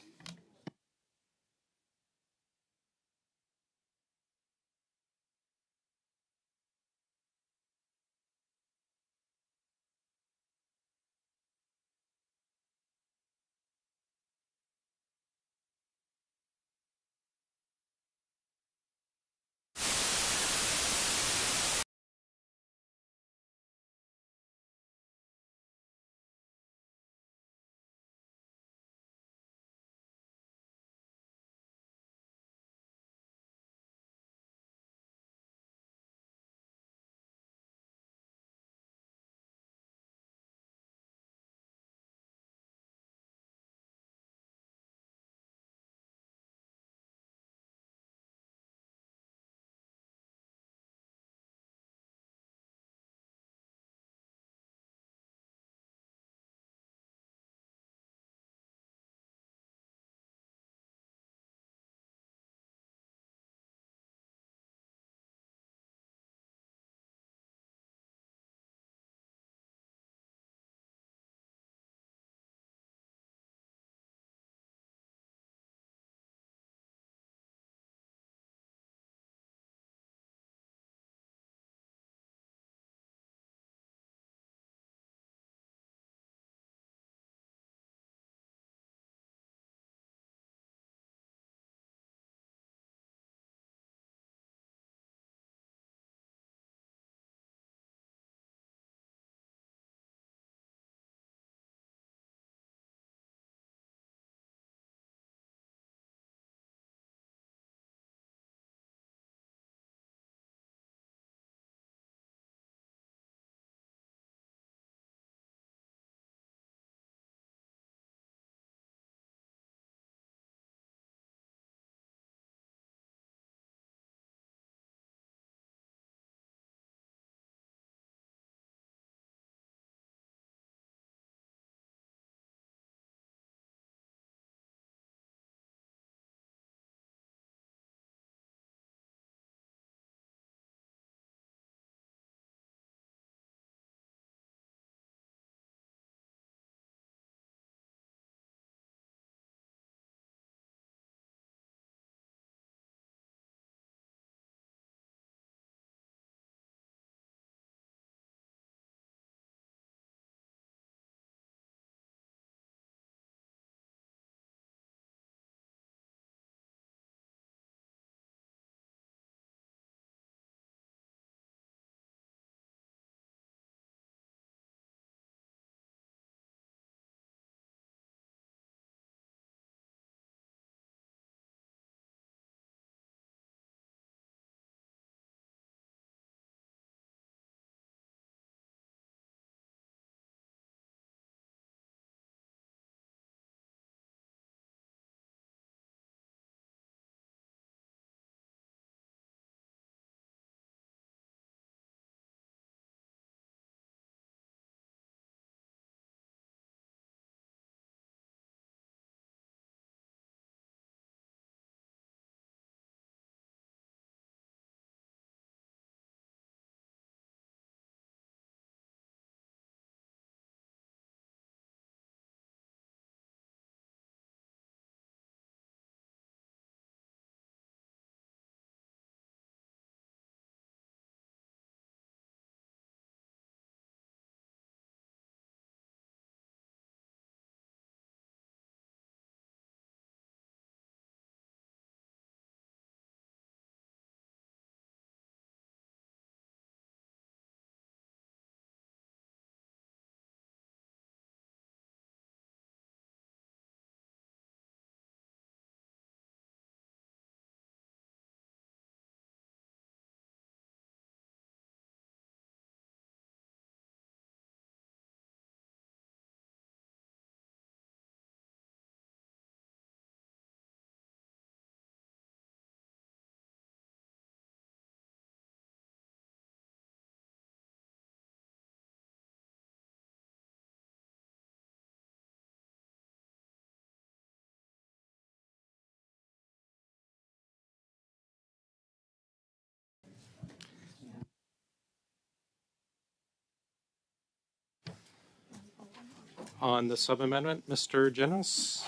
on the sub-amendment, Mr. Jennings?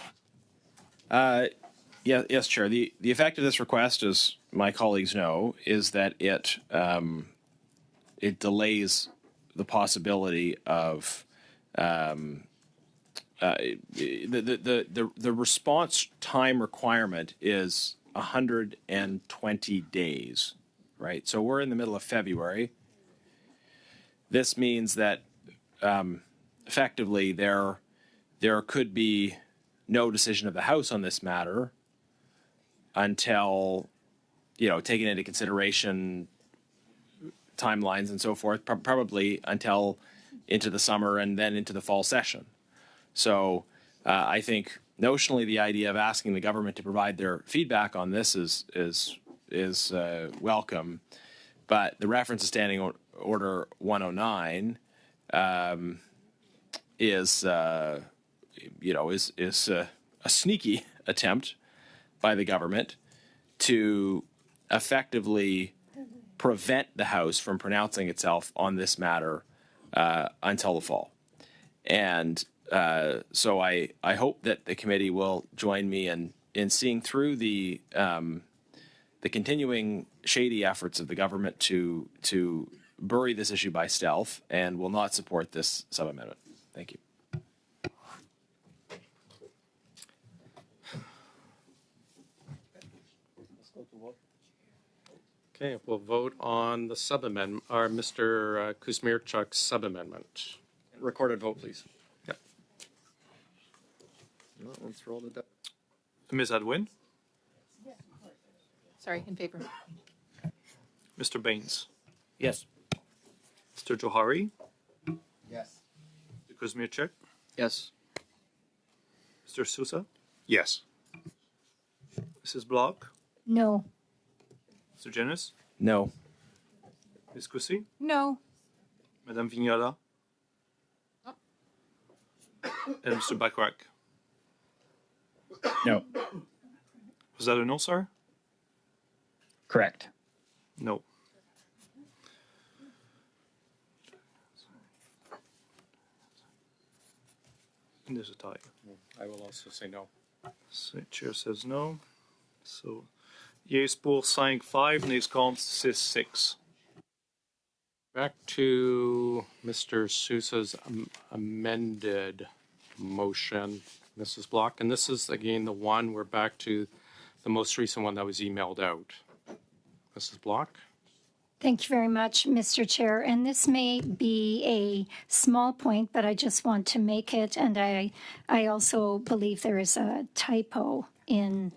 Yes, Chair. The effect of this request, as my colleagues know, is that it delays the possibility of the response time requirement is 120 days, right? So we're in the middle of February. This means that effectively there could be no decision of the House on this matter until, taking into consideration timelines and so forth, probably until into the summer and then into the fall session. So I think notionally the idea of asking the government to provide their feedback on this is welcome, but the reference to Standing Order 109 is a sneaky attempt by the government to effectively prevent the House from pronouncing itself on this matter until the fall. And so I hope that the committee will join me in seeing through the continuing shady efforts of the government to bury this issue by stealth, and will not support this sub-amendment. Thank you. Okay, we'll vote on the sub-amendment, or Mr. Kuzmierczuk's sub-amendment. Recorded vote, please. Yep. Let's roll the dice. Ms. Adwin, Sorry, in favor. Mr. Baines, Yes. Mr. Johari, Yes. Mr. Kuzmierczuk, Yes. Mr. Sousa, Yes. Mrs. Block, No. Mr. Jennings, No. Ms. Cussy, No. Madame Vignola, and Mr. Backrack. No. Was that a no, sir? Correct. No. And there's a tie. I will also say no. So, chair says no. So, yeas pour 5, nays contre 6. Back to Mr. Sousa's amended motion, Mrs. Block. And this is, again, the one, we're back to the most recent one that was emailed out. Mrs. Block? Thank you very much, Mr. Chair. And this may be a small point, but I just want to make it. And I also believe there is a typo in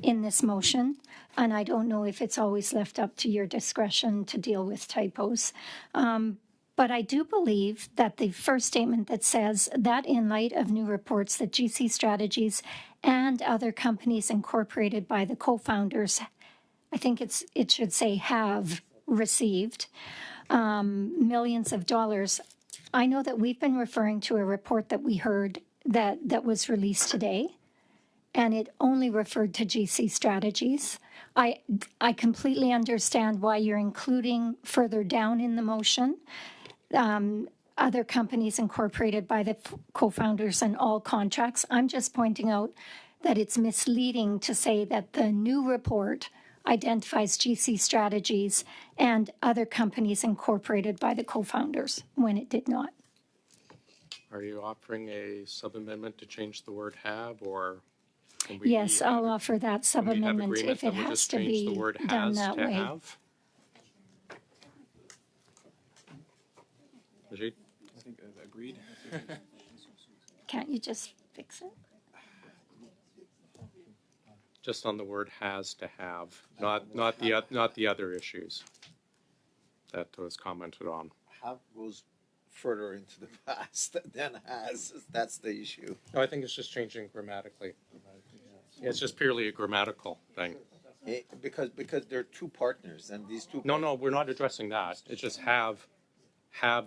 this motion. And I don't know if it's always left up to your discretion to deal with typos. But I do believe that the first statement that says that in light of new reports that GC Strategies and other companies incorporated by the co-founders, I think it should say have received millions of dollars. I know that we've been referring to a report that we heard that was released today, and it only referred to GC Strategies. I completely understand why you're including further down in the motion other companies incorporated by the co-founders and all contracts. I'm just pointing out that it's misleading to say that the new report identifies GC Strategies and other companies incorporated by the co-founders when it did not. Are you offering a sub-amendment to change the word have, or? Can we Yes, I'll offer that sub-amendment if it has to be done that way. Have? Ajit? I think agreed. Can't you just fix it? Just on the word has to have, not the other issues that was commented on. Have goes further into the past than has. That's the issue. No, I think it's just changing grammatically. Yeah, it's just purely a grammatical thing. Because there are two partners, and these two. No, we're not addressing that. It's just have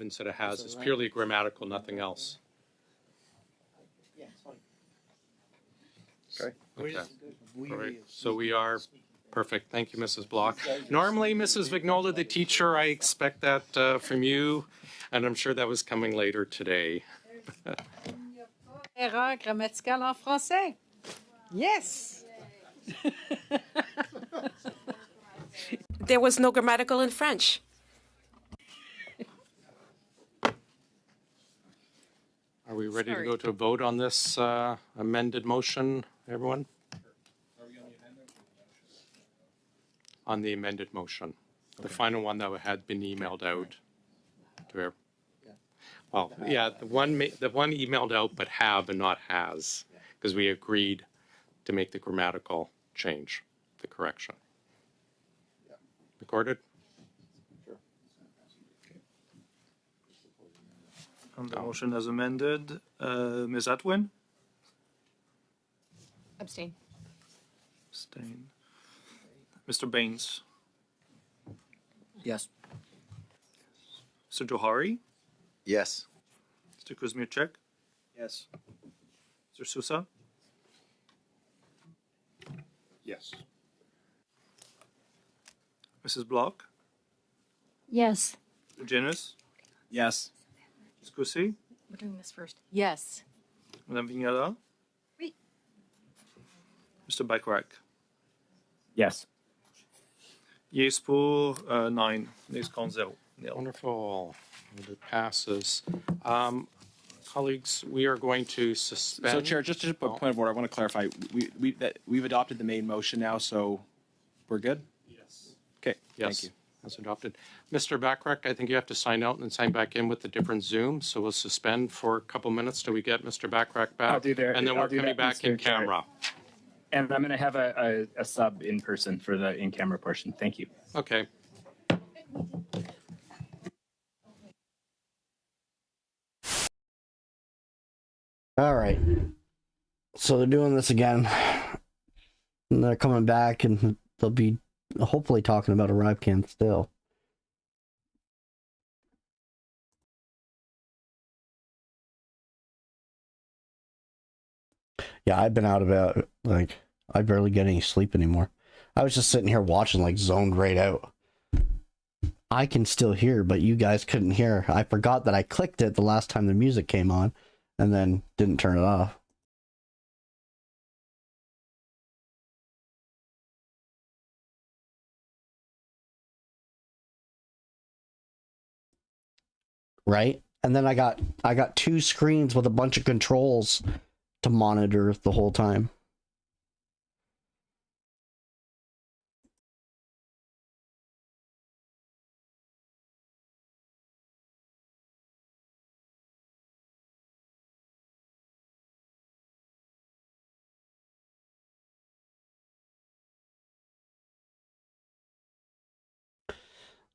instead of has. It's purely grammatical, nothing else. Okay. Okay. All right. So we are perfect. Thank you, Mrs. Block. Normally, Mrs. Vignola, the teacher, I expect that from you, and I'm sure that was coming later today. Erreur grammaticale en français. Yes. There was no grammatical in French. Are we ready to Sorry. go to a vote on this amended motion, everyone? On the amended motion, the final one that had been emailed out to everyone. Well, yeah, the one emailed out but have and not has, because we agreed to make the grammatical change, the correction. Recorded? On the motion as amended, Ms. Atwin? Abstain. Abstain. Mr. Baines? Yes. Mr. Johari? Yes. Mr. Kuzmierczak? Yes. Mr. Sousa? Yes. Mrs. Block? Yes. Mr. Janus? Yes. Ms. Kusi? We're doing this first. Yes. Madame Vignala? Oui. Mr. Backrack? Yes. Yes pour 9, nays contre 0. Wonderful. And it passes. Colleagues, we are going to suspend. So, Chair, just a point of order, I want to clarify. We've adopted the main motion now, so we're good? Yes. Okay, Yes, thank you. that's adopted. Mr. Backrack, I think you have to sign out and then sign back in with the different Zoom. So we'll suspend for a couple minutes till we get Mr. Backrack back. I'll do that. And then I'll we're do coming that, back in Mr. Chair. camera. And I'm going to have a sub in person for the in-camera portion. Thank you. Okay. All right. So they're doing this again. And they're coming back and they'll be hopefully talking about ArriveCAN still. Yeah, I've been out about, like, I barely get any sleep anymore. I was just sitting here watching, like, zoned right out. I can still hear, but you guys couldn't hear. I forgot that I clicked it the last time the music came on and then didn't turn it off. Right? And then I got two screens with a bunch of controls to monitor the whole time.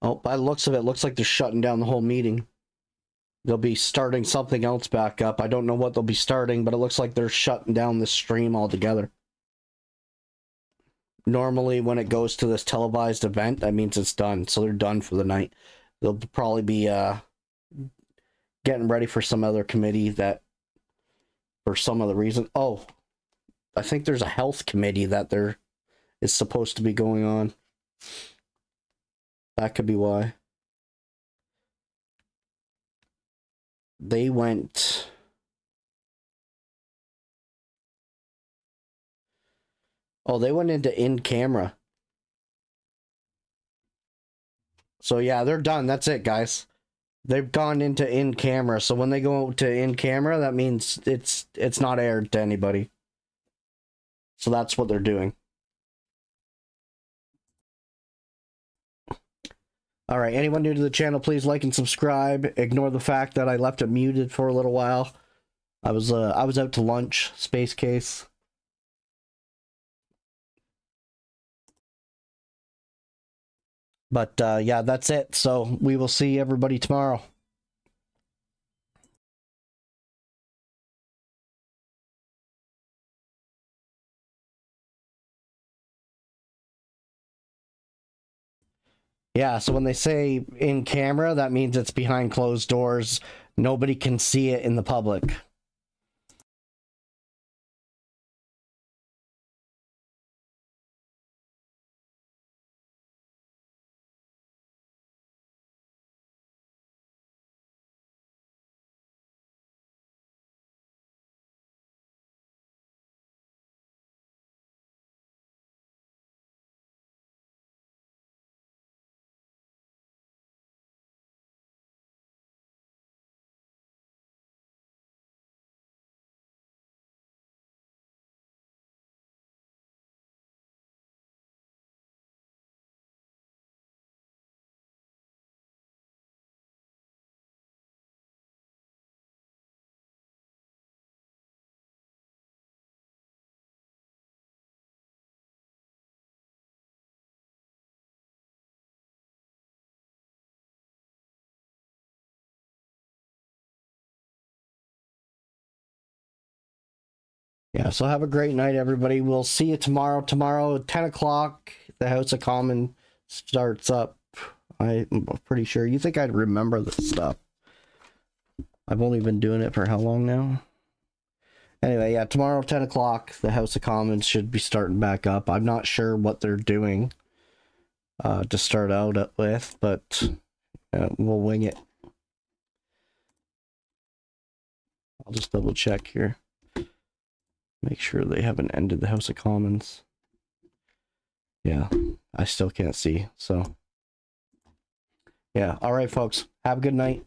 Oh, by the looks of it, looks like they're shutting down the whole meeting. They'll be starting something else back up. I don't know what they'll be starting, but it looks like they're shutting down this stream altogether. Normally, when it goes to this televised event, that means it's done. So they're done for the night. They'll probably be getting ready for some other committee that, for some other reason. Oh, I think there's a health committee that there is supposed to be going on. That could be why. They went... Oh, they went into in-camera. So yeah, they're done. That's it, guys. They've gone into in-camera. So when they go to in-camera, that means it's not aired to anybody. So that's what they're doing. All right, anyone new to the channel, please like and subscribe. Ignore the fact that I left it muted for a little while. I was out to lunch, space case. But yeah, that's it. So we will see everybody tomorrow. Yeah, so when they say in camera, that means it's behind closed doors. Nobody can see it in the public. Yeah, so have a great night, everybody. We'll see you tomorrow. Tomorrow at 10 o'clock, the House of Commons starts up. I'm pretty sure. You think I'd remember this stuff? I've only been doing it for how long now? Anyway, yeah, tomorrow 10 o'clock, the House of Commons should be starting back up. I'm not sure what they're doing to start out with, but we'll wing it. I'll just double check here. Make sure they haven't ended the House of Commons. Yeah, I still can't see, so. Yeah, all right, folks. Have a good night.